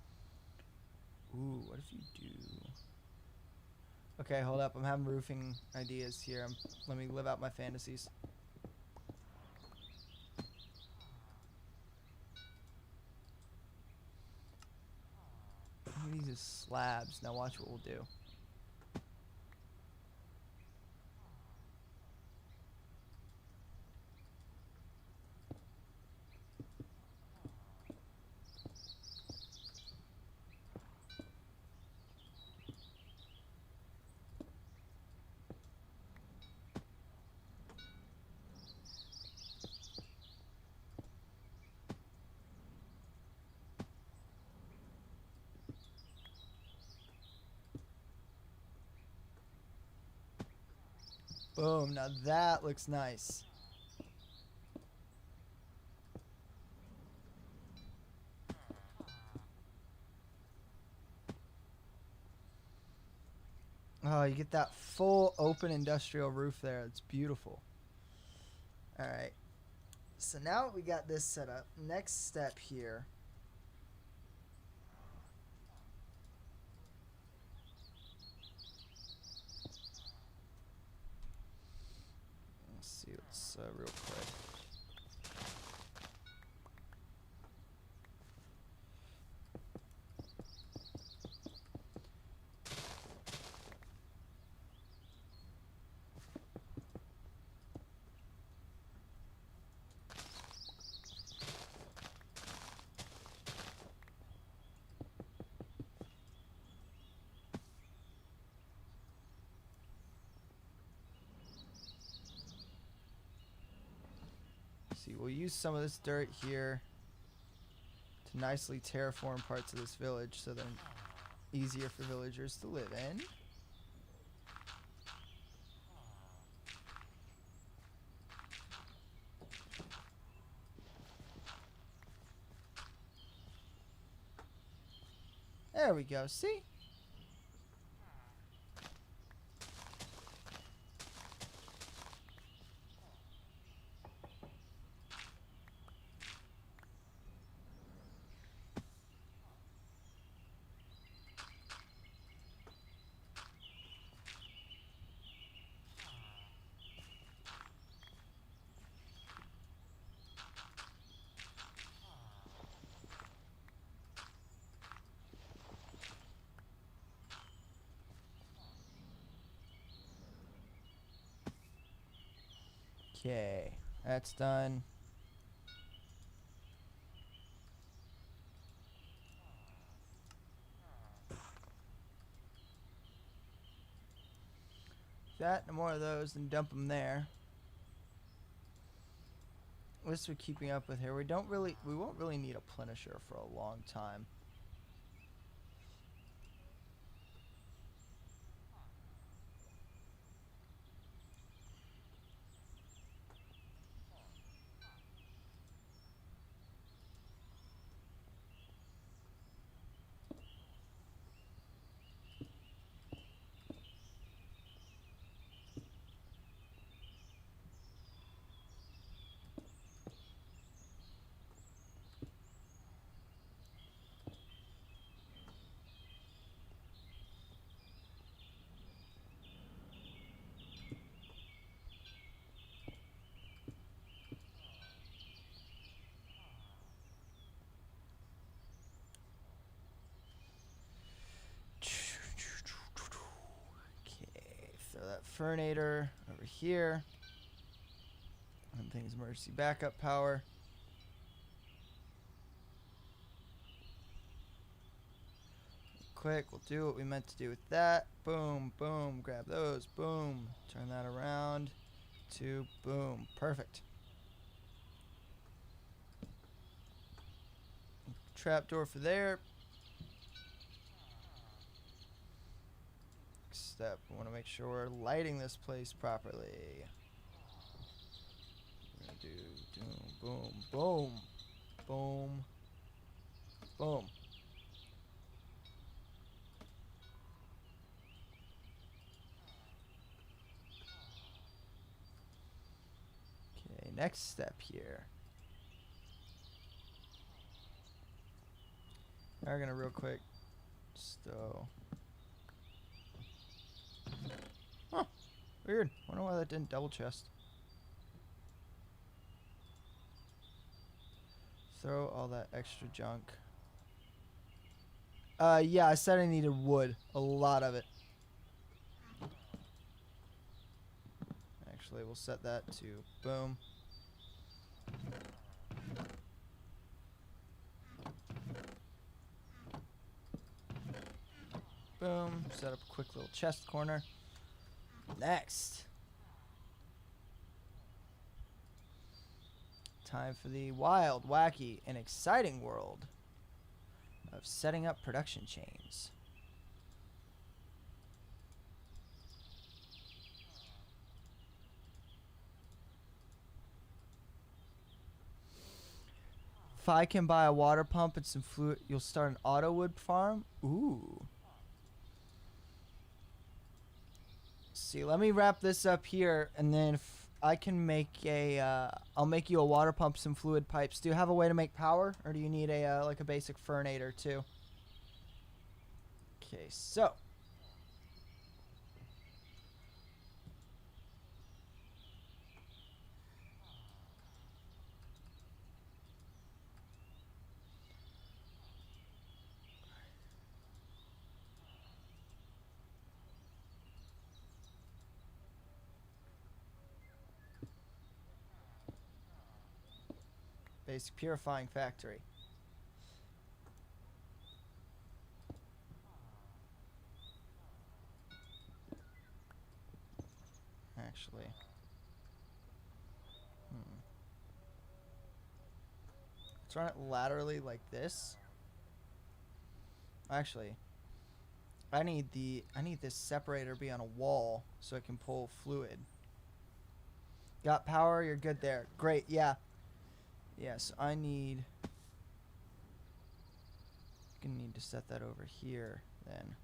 Ooh, what if you do... Okay, hold up. I'm having roofing ideas here. Let me live out my fantasies. These are slabs. Now watch what we'll do. Boom. Now that looks nice. Oh, you get that full open industrial roof there. It's beautiful. All right. So now we got this set up. Next step here. Let's see. Let's real quick. See, we'll use some of this dirt here to nicely terraform parts of this village so they're easier for villagers to live in. There we go. See? Okay, that's done. That and more of those and dump them there. What's we're keeping up with here? We won't really need a plenisher for a long time. Okay, throw that Fernator over here. One thing's emergency backup power. quick. We'll do what we meant to do with that. Boom, boom, grab those, boom. Turn that around. 2, boom, perfect. Trapdoor for there. Next step, we want to make sure we're lighting this place properly. We're gonna do boom, boom, boom, boom. Okay, next step here. Now we're gonna real quick. Huh. Weird. Wonder why that didn't double chest. Throw all that extra junk. Yeah, I said I needed wood. A lot of it. Actually, we'll set that to boom. Boom. Set up a quick little chest corner. Next. Time for the wild, wacky, and exciting world of setting up production chains. If I can buy a water pump and some fluid, you'll start an auto wood farm? Ooh. See, let me wrap this up here, and then if I can make a, I'll make you a water pump, some fluid pipes. Do you have a way to make power, or do you need a, like a basic fernator too? Okay, so. Basic purifying factory. Actually. Let's run it laterally like this. Actually, I need this separator to be on a wall so I can pull fluid. Got power, you're good there. Great, yeah. Yes, I need... Gonna need to set that over here then.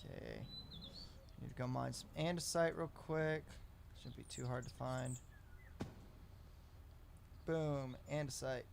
Okay. Need to go mine some andesite real quick. Shouldn't be too hard to find. Boom, andesite.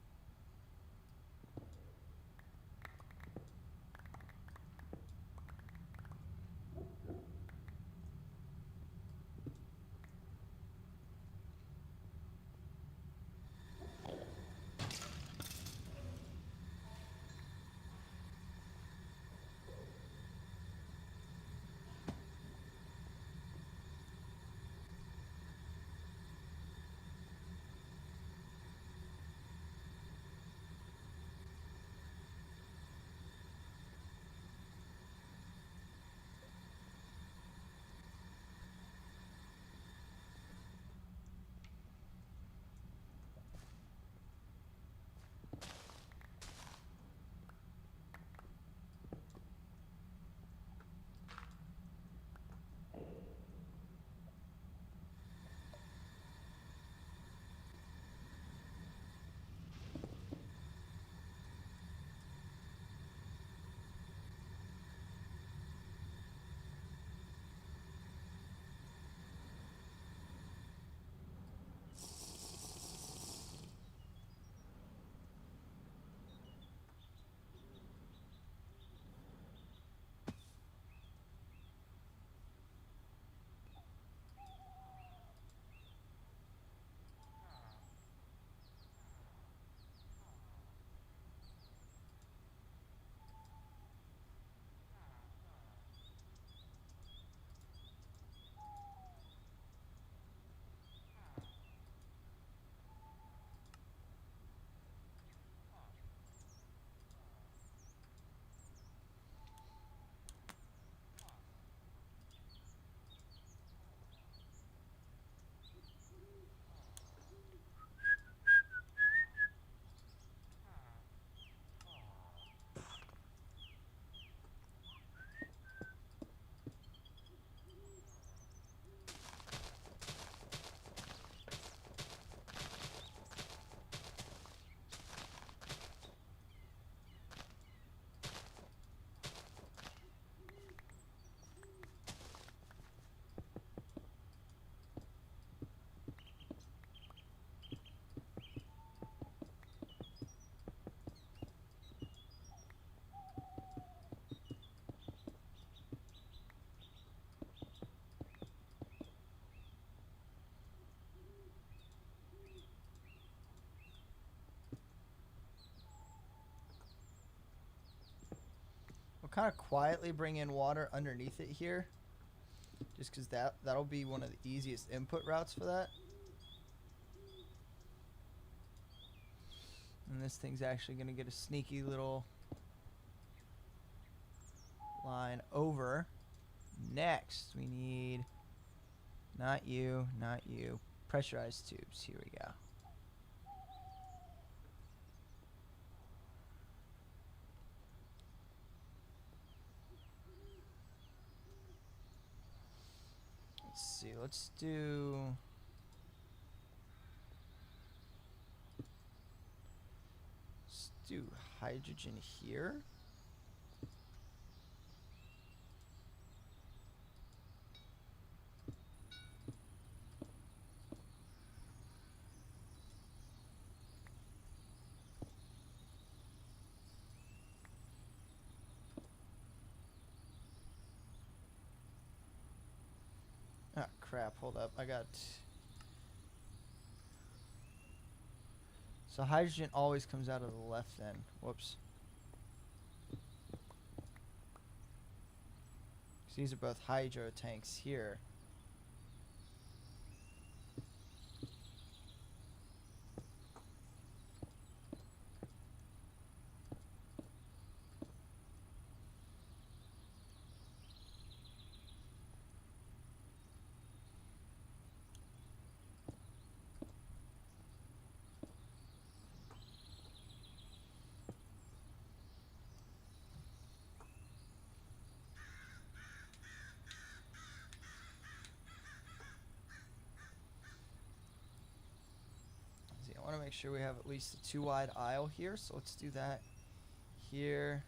kind of quietly bring in water underneath it here, just because that'll be one of the easiest input routes for that. And this thing's actually going to get a sneaky little line over. Next, we need, not you, pressurized tubes. Here we go. Let's see, let's do hydrogen here. Ah, crap, hold up. So hydrogen always comes out of the left then. Whoops. These are both hydro tanks here. I want to make sure we have at least a 2 wide aisle here, so let's do that here.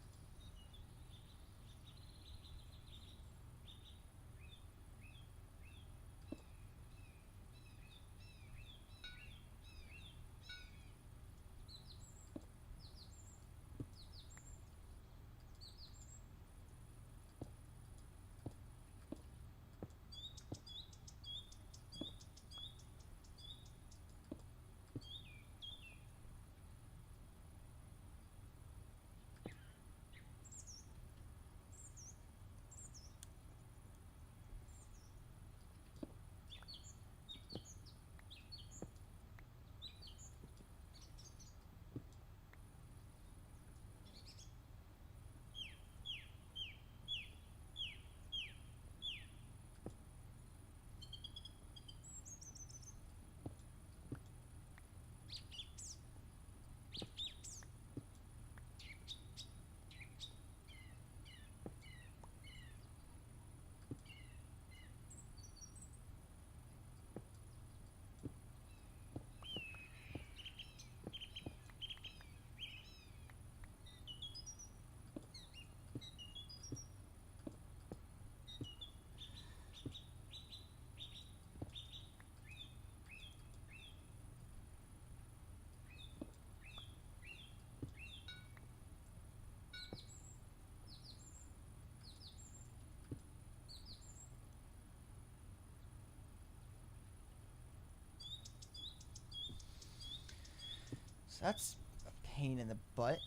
So that's a pain in the butt.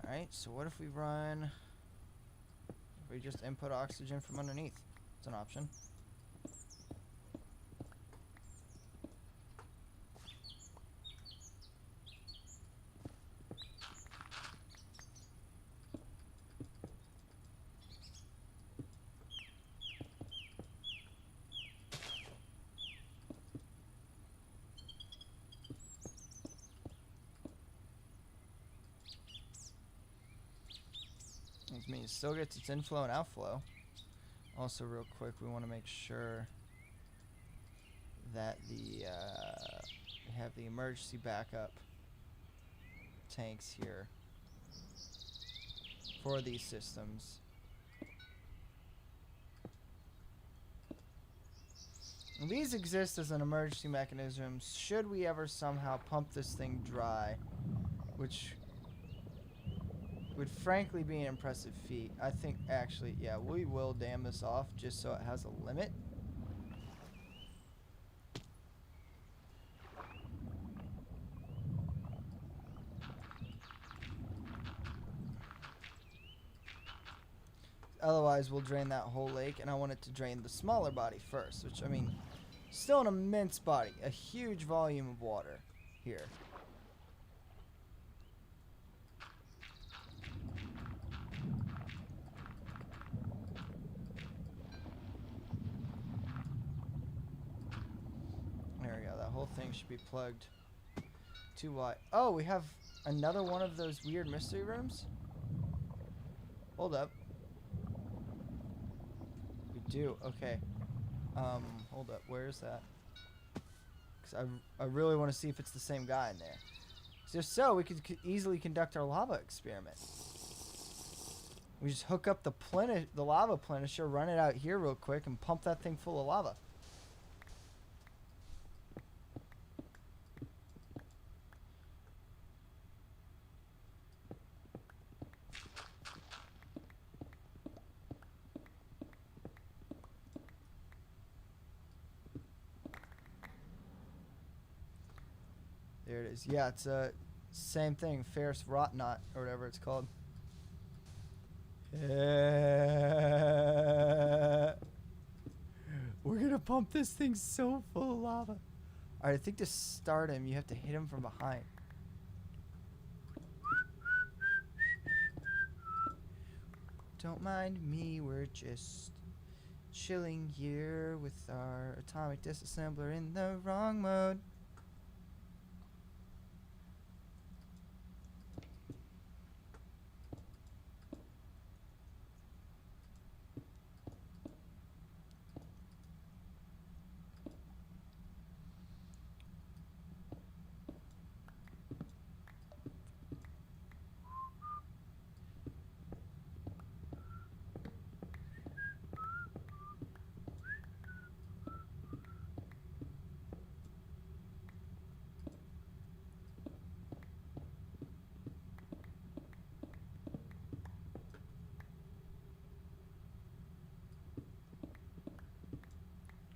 Alright, so what if we just input oxygen from underneath? It's an option. Which means it still gets its inflow and outflow. Also, real quick, we want to make sure that we have the emergency backup tanks here for these systems. And these exist as an emergency mechanism should we ever somehow pump this thing dry, which would frankly be an impressive feat. I think actually, yeah, we will dam this off just so it has a limit. Otherwise, we'll drain that whole lake, and I want it to drain the smaller body first, which, I mean, still an immense body. A huge volume of water here. There we go. That whole thing should be plugged too wide. Oh, we have another one of those weird mystery rooms? Hold up. We do. Okay. Hold up. Where is that? Because I really want to see if it's the same guy in there. If so, we could easily conduct our lava experiment. We just hook up the lava plenisher, run it out here real quick, and pump that thing full of lava. There it is. Yeah, it's same thing. Ferrous rot knot or whatever it's called. We're gonna pump this thing so full of lava. Alright, I think to start him, you have to hit him from behind. Don't mind me, we're just chilling here with our atomic disassembler in the wrong mode.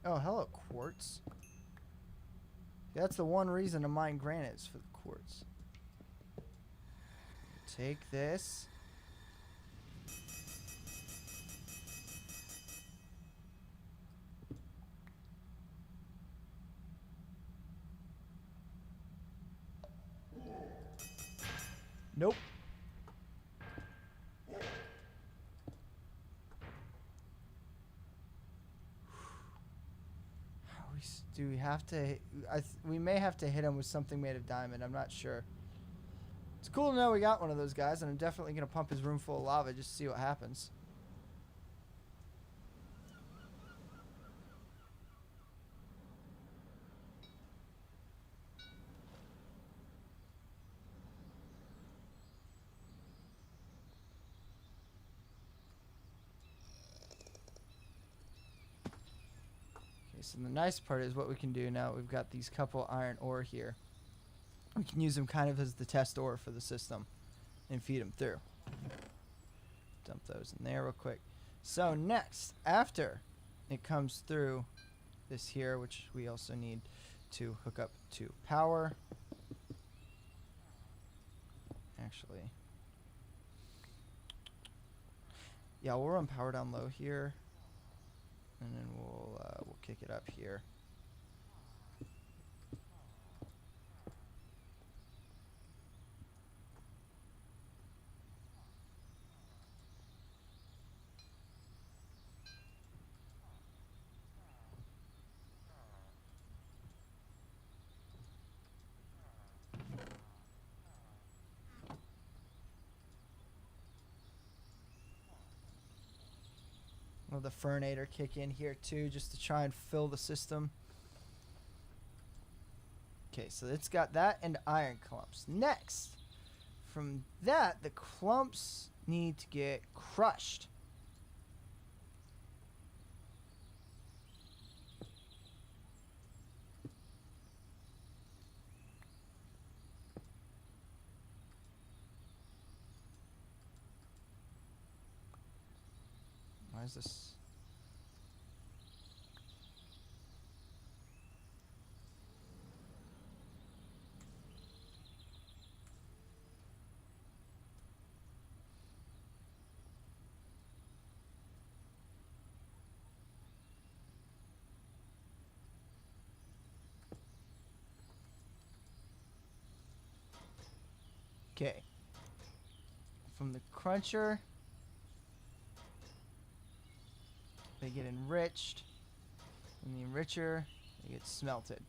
Oh, hello, quartz. That's the one reason to mine granite is for the quartz. Take this. Nope. Do we have to? We may have to hit him with something made of diamond. I'm not sure. It's cool to know we got one of those guys, and I'm definitely going to pump his room full of lava just to see what happens. So the nice part is what we can do now. We've got these couple iron ore here. We can use them kind of as the test ore for the system and feed them through. Dump those in there real quick. So next, after it comes through this here, which we also need to hook up to power. Actually, yeah, we'll run power down low here. And then we'll kick it up here. We'll have the Fernator kick in here too, just to try and fill the system. Okay, so it's got that and iron clumps. Next, from that, the clumps need to get crushed. Why is this? Okay. From the cruncher, they get enriched. From the enricher, they get smelted.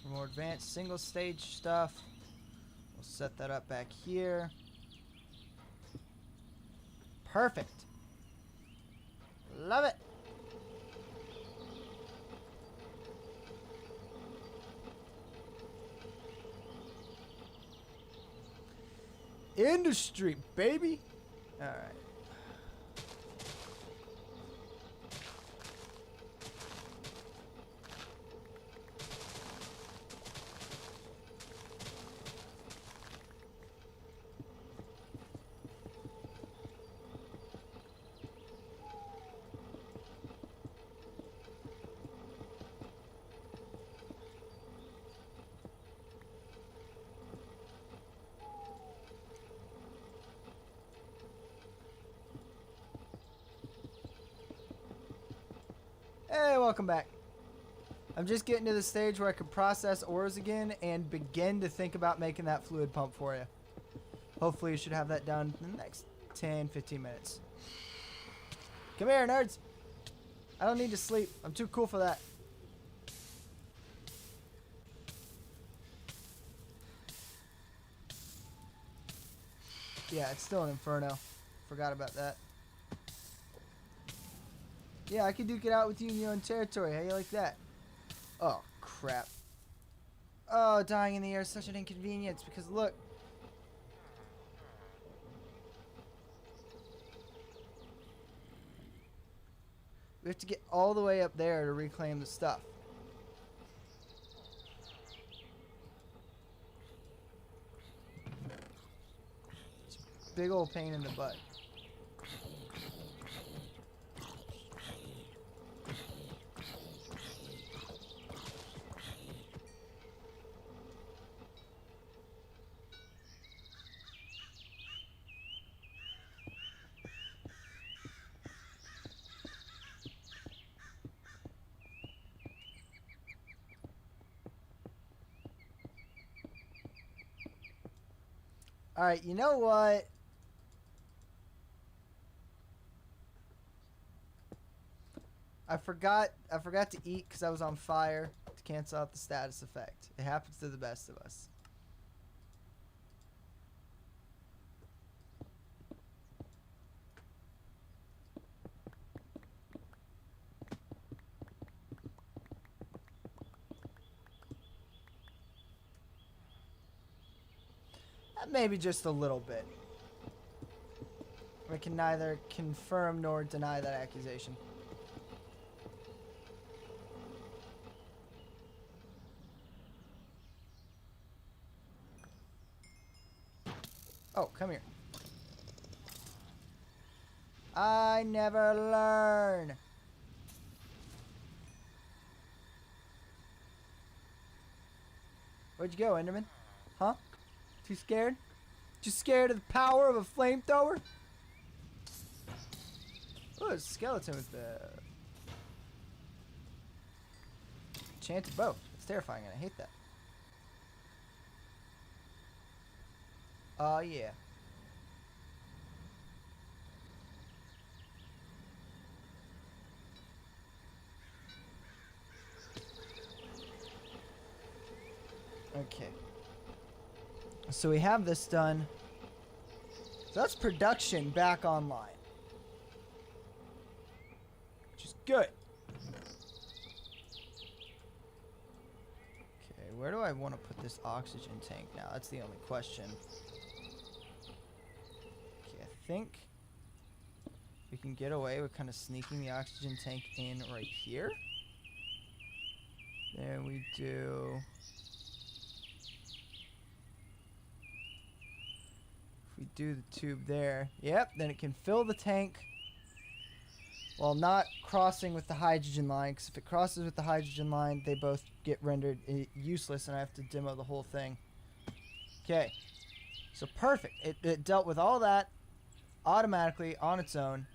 For more advanced single stage stuff, we'll set that up back here. Perfect. Love it. Industry, baby. All right. Hey, welcome back. I'm just getting to the stage where I can process ores again and begin to think about making that fluid pump for you. Hopefully you should have that done in the next 10-15 minutes. Come here, nerds. I don't need to sleep. I'm too cool for that. Yeah, it's still an inferno. Forgot about that. Yeah, I could duke it out with you in your own territory. How you like that? Oh, crap. Oh, dying in the air is such an inconvenience because look. We have to get all the way up there to reclaim the stuff. It's a big old pain in the butt. Alright, you know what? I forgot to eat because I was on fire to cancel out the status effect. It happens to the best of us. Maybe just a little bit. I can neither confirm nor deny that accusation. Oh, come here. I never learn. Where'd you go, Enderman? Huh? Too scared? Too scared of the power of a flamethrower? Oh, a skeleton with the enchanted bow. It's terrifying and I hate that. Oh, yeah. Okay. So we have this done. So that's production back online. Which is good. Okay, where do I want to put this oxygen tank now? That's the only question. Okay, I think we can get away with kind of sneaking the oxygen tank in right here. Then we do... If we do the tube there, yep, then it can fill the tank While not crossing with the hydrogen line, because if it crosses with the hydrogen line, they both get rendered useless, and I have to demo the whole thing. Okay, so perfect. It dealt with all that automatically on its own.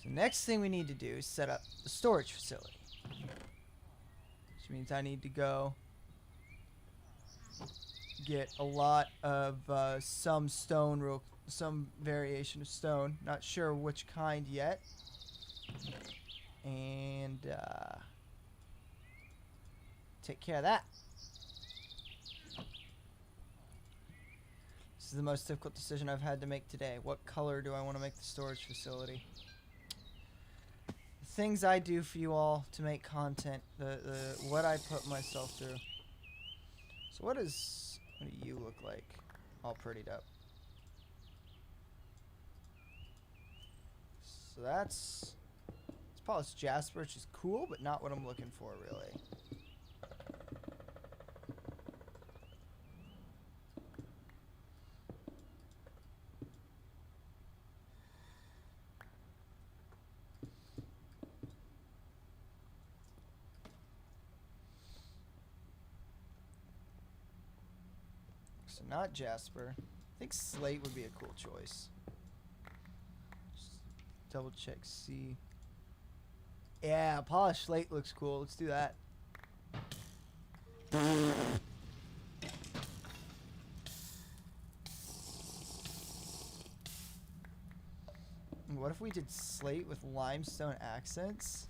So next thing we need to do is set up the storage facility, which means I need to go get a lot of some stone, some variation of stone. Not sure which kind yet. And take care of that. This is the most difficult decision I've had to make today. What color do I want to make the storage facility? The things I do for you all to make content, what I put myself through. So what do you look like? All prettied up. So it's polished jasper, which is cool, but not what I'm looking for really. So not jasper. I think slate would be a cool choice. Just double check, see. Yeah, polished slate looks cool. Let's do that. What if we did slate with limestone accents?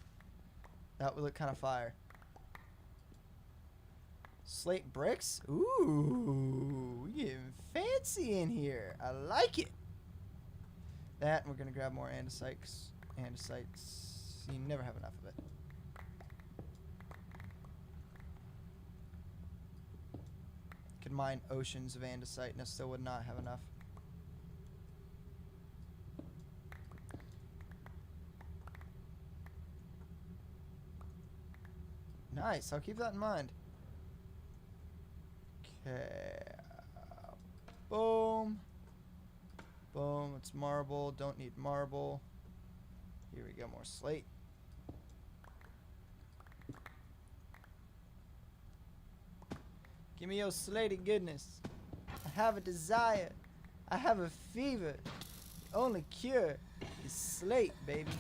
That would look kind of fire. Slate bricks? Ooh, we getting fancy in here. I like it. That, and we're gonna grab more andesite. Andesites, you never have enough of it. Could mine oceans of andesite and I still would not have enough. Nice, I'll keep that in mind. Okay. Boom. Boom, it's marble. Don't need marble. Here we go, more slate. Give me your slaty goodness. I have a desire. I have a fever. The only cure is slate, baby.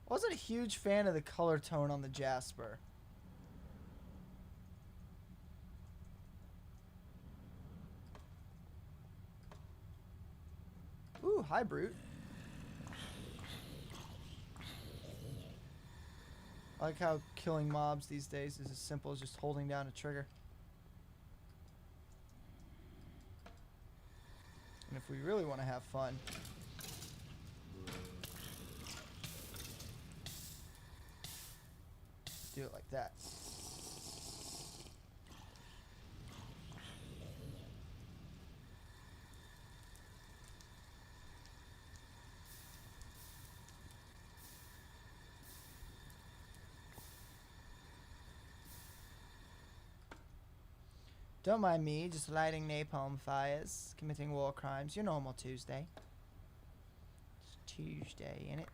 Wasn't a huge fan of the color tone on the jasper. Ooh, hi, Brute. I like how killing mobs these days is as simple as just holding down a trigger. And if we really want to have fun, do it like that. Don't mind me, just lighting napalm fires, committing war crimes. Your normal Tuesday. It's Tuesday, ain't it?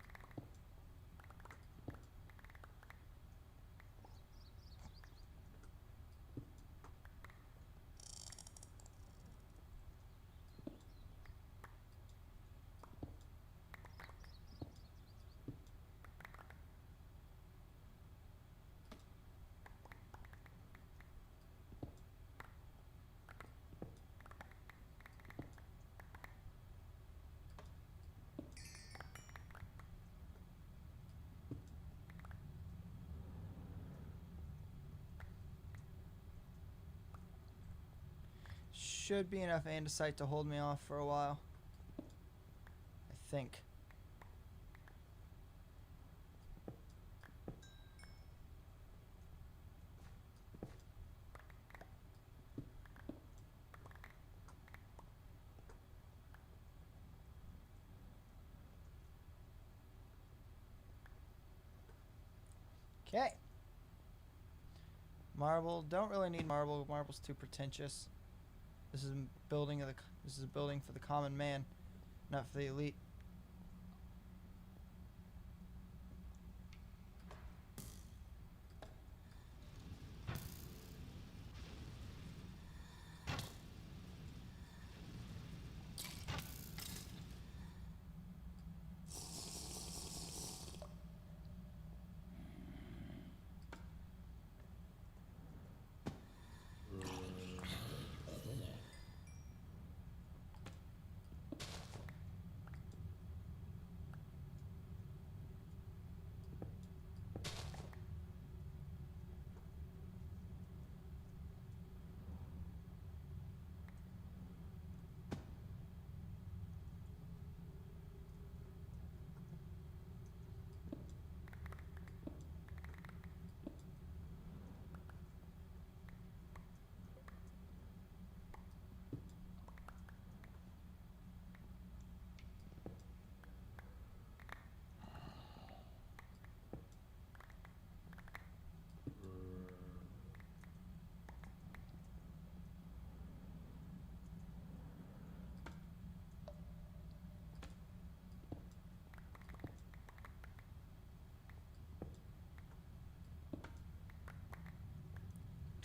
Should be enough andesite to hold me off for a while. I think. Okay. Marble. Don't really need marble. Marble's too pretentious. This is building of the. This is a building for the common man, not for the elite.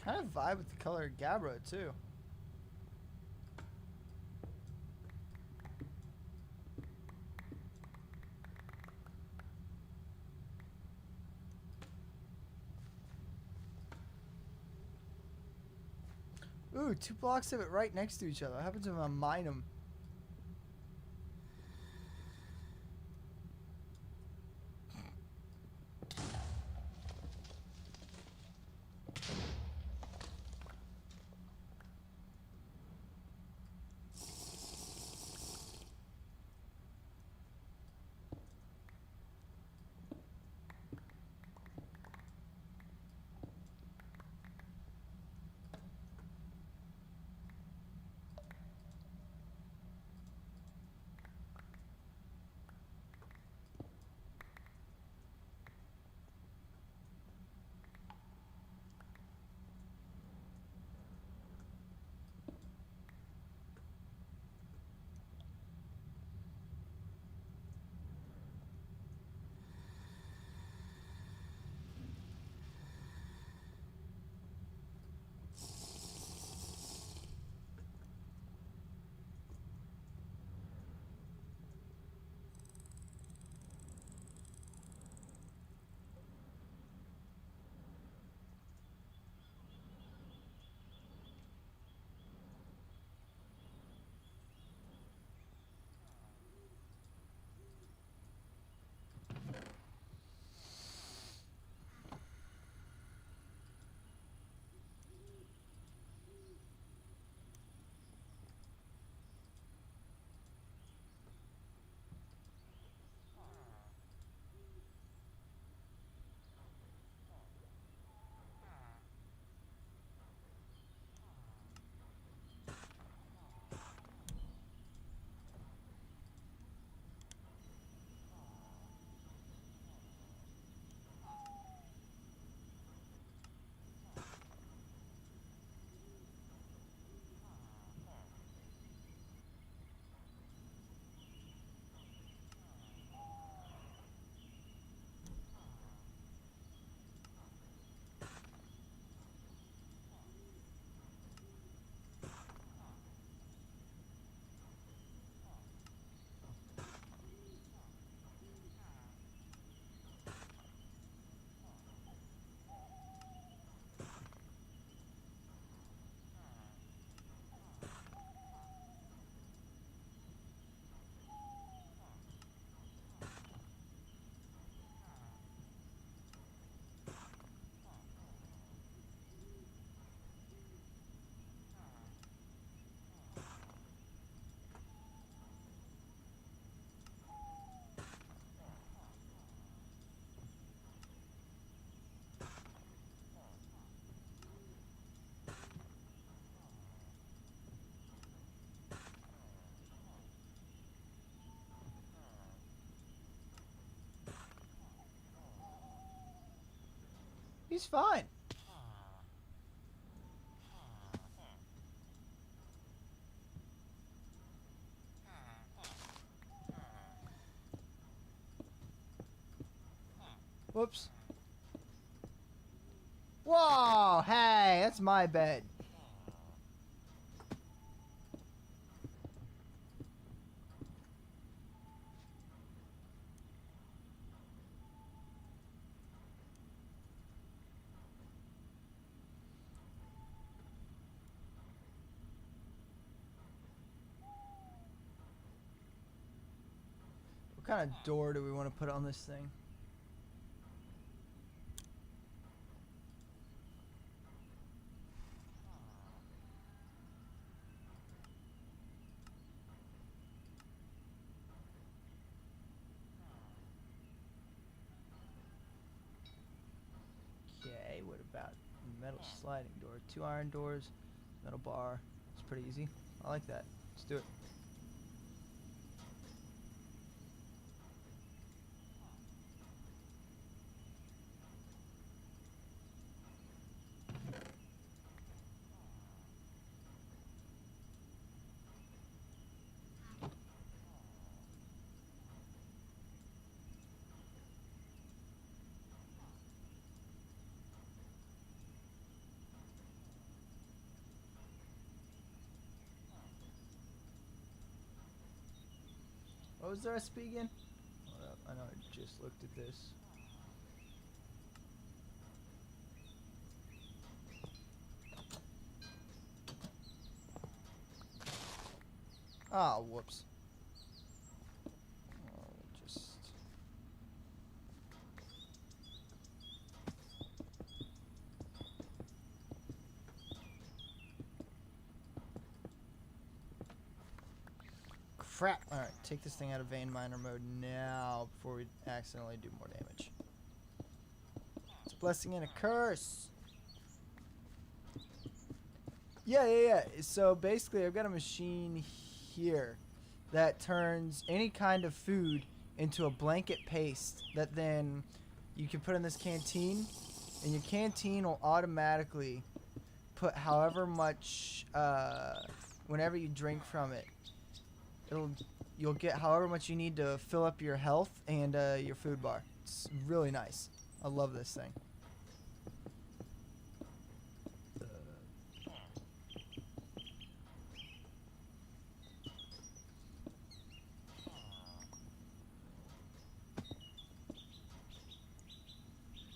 Kind of vibe with the color of Gabbro too. Ooh, 2 blocks of it right next to each other. What happens if I mine them? He's fine. Whoops. Whoa, hey, that's my bed. What kind of door do we want to put on this thing? Okay, what about metal sliding door? 2 iron doors, metal bar. It's pretty easy. I like that. Let's do it. What was the recipe again? Hold up, I know I just looked at this. Oh, whoops. Just... Crap! Alright, take this thing out of vein miner mode now before we accidentally do more damage. It's a blessing and a curse! Yeah. So basically I've got a machine here that turns any kind of food into a blanket paste that then you can put in this canteen, and your canteen will automatically put however much whenever you drink from it, you'll get however much you need to fill up your health and your food bar. It's really nice. I love this thing.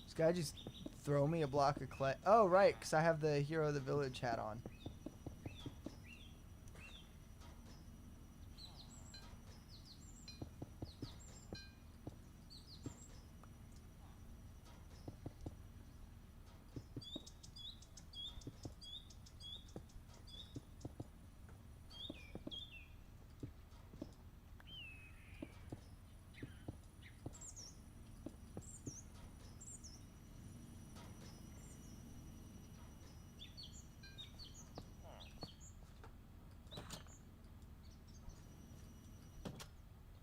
This guy just throw me a block of clay. Oh, right, because I have the Hero of the Village hat on.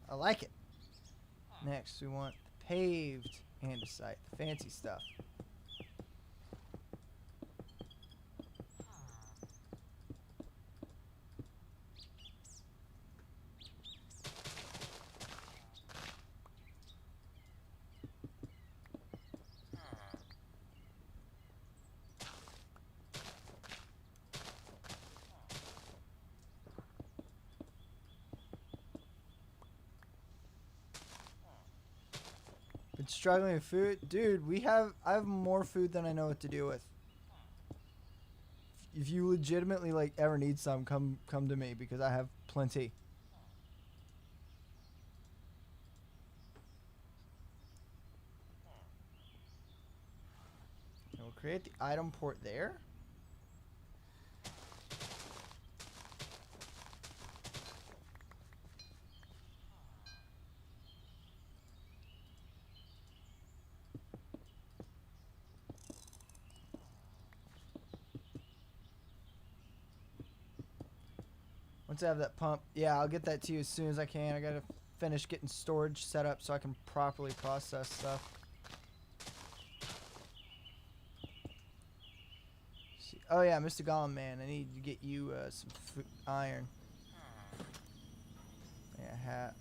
I like it. Next, we want the paved andesite, the fancy stuff. Been struggling with food, dude. I have more food than I know what to do with. If you legitimately like ever need some, come to me because I have plenty. And we'll create the item port there. Once I have that pump, yeah, I'll get that to you as soon as I can. I gotta finish getting storage set up so I can properly process stuff. See. Oh yeah, Mr. Gollum man, I need to get you some iron. Yeah, hat.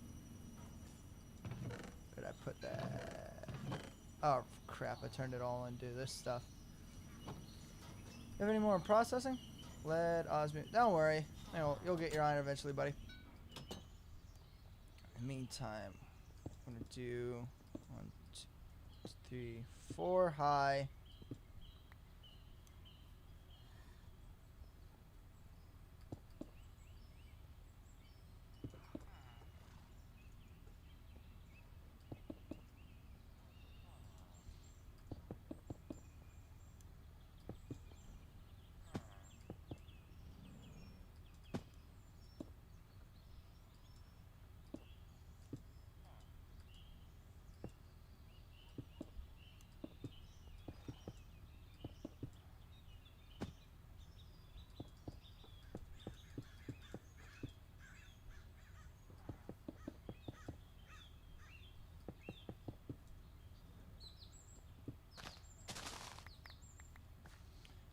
Where'd I put that? Oh crap, I turned it all into this stuff. You have any more in processing? Lead, osmium. Don't worry. You'll get your iron eventually, buddy. In the meantime, I'm going to do 1, 2, 3, 4 high.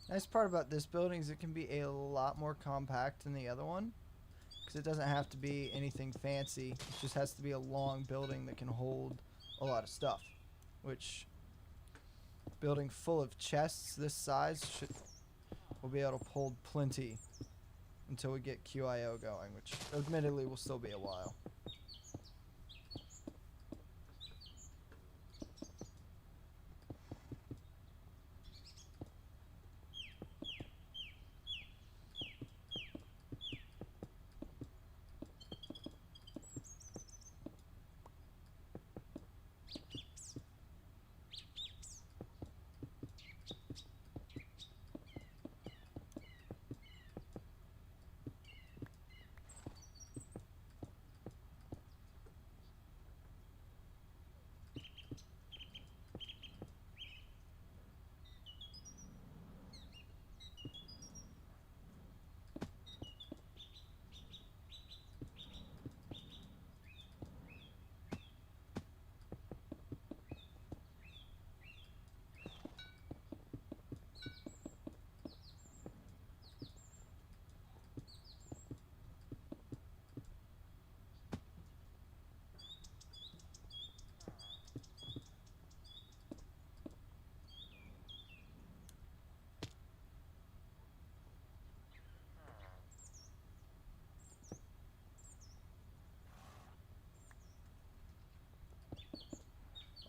Nice part about this building is it can be a lot more compact than the other one, because it doesn't have to be anything fancy. It just has to be a long building that can hold a lot of stuff, which building full of chests this size will be able to hold plenty until we get QIO going, which admittedly will still be a while.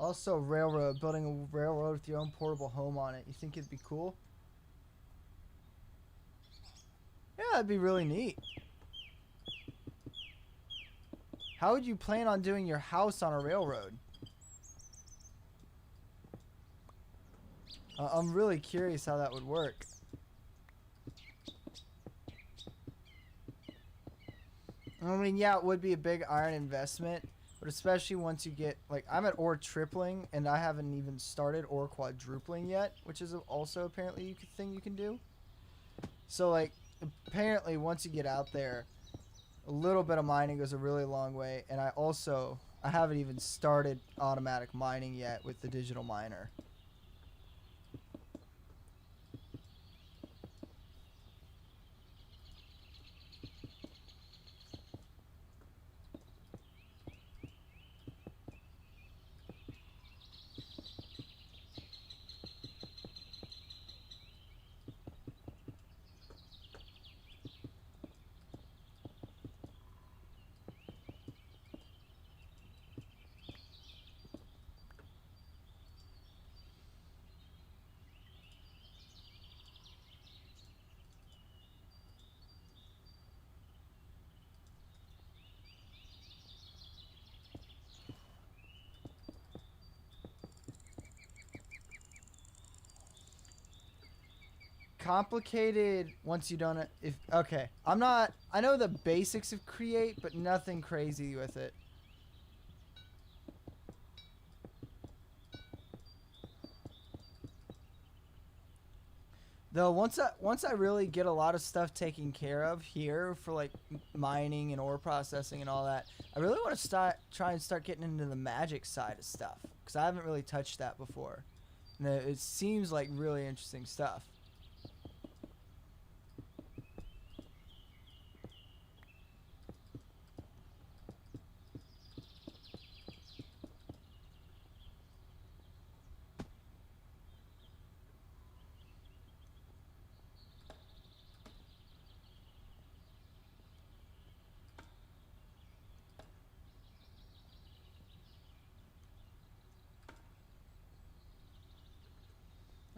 Also, railroad, building a railroad with your own portable home on it. You think it'd be cool? Yeah, that'd be really neat. How would you plan on doing your house on a railroad? I'm really curious how that would work. I mean, yeah, it would be a big iron investment, but especially once you get, like, I'm at ore tripling, and I haven't even started ore quadrupling yet, which is also apparently a thing you can do. So, like, apparently once you get out there, a little bit of mining goes a really long way, and I haven't even started automatic mining yet with the digital miner. Complicated once you don't, okay, I know the basics of create, but nothing crazy with it. Though once I really get a lot of stuff taken care of here for like mining and ore processing and all that, I really want to try and start getting into the magic side of stuff, because I haven't really touched that before. And it seems like really interesting stuff.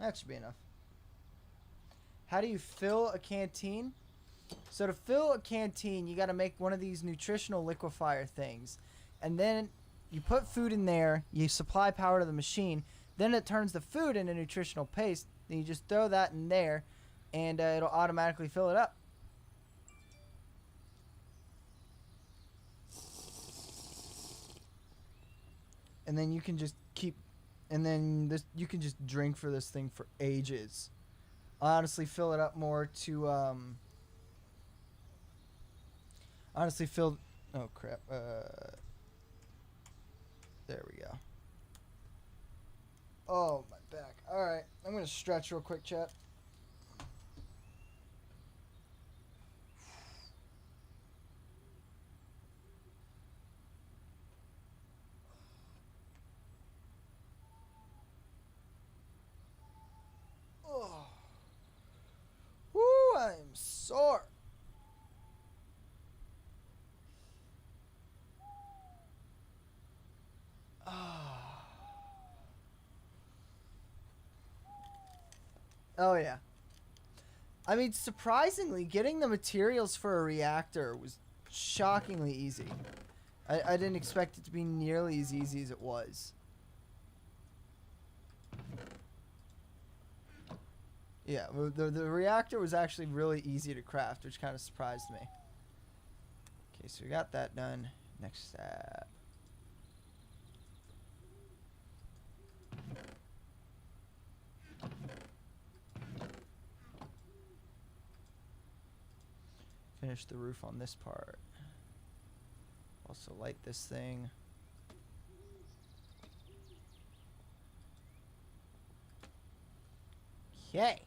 That should be enough. How do you fill a canteen? So to fill a canteen, you got to make one of these nutritional liquefier things. And then you put food in there, you supply power to the machine, then it turns the food into nutritional paste, then you just throw that in there, and it'll automatically fill it up. And then you can just keep, and then this you can just drink for this thing for ages. I honestly fill it up more to honestly fill. Oh crap! There we go. Oh my back. All right, I'm gonna stretch real quick, chat. Oh. Woo! I'm sore. Oh yeah. I mean, surprisingly, getting the materials for a reactor was shockingly easy. I didn't expect it to be nearly as easy as it was. Yeah, the reactor was actually really easy to craft, which kind of surprised me. Okay, so we got that done. Next step. Finish the roof on this part. Also light this thing. Okay.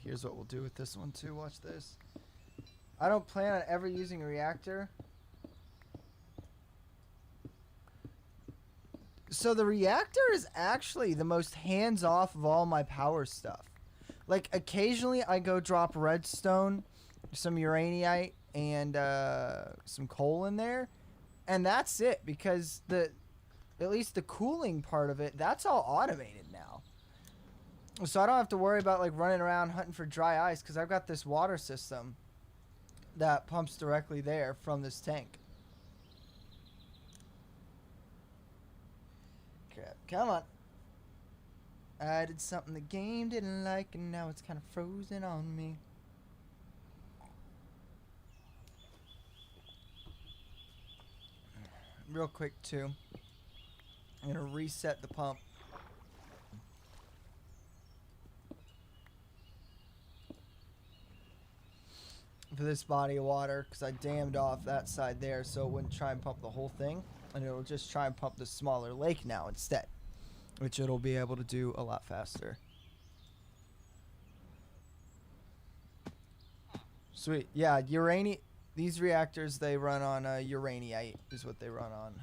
Here's what we'll do with this one too. Watch this. I don't plan on ever using a reactor. So the reactor is actually the most hands-off of all my power stuff. Like occasionally I go drop redstone, some uraninite, and some coal in there, and that's it, because at least the cooling part of it, that's all automated now. So I don't have to worry about like running around hunting for dry ice because I've got this water system that pumps directly there from this tank. Crap. Come on. I did something the game didn't like and now it's kind of frozen on me. Real quick too. I'm going to reset the pump. For this body of water because I dammed off that side there so it wouldn't try and pump the whole thing, and it'll just try and pump the smaller lake now instead, which it'll be able to do a lot faster. Sweet. Yeah, these reactors, they run on uraninite is what they run on.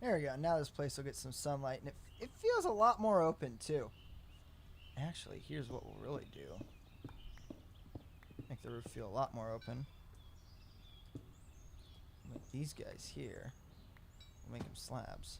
There we go. Now this place will get some sunlight, and it feels a lot more open, too. Actually, here's what we'll really do. Make the roof feel a lot more open. Make these guys here. We'll make them slabs.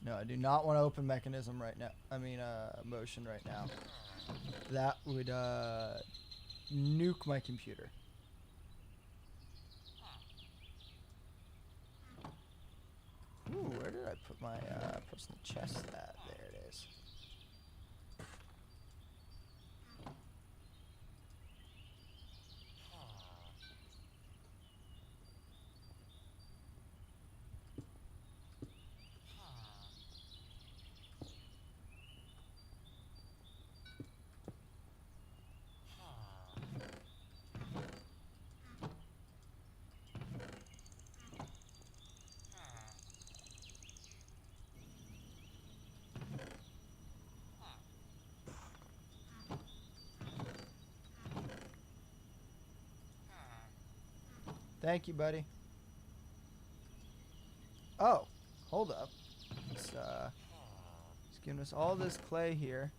No, I do not want to open mechanism right now. I mean, motion right now. That would, nuke my computer. Ooh, where did I put my, personal chest at? There it is. Thank you, buddy. Oh, hold up. It's giving us all this clay here.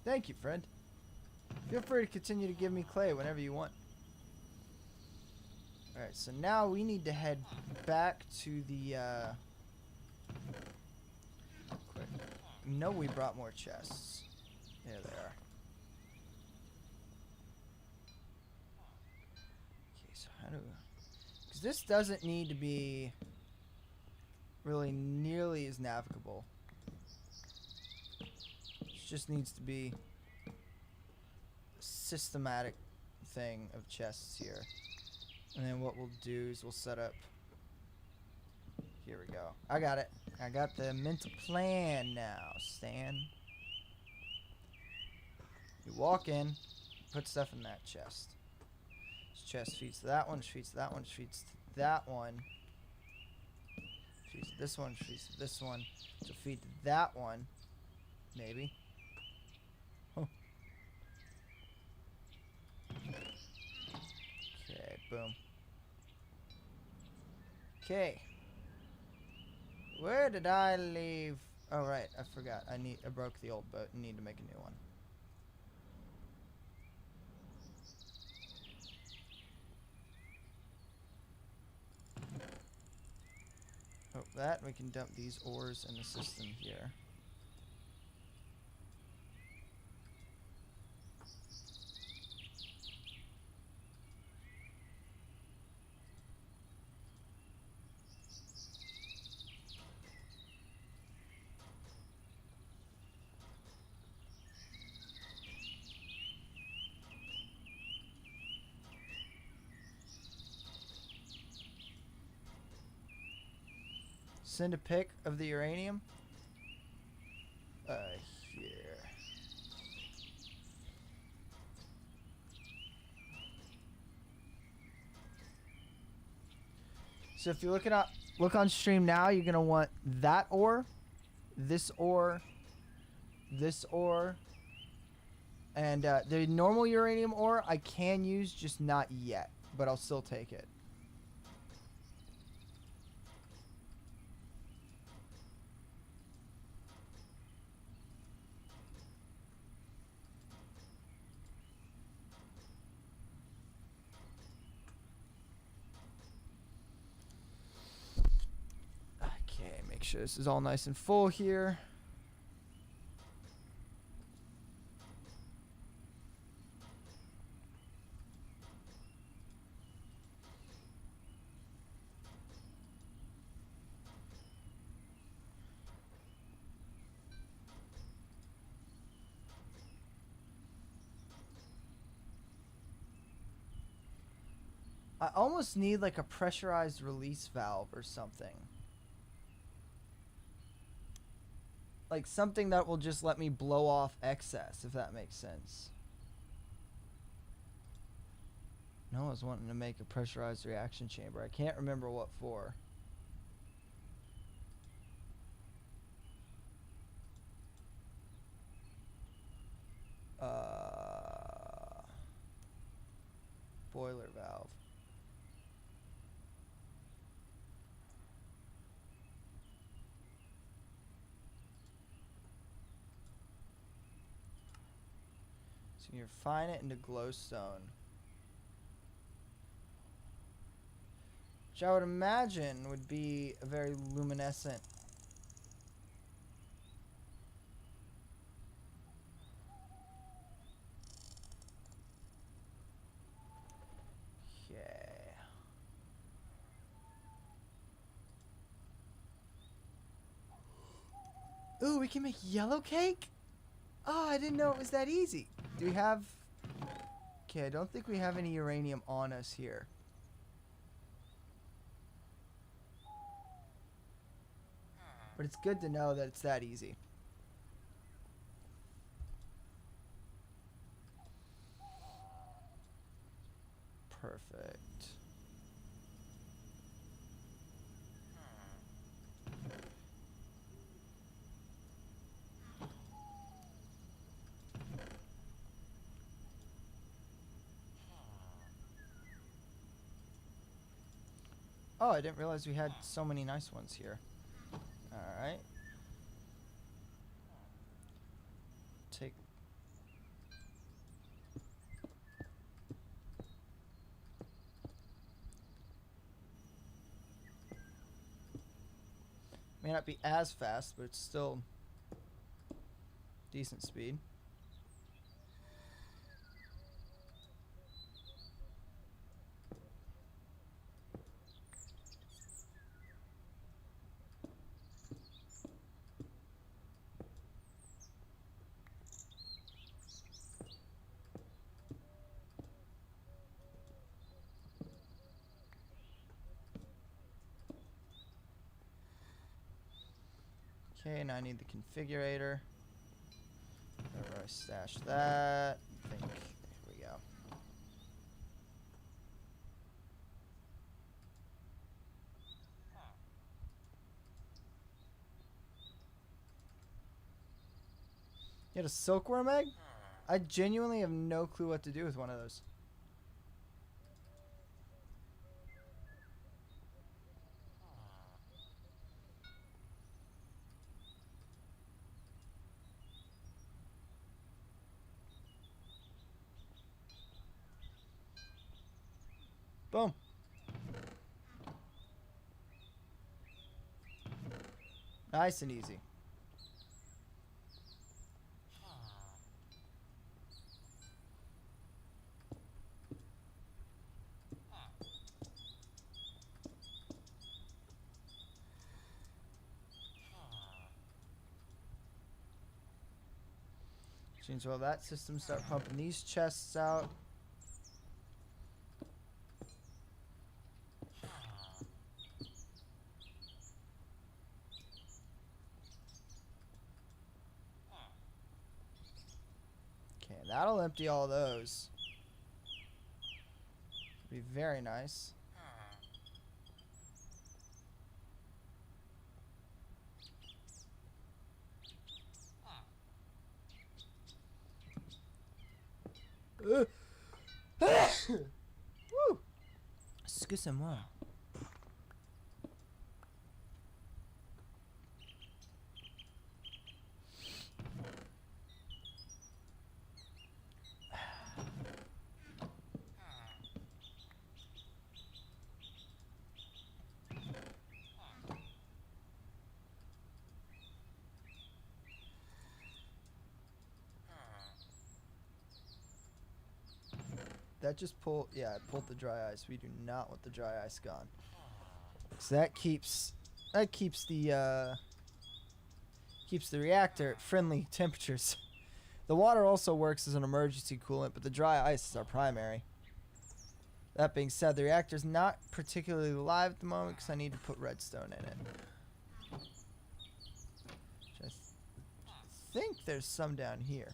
Thank you, friend. Feel free to continue to give me clay whenever you want. Alright, so now we need to head back to the, quick. No, we brought more chests. There they are. Okay, so how do... Because this doesn't need to be really nearly as navigable. just needs to be a systematic thing of chests here. And then what we'll do is we'll set up... Here we go. I got it. I got the mental plan now, Stan. You walk in, put stuff in that chest. This chest feeds to that one, feeds to that one, feeds to that one. Feeds to this one, feeds to this one. To feed to that one. Maybe. Huh. Okay, boom. Okay. Where did I leave? Oh, right. I forgot. I broke the old boat and need to make a new one. Oh, that. We can dump these ores in the system here. Send a pic of the uranium. Here. So if you look on stream now, you're gonna want that ore, this ore, this ore, and the normal uranium ore I can use, just not yet, but I'll still take it. Okay, make sure this is all nice and full here. I almost need like a pressurized release valve or something. Like something that will just let me blow off excess, if that makes sense. No, I was wanting to make a pressurized reaction chamber. I can't remember what for. Boiler valve. So you refine it into glowstone. Which I would imagine would be a very luminescent. Okay. Ooh, we can make yellow cake? Oh, I didn't know it was that easy. Do we have... Okay, I don't think we have any uranium on us here. But it's good to know that it's that easy. Perfect. Oh, I didn't realize we had so many nice ones here. Alright. Take... May not be as fast, but it's still decent speed. Okay, now I need the configurator. Where do I stash that? I think, here we go. You had a silkworm egg? I genuinely have no clue what to do with one of those. Boom. Nice and easy. Change all that system, start pumping these chests out. Okay, that'll empty all those. Be very nice. Woo! Excusez-moi. That just pulled, yeah, it pulled the dry ice. We do not want the dry ice gone. So that keeps the reactor at friendly temperatures. The water also works as an emergency coolant, but the dry ice is our primary. That being said, the reactor's not particularly live at the moment because I need to put redstone in it. Which I think there's some down here.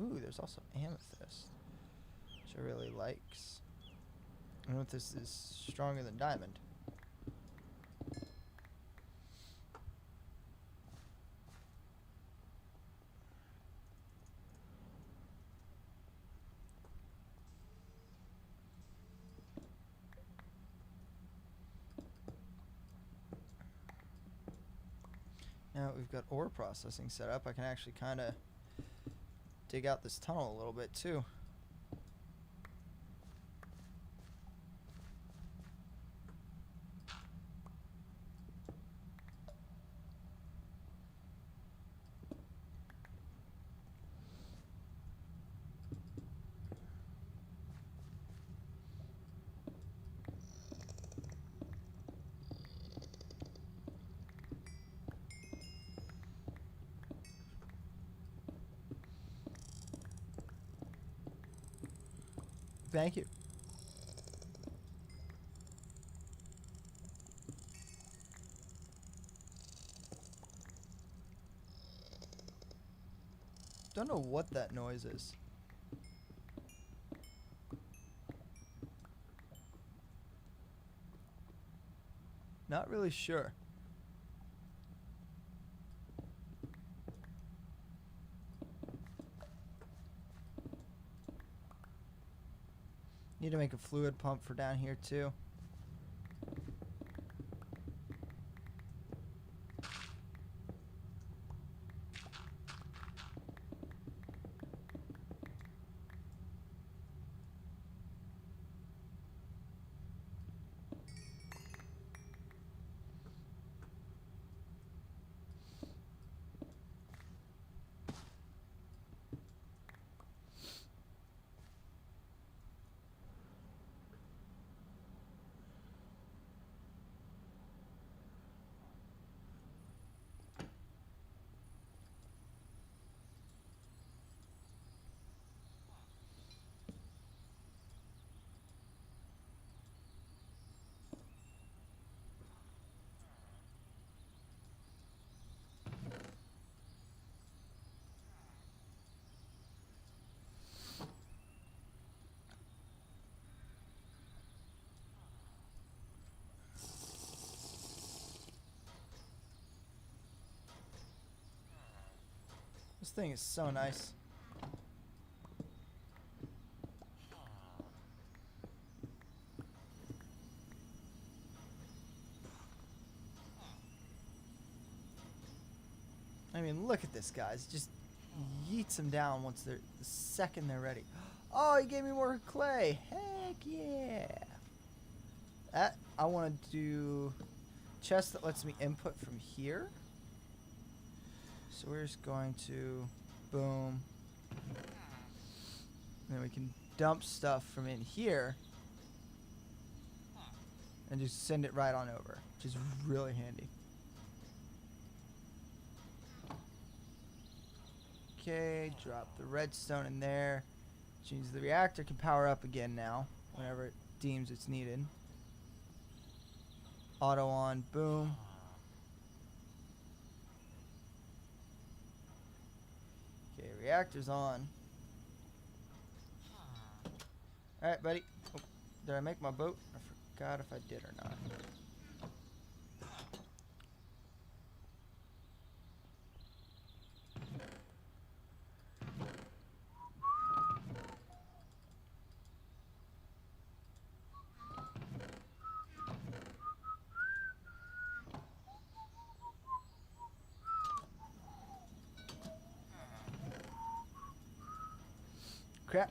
Ooh, there's also amethyst, which I really likes. Amethyst is stronger than diamond. Now that we've got ore processing set up, I can actually kind of dig out this tunnel a little bit too. Thank you. Don't know what that noise is. Not really sure. Need to make a fluid pump for down here too. This thing is so nice. I mean, look at this, guys. Just yeets them down once they're the second they're ready. Oh, he gave me more clay. Heck yeah. That I want to do chest that lets me input from here. So we're just going to boom. And then we can dump stuff from in here and just send it right on over, which is really handy. Okay, drop the redstone in there. Which means the reactor can power up again now whenever it deems it's needed. Auto on, boom. Okay, reactor's on. Alright, buddy. Oh, did I make my boat? I forgot if I did or not. Crap.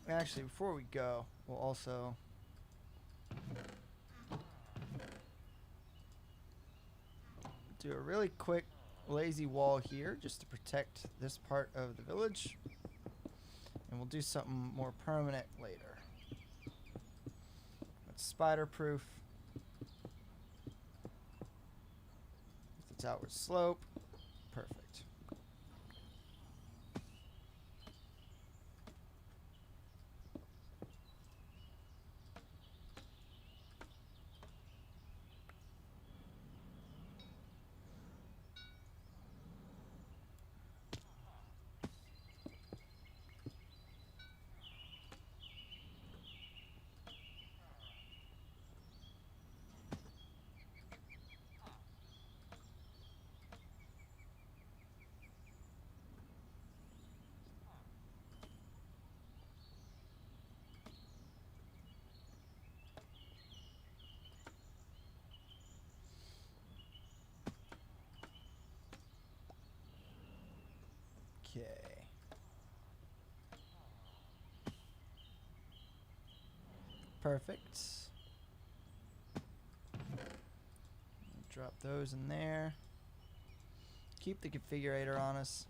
Actually, before we go, we'll also do a really quick lazy wall here just to protect this part of the village. And we'll do something more permanent later. It's spider proof. With its outward slope. Perfect. Okay. Perfect. Drop those in there. Keep the configurator on us.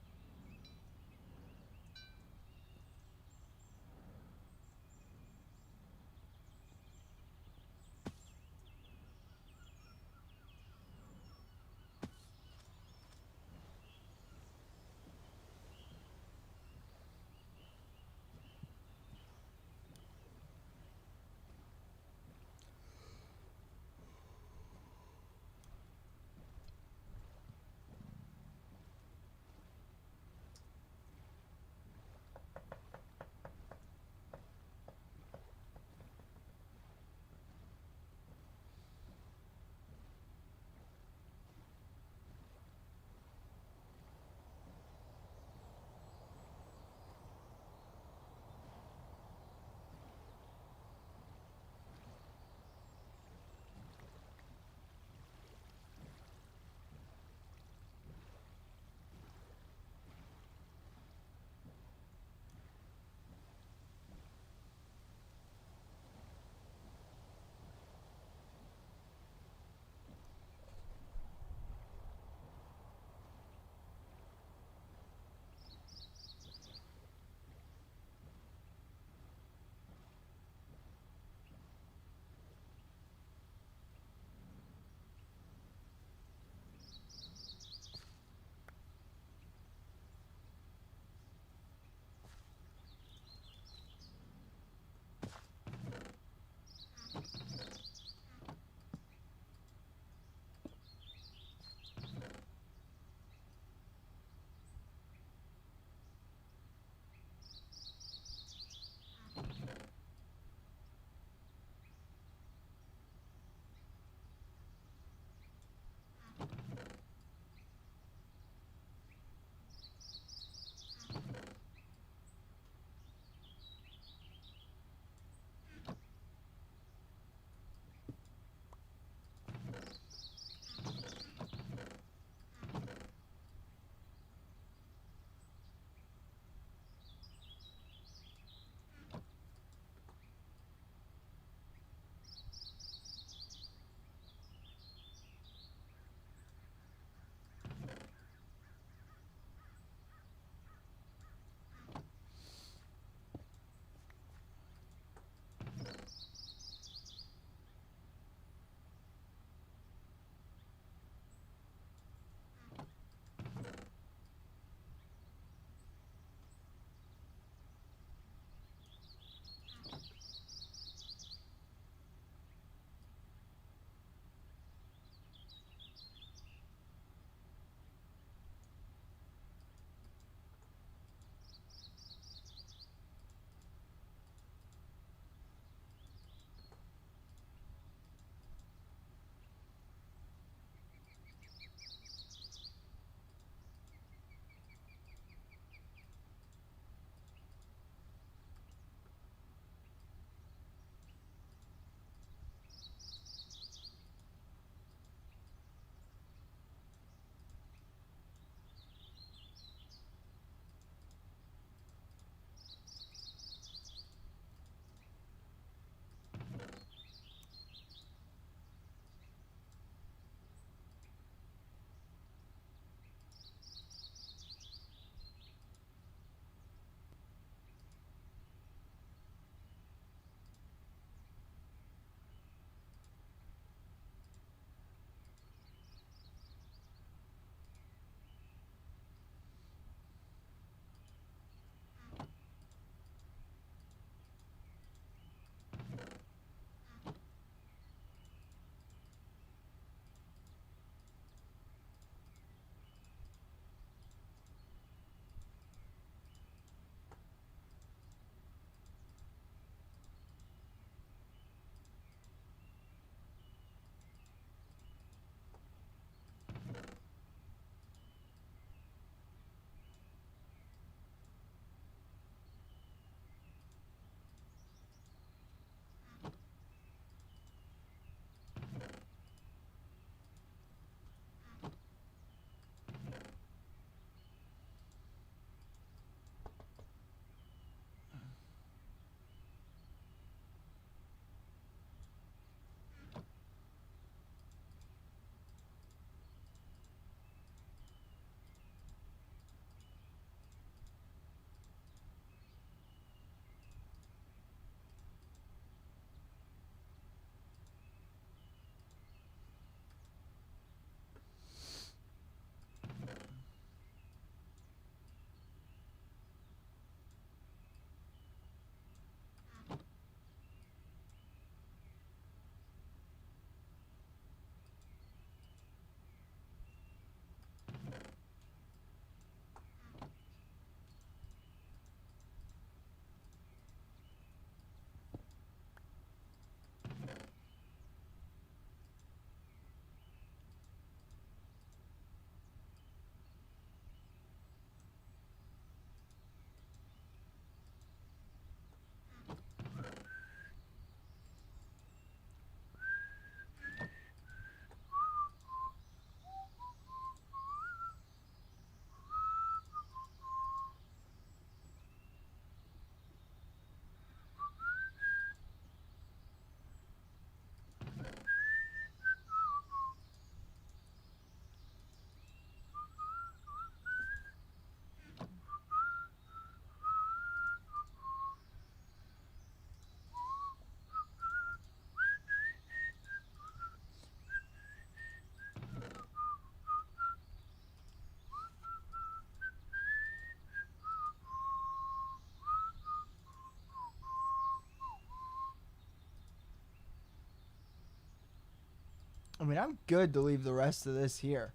I mean, I'm good to leave the rest of this here.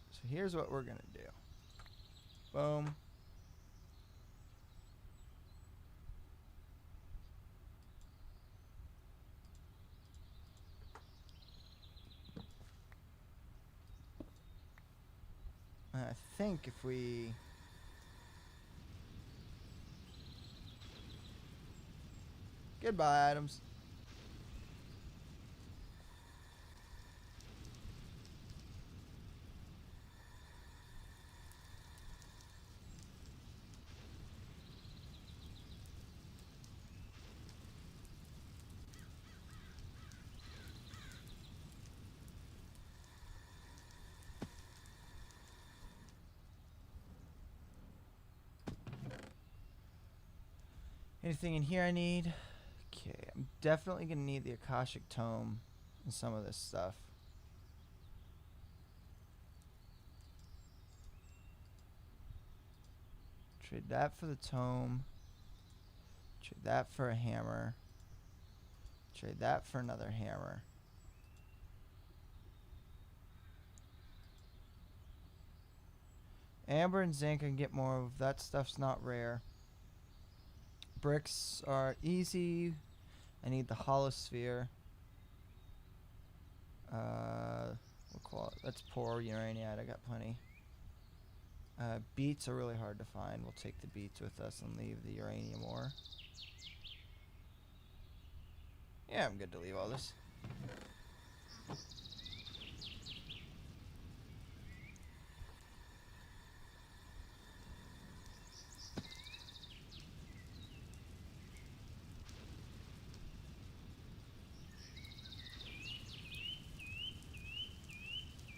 So here's what we're gonna do. Boom. I think if we... Goodbye, items. Anything in here I need? Okay, I'm definitely gonna need the Akashic Tome and some of this stuff. Trade that for the tome. Trade that for a hammer. Trade that for another hammer. Amber and zinc I can get more of. That stuff's not rare. Bricks are easy. I need the hollow sphere. We'll call it, let's pour uraniite. I got plenty. Beets are really hard to find. We'll take the beets with us and leave the uranium ore. Yeah, I'm good to leave all this.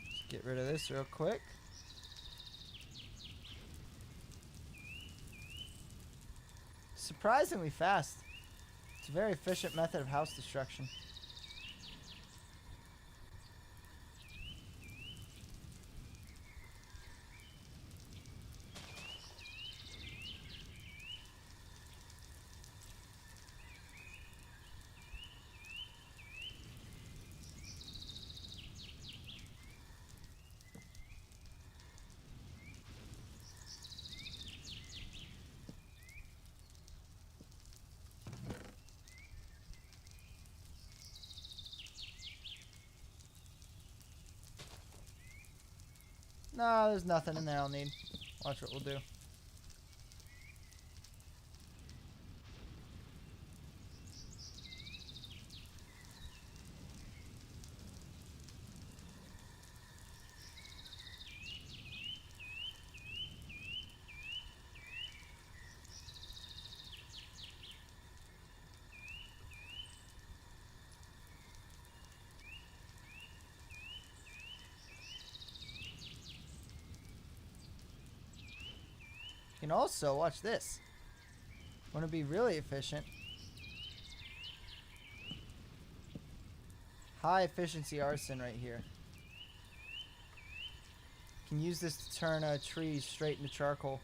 Let's get rid of this real quick. Surprisingly fast. It's a very efficient method of house destruction. No, there's nothing in there I'll need. Watch what we'll do. You can also, watch this. Want to be really efficient. High efficiency arson right here. Can use this to turn trees straight into charcoal.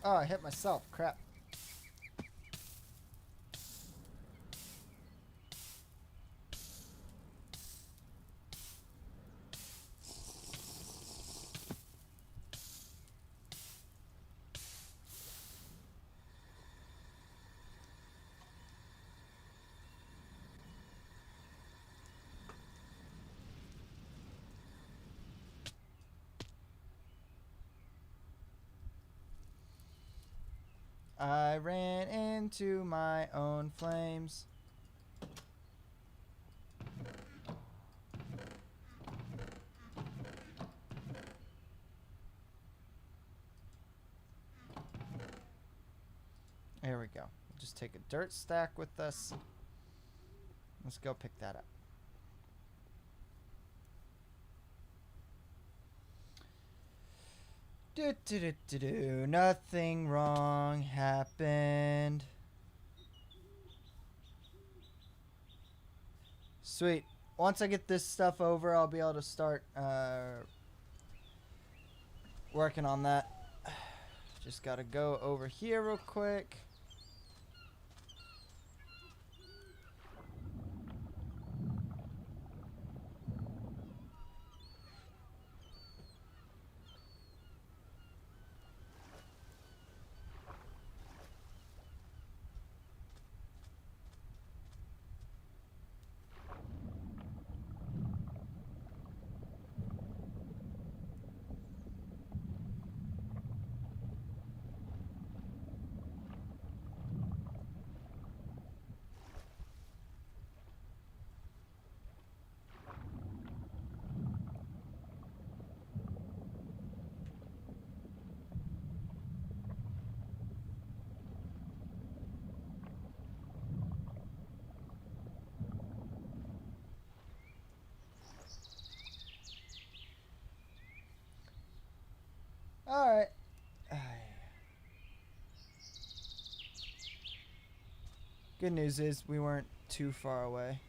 Oh, I hit myself. Crap. I ran into my own flames. There we go. Just take a dirt stack with us. Let's go pick that up. Nothing wrong happened. Sweet. Once I get this stuff over, I'll be able to start working on that. Just gotta go over here real quick. Alright. Good news is we weren't too far away.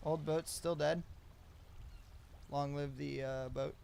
Old boat's still dead. Long live the boat.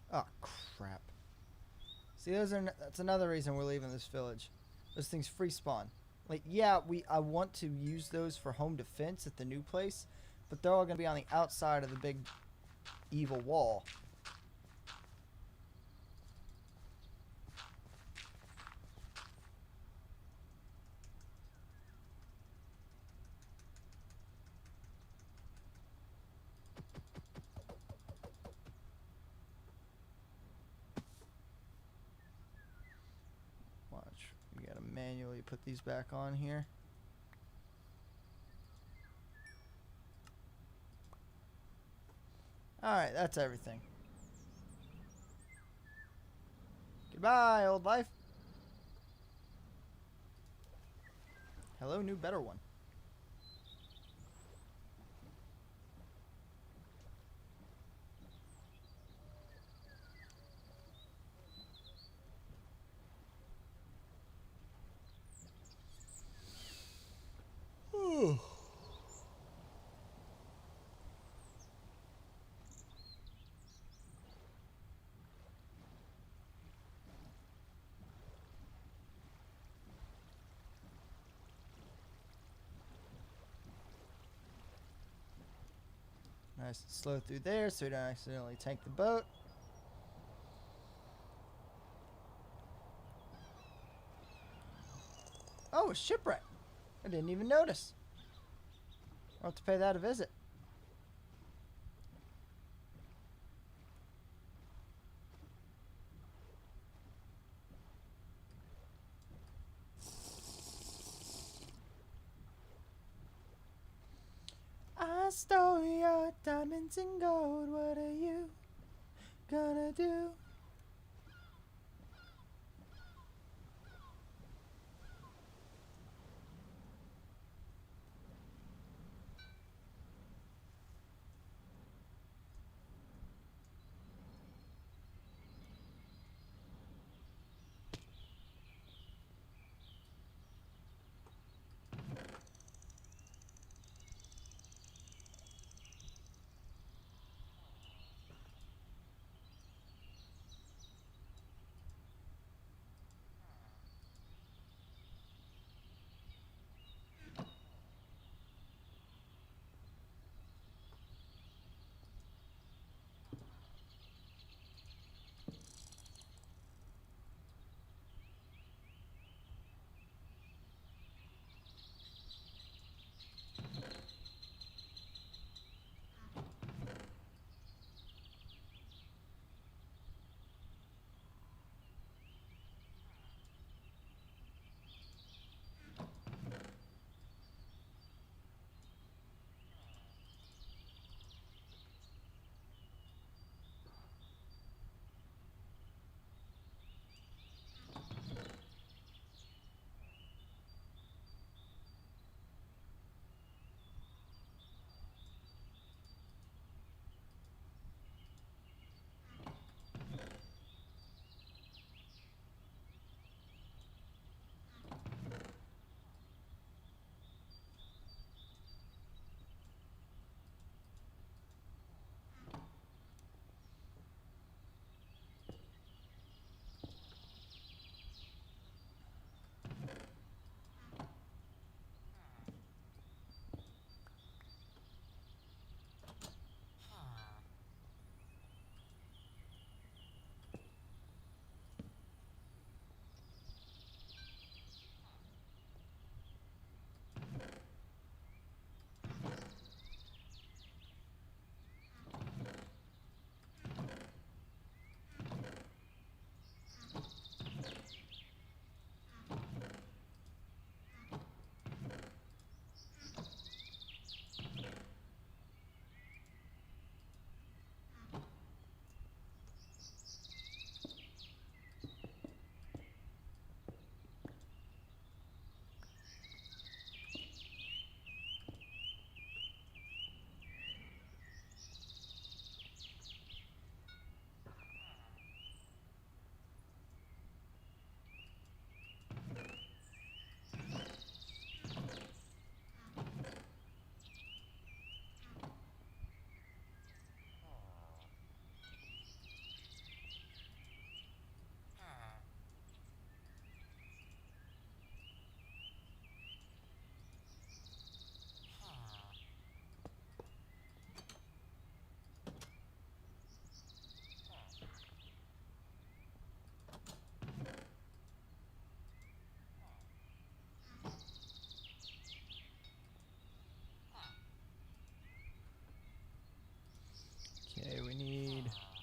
Oh crap. See, that's another reason we're leaving this village. Those things free spawn. Like, yeah, I want to use those for home defense at the new place, but they're all gonna be on the outside of the big evil wall. Watch, we gotta manually put these back on here. Alright, that's everything. Goodbye, old life. Hello, new, better one. Nice and slow through there so we don't accidentally tank the boat. Oh, a shipwreck. I didn't even notice. I'll have to pay that a visit. I stole your diamonds and gold. What are you gonna do?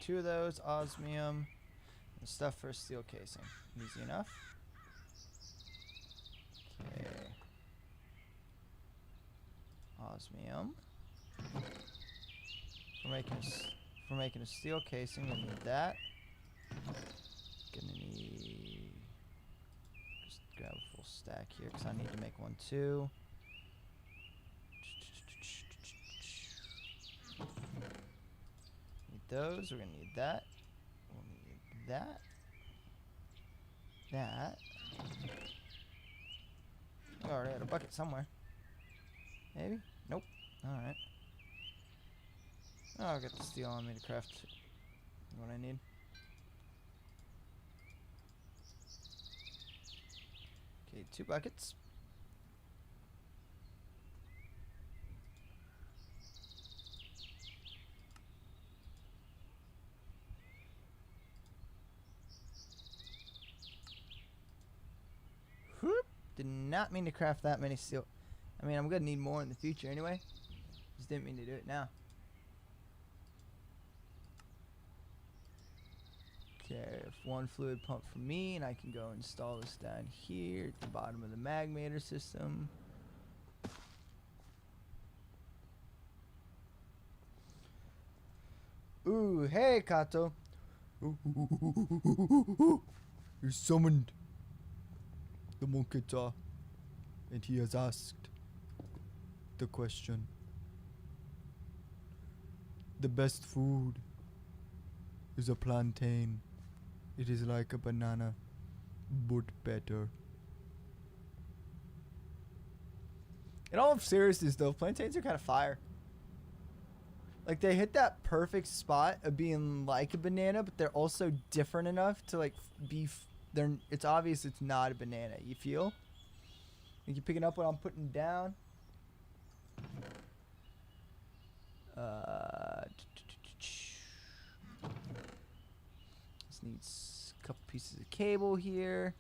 2 of those, osmium, and stuff for a steel casing. Easy enough. Okay. Osmium. For making a steel casing, we need that. Gonna need, just grab a full stack here because I need to make one too. Need those. We're gonna need that. We'll need that. That. I already had a bucket somewhere. Maybe? Nope. Alright. Oh, I'll get the steel on me to craft what I need. Okay, 2 buckets. Whoop. Did not mean to craft that many steel. I mean, I'm gonna need more in the future anyway. Just didn't mean to do it now. Okay, if 1 fluid pump for me, and I can go install this down here at the bottom of the magmator system. Ooh, hey, Kato. You're summoned. The Monkita. And he has asked the question. The best food is a plantain. It is like a banana, but better. In all seriousness though, plantains are kind of fire. Like, they hit that perfect spot of being like a banana, but they're also different enough to, like, be... it's obvious it's not a banana. You feel? Like, you picking up what I'm putting down? This needs a couple pieces of cable here.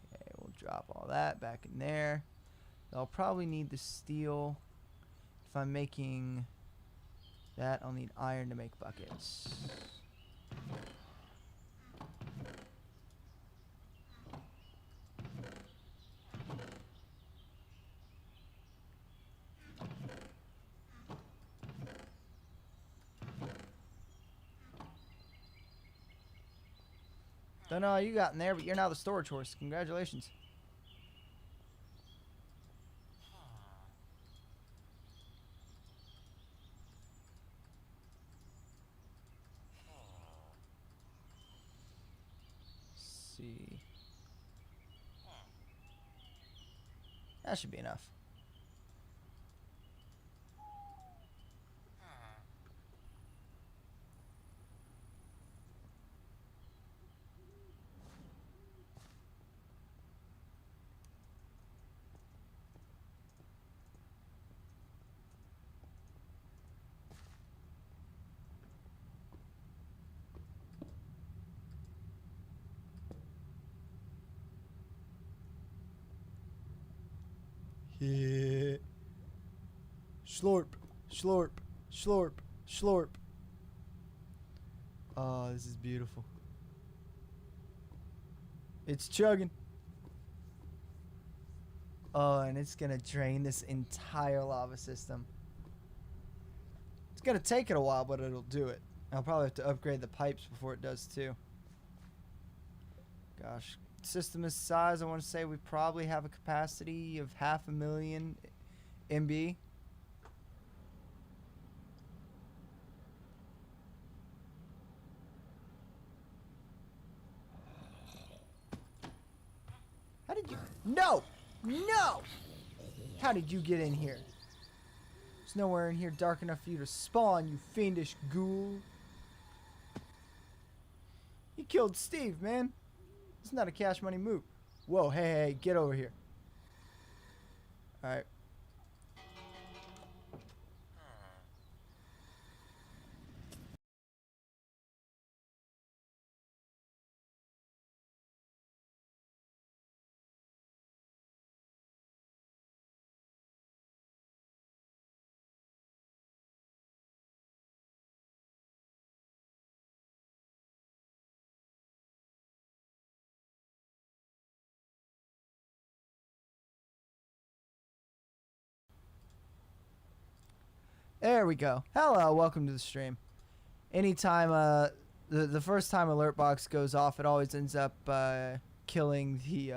Okay, we'll drop all that back in there. I'll probably need the steel. If I'm making that, I'll need iron to make buckets. Don't know how you got in there, but you're now the storage horse. Congratulations. Let's see. That should be enough. Yeah. Slurp, slurp, slurp, slurp. Oh, this is beautiful. It's chugging. Oh, and it's gonna drain this entire lava system. It's gonna take it a while, but it'll do it. I'll probably have to upgrade the pipes before it does too. Gosh, system this size, I want to say we probably have a capacity of 500,000 MB. How did you... No! No! How did you get in here? There's nowhere in here dark enough for you to spawn, you fiendish ghoul. You killed Steve, man. It's not a cash money move. Whoa, hey, hey, get over here. Alright. There we go. Hello, welcome to the stream. Anytime the first time alert box goes off, it always ends up killing the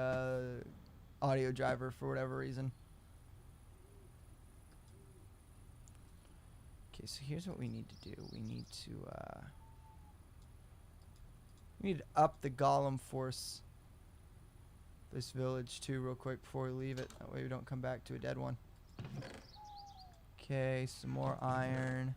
audio driver for whatever reason. Okay, so here's what we need to do. We need to up the golem force this village too real quick before we leave it. That way we don't come back to a dead one. Okay, some more iron.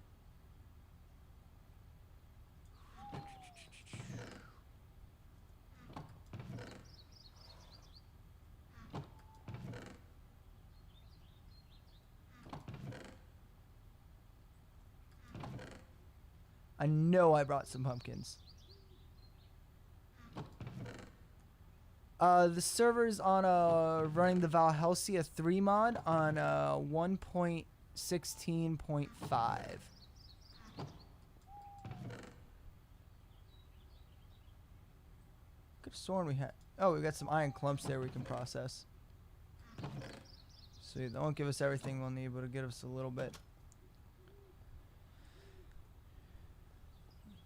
I know I brought some pumpkins. The server's on running the Valhelsia 3 mod on 1.16.5. Could have sworn we had. Oh, we got some iron clumps there we can process. So that won't give us everything we'll need, but it'll give us a little bit.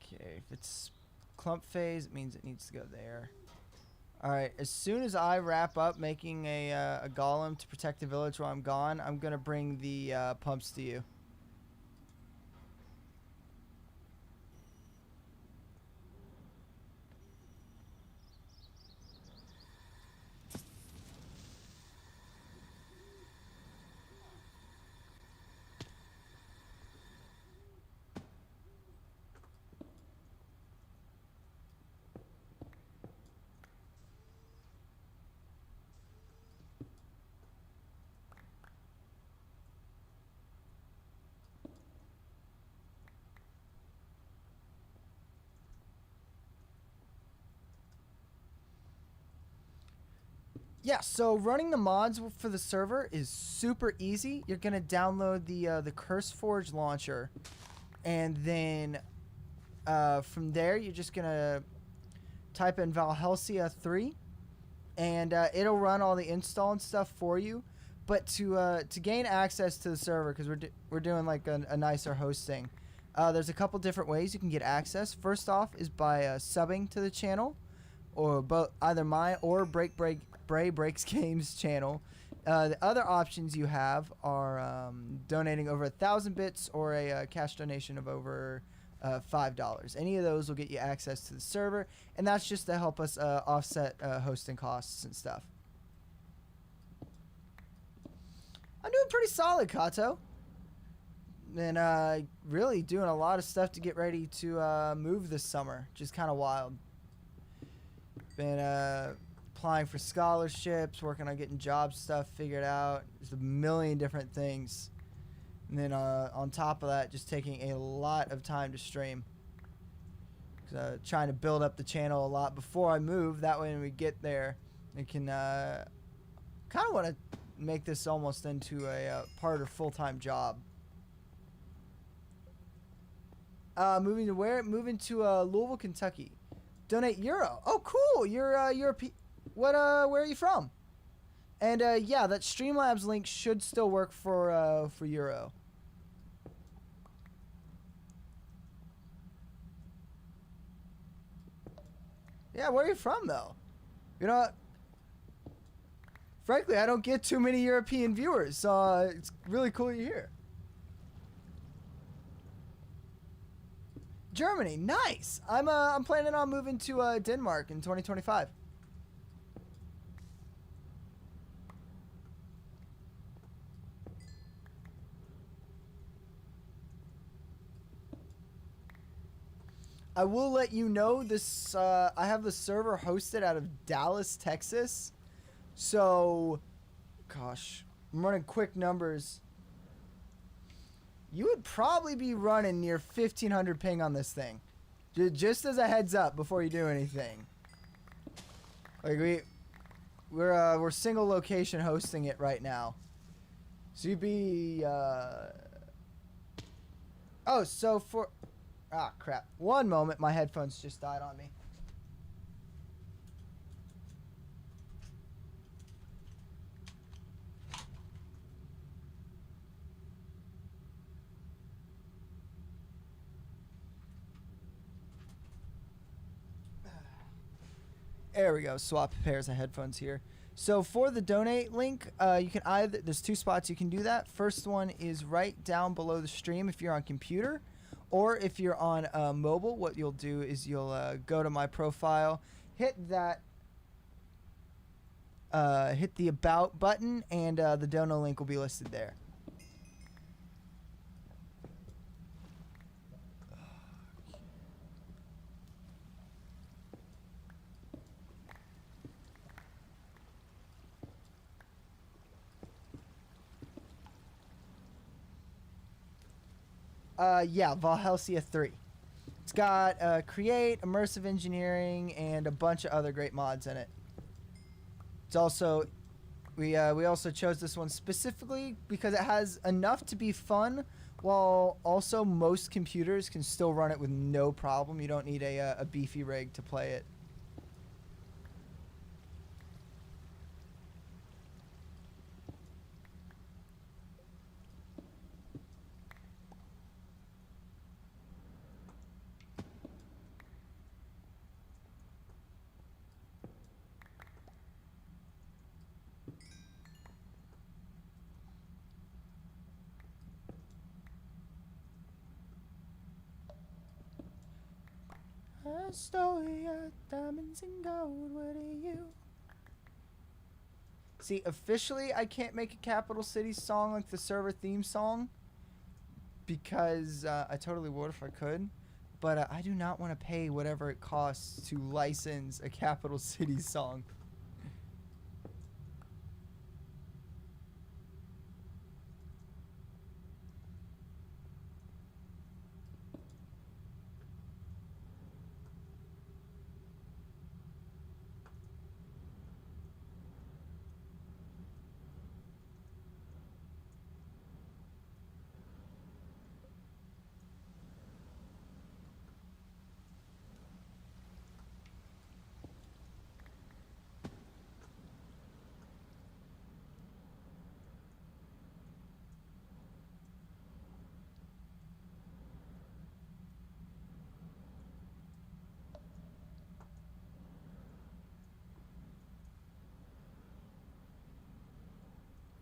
Okay, if it's clump phase, it means it needs to go there. Alright, as soon as I wrap up making a golem to protect the village while I'm gone, I'm going to bring the pumps to you. Yeah, so running the mods for the server is super easy. You're gonna download the CurseForge launcher, and then from there you're just gonna type in Valhelsia 3, and it'll run all the install and stuff for you. But to gain access to the server, because we're doing like a nicer hosting, there's a couple different ways you can get access. First off is by subbing to the channel, or either mine or Bray Breaks Games channel. The other options you have are donating over 1,000 bits or a cash donation of over $5. Any of those will get you access to the server, and that's just to help us offset hosting costs and stuff. I'm doing pretty solid, Kato. And really doing a lot of stuff to get ready to move this summer. Just kind of wild. Been applying for scholarships, working on getting job stuff figured out. There's a million different things. And then on top of that, just taking a lot of time to stream. Trying to build up the channel a lot before I move. That way when we get there, we can kind of want to make this almost into a part of full-time job. Moving to where? Moving to Louisville, Kentucky. Donate euro. Oh, cool. You're European. Where are you from? And yeah, that Streamlabs link should still work for euro. Yeah, where are you from though? You know, frankly, I don't get too many European viewers, so it's really cool you're here. Germany, nice. I'm planning on moving to Denmark in 2025. I will let you know this. I have the server hosted out of Dallas, Texas. So, gosh, I'm running quick numbers. You would probably be running near 1500 ping on this thing. Just as a heads up before you do anything. Like we're single location hosting it right now. So you'd be oh, so for crap. One moment, my headphones just died on me. There we go. Swap pairs of headphones here. So for the donate link, you can either, there's two spots you can do that. First one is right down below the stream if you're on computer, or if you're on mobile. What you'll do is you'll go to my profile, hit that, hit the about button, and the dono link will be listed there. Yeah, Valhelsia 3. It's got Create, Immersive Engineering, and a bunch of other great mods in it. It's also, we also chose this one specifically because it has enough to be fun, while also most computers can still run it with no problem. You don't need a beefy rig to play it. A story of diamonds and gold, what are you? See, officially, I can't make a Capital City song like the server theme song because I totally would if I could, but I do not want to pay whatever it costs to license a Capital City song.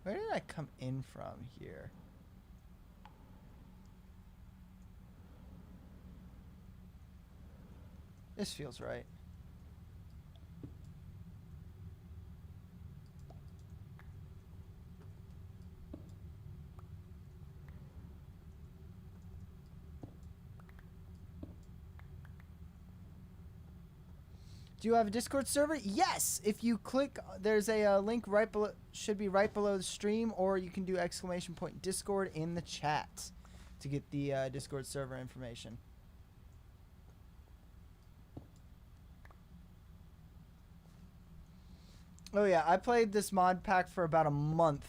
Where did I come in from here? This feels right. Do you have a Discord server? Yes! If you click, there's a link right below, should be right below the stream, or you can do !point Discord in the chat to get the Discord server information. Oh yeah, I played this mod pack for about a month,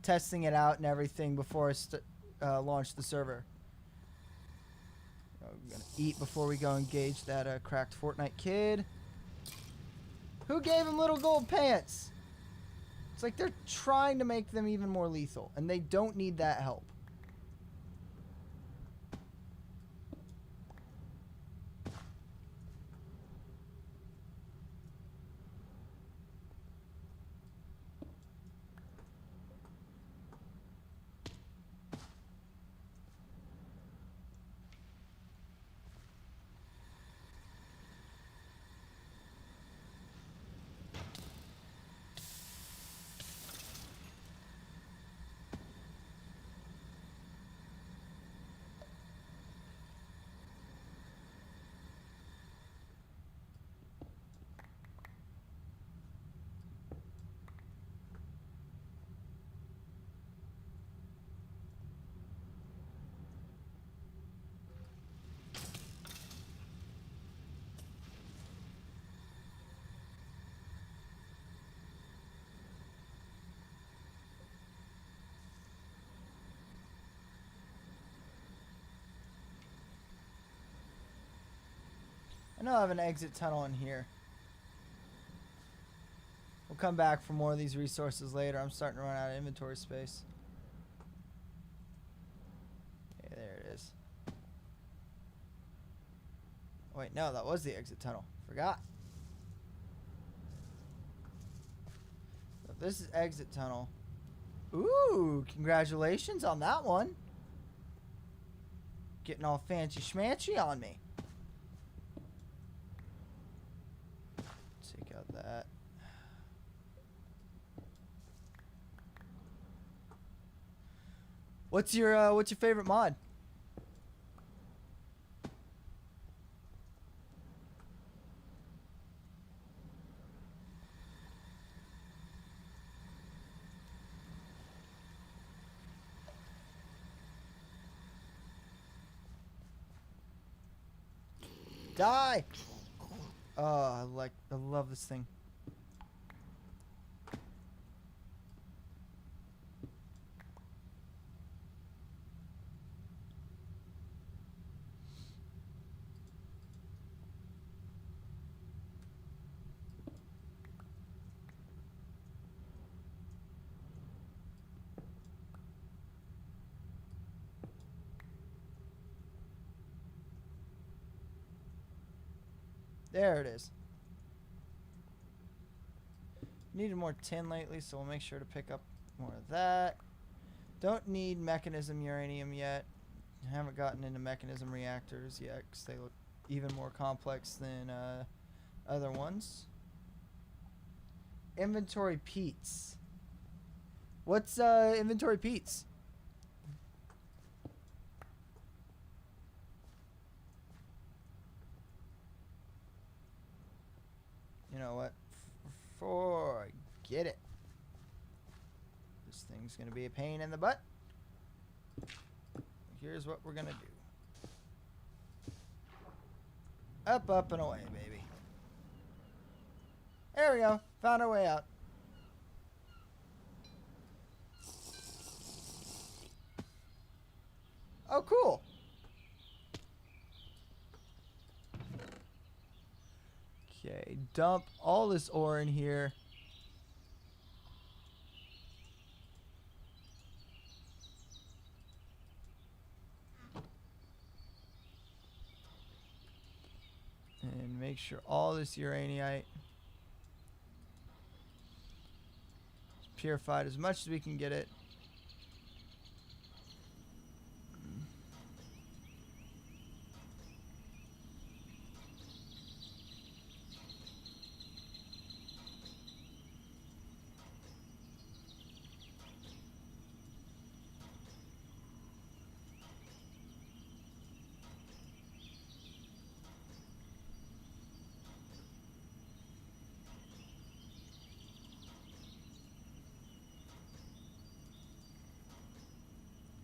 testing it out and everything before I launched the server. I'm gonna eat before we go engage that cracked Fortnite kid. Who gave him little gold pants? It's like they're trying to make them even more lethal, and they don't need that help. I know I have an exit tunnel in here. We'll come back for more of these resources later. I'm starting to run out of inventory space. Okay, there it is. Wait, no, that was the exit tunnel. Forgot. this is exit tunnel. Ooh, congratulations on that one. Getting all fancy schmancy on me. Take out that. What's your favorite mod? Die! Oh, I love this thing. There it is. Needed more tin lately, so we'll make sure to pick up more of that. Don't need mechanism uranium yet. Haven't gotten into mechanism reactors yet because they look even more complex than other ones. Inventory Peats. What's Inventory Peats? You know what? Forget it. This thing's gonna be a pain in the butt. Here's what we're gonna do. Up, up, and away, baby. There we go. Found our way out. Oh, cool. Okay, dump all this ore in here. And make sure all this uraninite is purified as much as we can get it.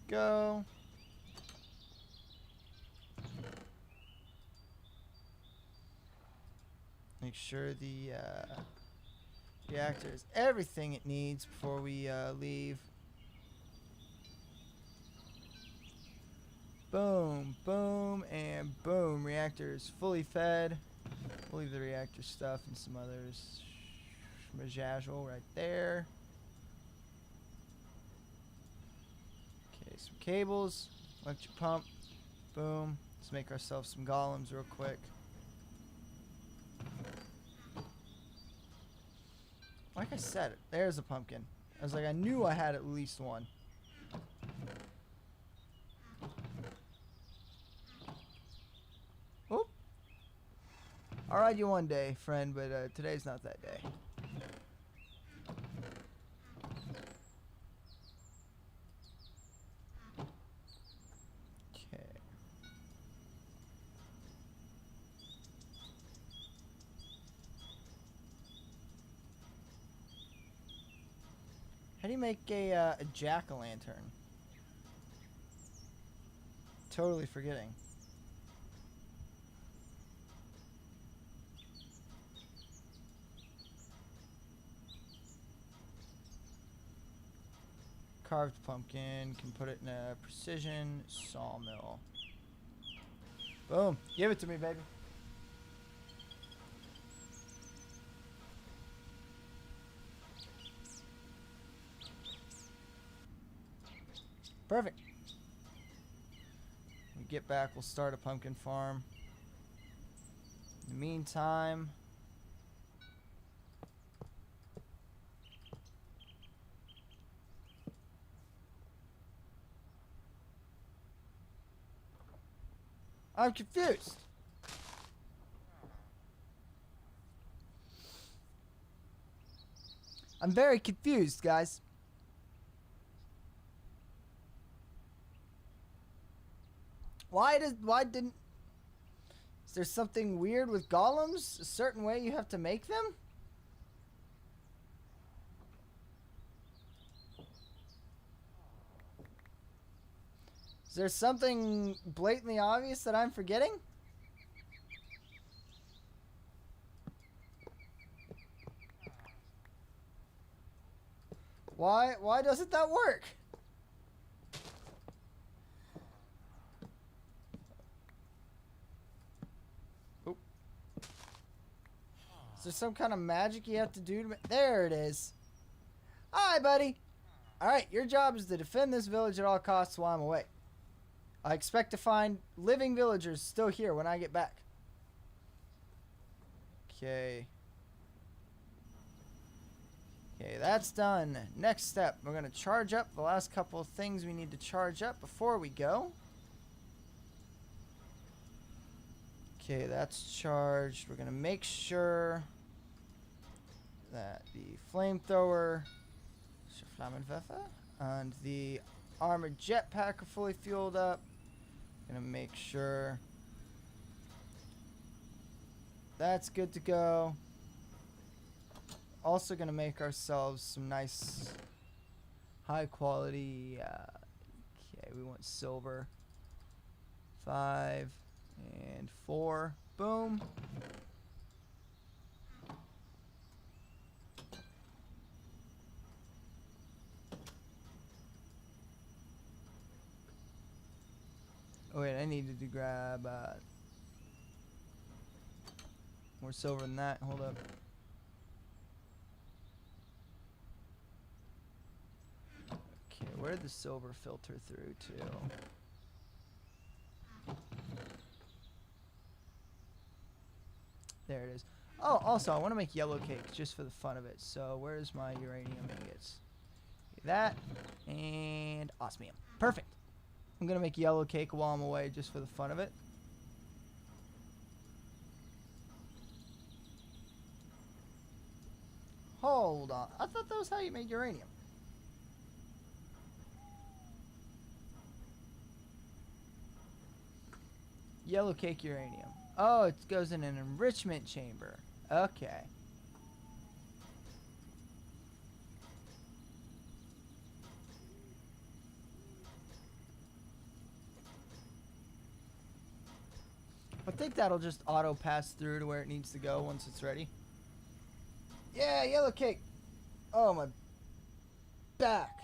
Go. Make sure the reactor is everything it needs before we leave. Boom, boom, and boom. Reactor is fully fed. We'll leave the reactor stuff and some others. Schmajazzle right there. Okay, some cables, electric pump, boom. Let's make ourselves some golems real quick. Like I said, there's a pumpkin. I was like, I knew I had at least one. Oop. I'll ride you one day, friend, but today's not that day. How do you make a jack-o'-lantern? Totally forgetting. Carved pumpkin. Can put it in a precision sawmill. Boom. Give it to me, baby. Perfect. When we get back, we'll start a pumpkin farm. In the meantime, I'm confused. I'm very confused, guys. Why didn't... Is there something weird with golems? A certain way you have to make them? Is there something blatantly obvious that I'm forgetting? Why doesn't that work? Oop. Is there some kind of magic you have to do to there it is. Hi, buddy. Alright, your job is to defend this village at all costs while I'm away. I expect to find living villagers still here when I get back. Okay. Okay, that's done. Next step, we're going to charge up the last couple of things we need to charge up before we go. Okay, that's charged. We're going to make sure that the flamethrower, Flammenwerfer, and the armored jetpack are fully fueled up. Going to make sure that's good to go. Also going to make ourselves some nice high quality okay, we want silver 5 and 4. Boom. Oh wait, I needed to grab more silver than that. Hold up. Okay, where did the silver filter through to? There it is. Oh, also, I want to make yellow cake just for the fun of it. So, where's my uranium ingots? That and osmium. Perfect. I'm going to make yellow cake while I'm away just for the fun of it. Hold on. I thought that was how you made uranium. Yellow cake uranium. Oh, it goes in an enrichment chamber. Okay. I think that'll just auto pass through to where it needs to go once it's ready. Yeah, yellow cake. Oh, my back.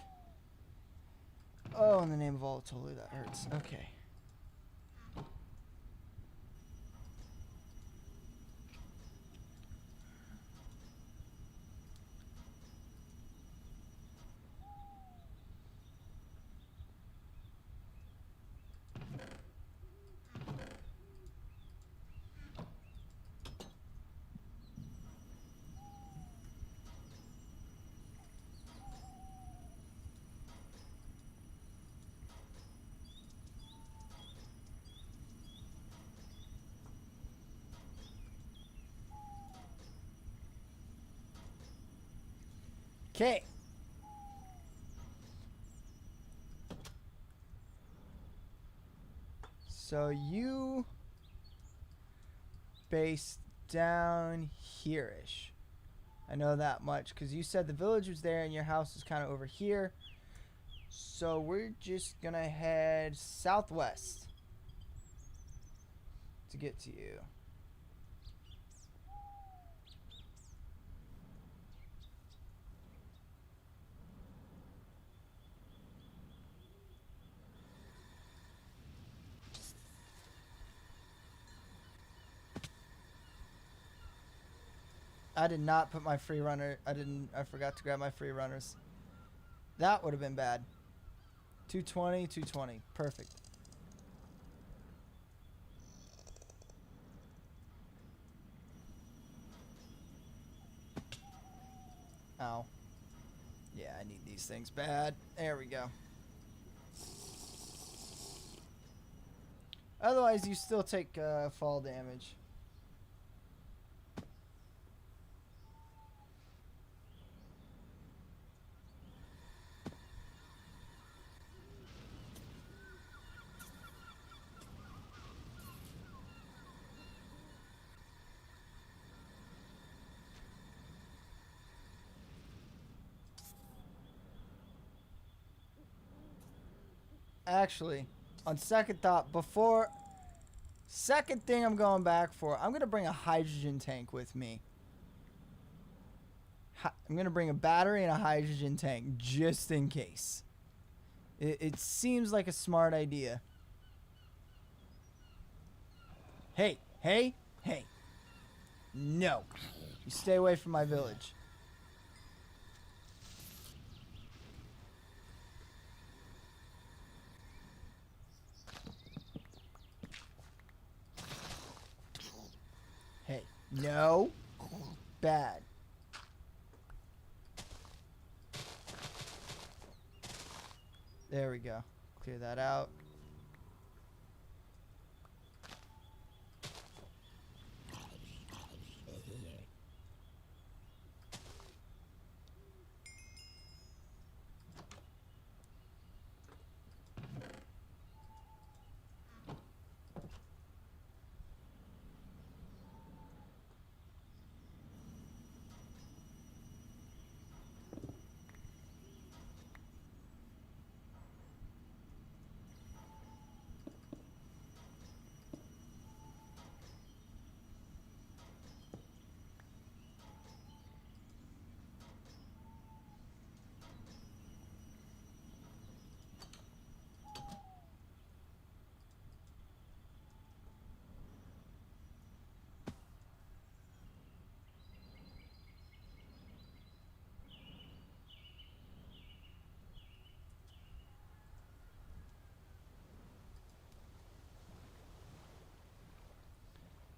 Oh, in the name of all totally that hurts. Okay. Okay. So you base down here-ish. I know that much because you said the village was there and your house is kind of over here. So we're just gonna head southwest to get to you. I did not put my free runner. I forgot to grab my free runners. That would have been bad. 220, 220. Perfect. Ow. Yeah, I need these things bad. There we go. Otherwise, you still take fall damage. Actually, on second thought, second thing I'm going back for, I'm going to bring a hydrogen tank with me. I'm going to bring a battery and a hydrogen tank just in case. It seems like a smart idea. Hey, hey, hey. No. You stay away from my village. Hey, no. Bad. There we go. Clear that out.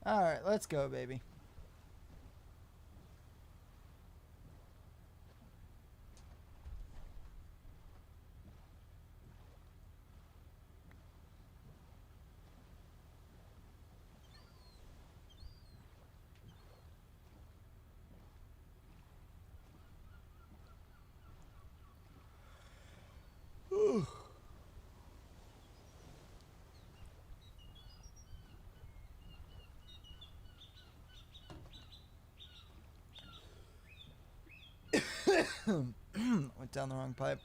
Alright, let's go, baby. Went down the wrong pipe.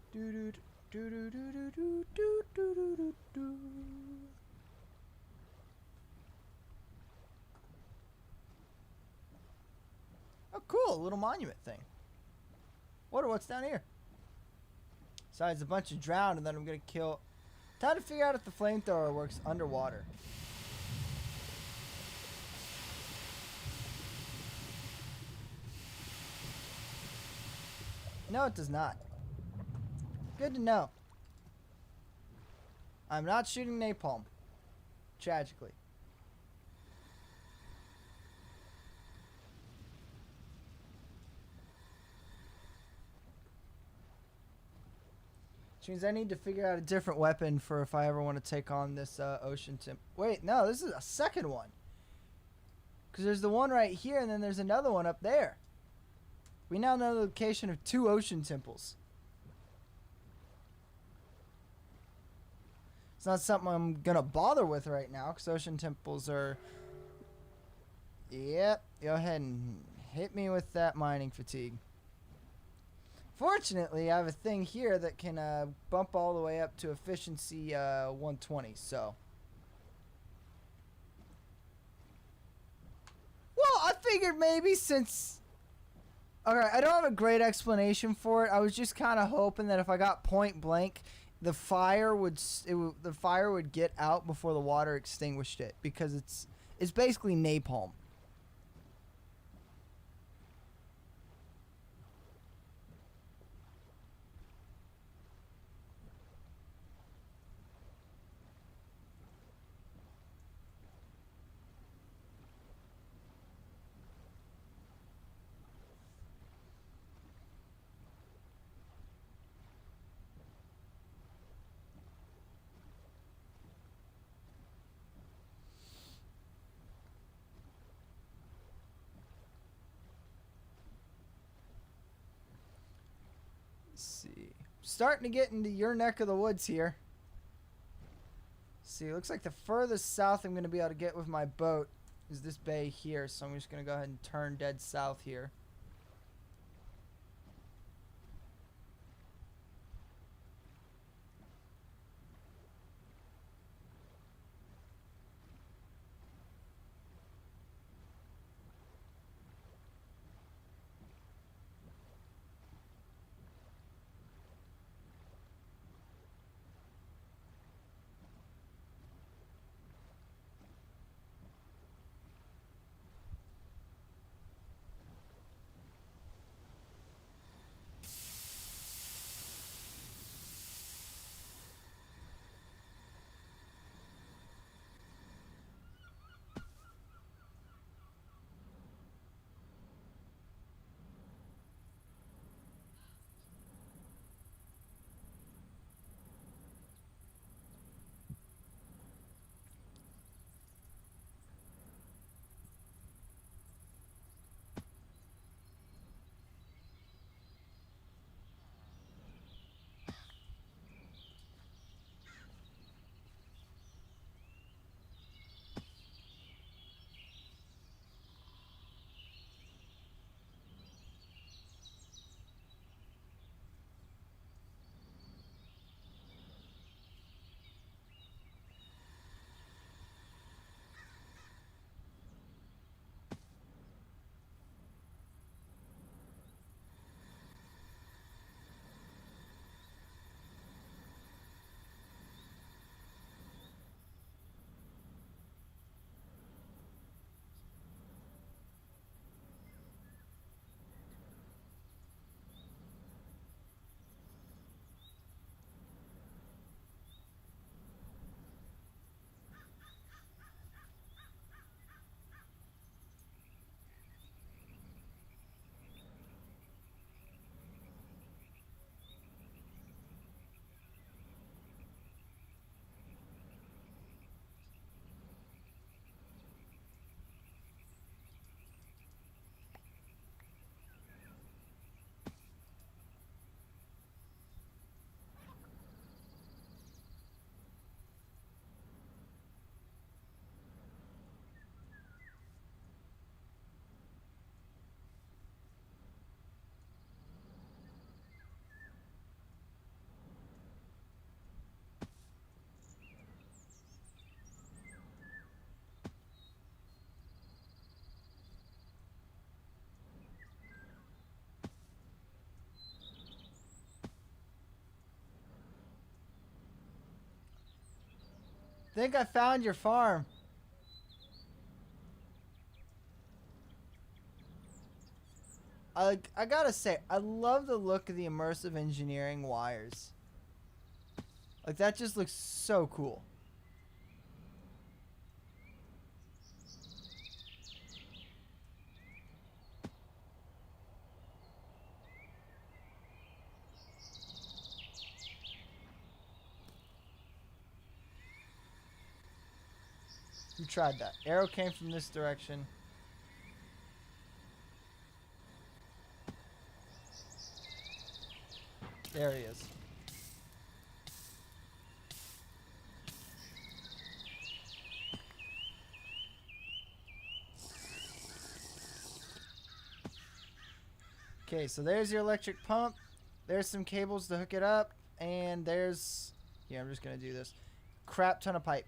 Oh, cool, a little monument thing. Wonder what's down here. Besides a bunch of drowned, and then I'm gonna kill. Time to figure out if the flamethrower works underwater. No, it does not. Good to know. I'm not shooting napalm. Tragically. Which means I need to figure out a different weapon for if I ever want to take on this ocean temp. Wait, no, this is a second one. Because there's the one right here, and then there's another one up there. We now know the location of 2 ocean temples. It's not something I'm gonna bother with right now because ocean temples are. Yep, go ahead and hit me with that mining fatigue. Fortunately, I have a thing here that can bump all the way up to efficiency 120, so. Well, I figured maybe since. Alright, I don't have a great explanation for it. I was just kind of hoping that if I got point blank, the fire would get out before the water extinguished it, because it's basically napalm. Let's see. Starting to get into your neck of the woods here. See, it looks like the furthest south I'm going to be able to get with my boat is this bay here, so I'm just going to go ahead and turn dead south here. Think I found your farm. I gotta say, I love the look of the immersive engineering wires. Like, that just looks so cool. Who tried that? Arrow came from this direction. There he is. Okay, so there's your electric pump. There's some cables to hook it up. And there's... Here, I'm just going to do this. Crap ton of pipe.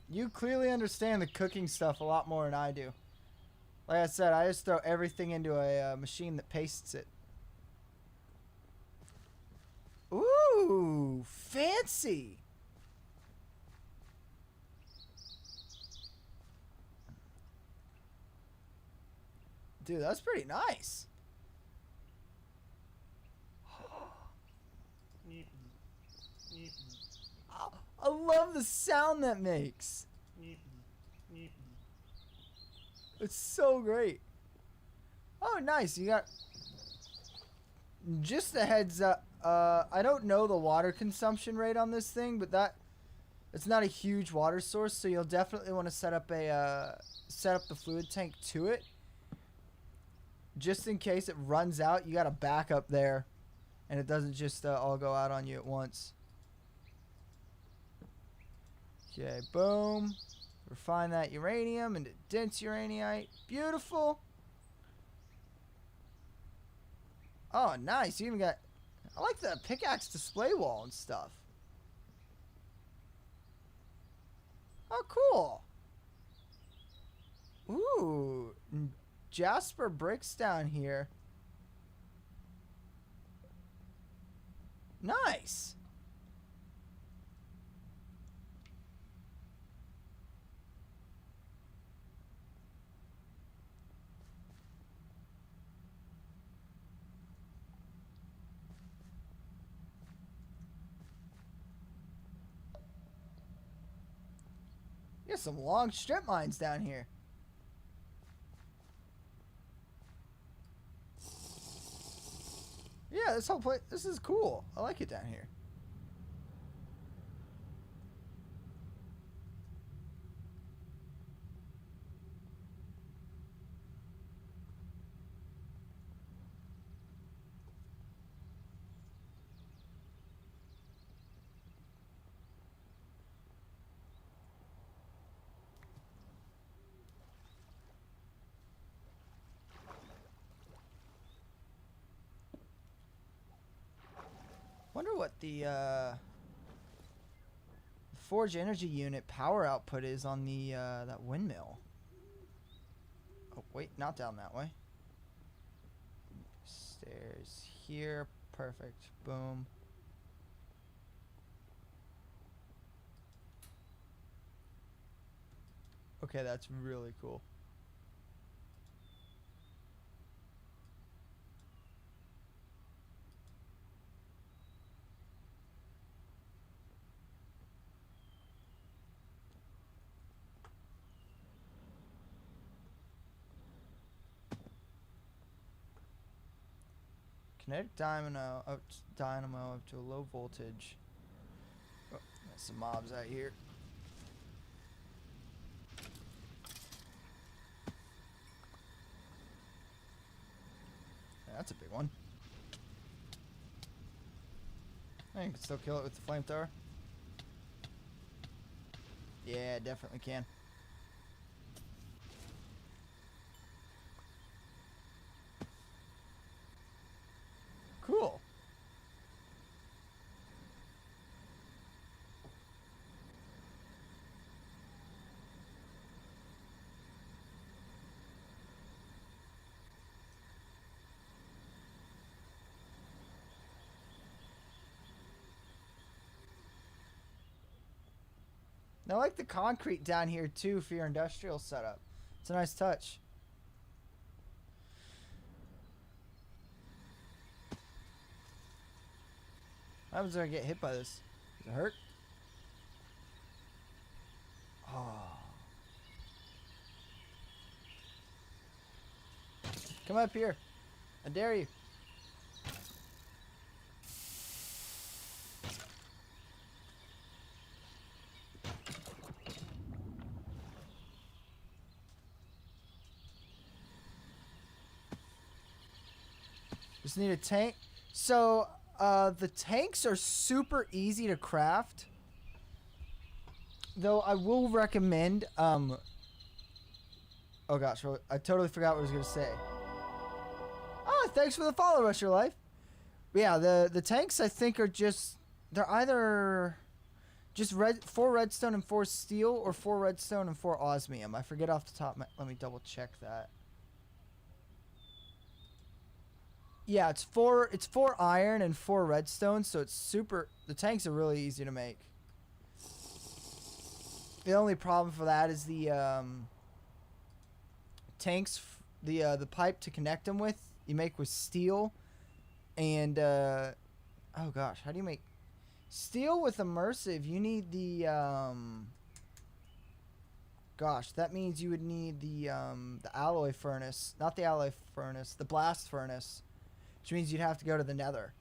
You clearly understand the cooking stuff a lot more than I do. Like I said, I just throw everything into a machine that pastes it. Ooh, fancy. Dude, that's pretty nice. I love the sound that makes. It's so great. Oh, nice. You got... Just a heads up. I don't know the water consumption rate on this thing, but it's not a huge water source, so you'll definitely want to set up the fluid tank to it. Just in case it runs out, you got a backup there, and it doesn't just all go out on you at once. Okay, boom. Refine that uranium into dense uraninite. Beautiful. Oh, nice. You even got... I like the pickaxe display wall and stuff. Oh, cool. Ooh. Jasper bricks down here. Nice. You got some long strip mines down here. Yeah, this whole place, this is cool. I like it down here. Wonder what the Forge Energy Unit power output is on the that windmill. Oh wait, not down that way. Stairs here, perfect. Boom. Okay, that's really cool. Kinetic dynamo up to a low voltage. Oh, there's some mobs out here. Yeah, that's a big one. I think you can still kill it with the flamethrower. Yeah, definitely can. Cool. I like the concrete down here too for your industrial setup. It's a nice touch. What happens when I get hit by this? Does it hurt? Oh. Come up here. I dare you. Just need a tank. So, the tanks are super easy to craft. Though I will recommend, oh gosh, I totally forgot what I was going to say. Oh, thanks for the follow, Rush Your Life. But yeah, the tanks I think are just, they're either just 4 redstone and 4 steel, or 4 redstone and 4 osmium. I forget off the top, let me double check that. Yeah, it's 4 iron and 4 redstone, so it's super, the tanks are really easy to make. The only problem for that is the tanks, the pipe to connect them with, you make with steel, and oh gosh, how do you make steel with immersive? You need the gosh, that means you would need the alloy furnace, not the alloy furnace, the blast furnace, which means you'd have to go to the Nether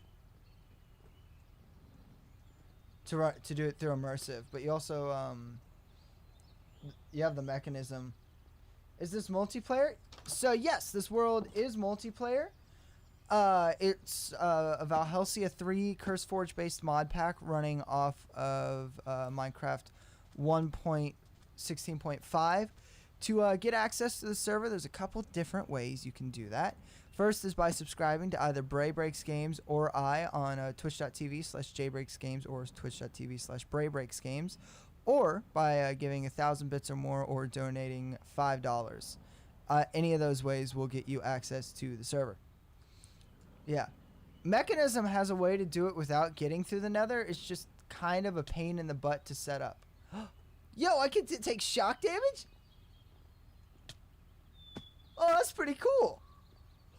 to do it through immersive. But you also you have the mechanism. Is this multiplayer? So yes, this world is multiplayer. It's a Valhelsia 3 CurseForge based mod pack running off of Minecraft 1.16.5. To get access to the server, there's a couple different ways you can do that. First is by subscribing to either BrayBreaksGames or I on twitch.tv/JBreaksGames or twitch.tv/BrayBreaksGames, or by giving 1,000 bits or more, or donating $5. Any of those ways will get you access to the server. Yeah. Mechanism has a way to do it without getting through the Nether. It's just kind of a pain in the butt to set up. Yo, I can take shock damage? Oh, that's pretty cool.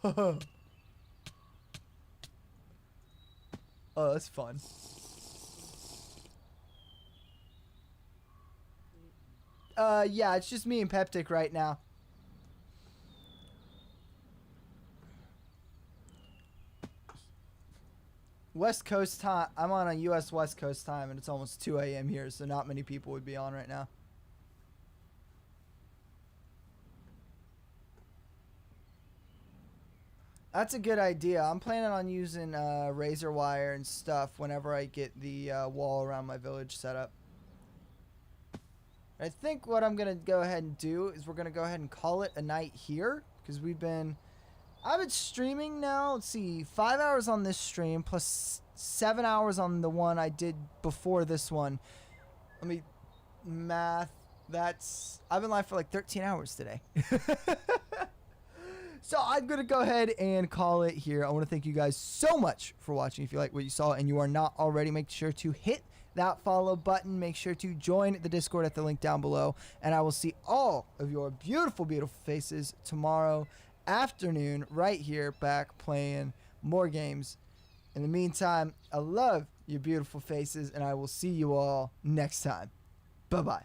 Oh, that's fun. Yeah, it's just me and Peptic right now. West Coast time. I'm on a US West Coast time, and it's almost 2 a.m. here, so not many people would be on right now. That's a good idea. I'm planning on using razor wire and stuff whenever I get the wall around my village set up. I think what I'm going to go ahead and do is we're going to go ahead and call it a night here, because I've been streaming now, let's see, 5 hours on this stream plus 7 hours on the one I did before this one. Let me math. I've been live for like 13 hours today. So I'm going to go ahead and call it here. I want to thank you guys so much for watching. If you like what you saw and you are not already, make sure to hit that follow button. Make sure to join the Discord at the link down below. And I will see all of your beautiful, beautiful faces tomorrow afternoon right here back playing more games. In the meantime, I love your beautiful faces, and I will see you all next time. Bye-bye.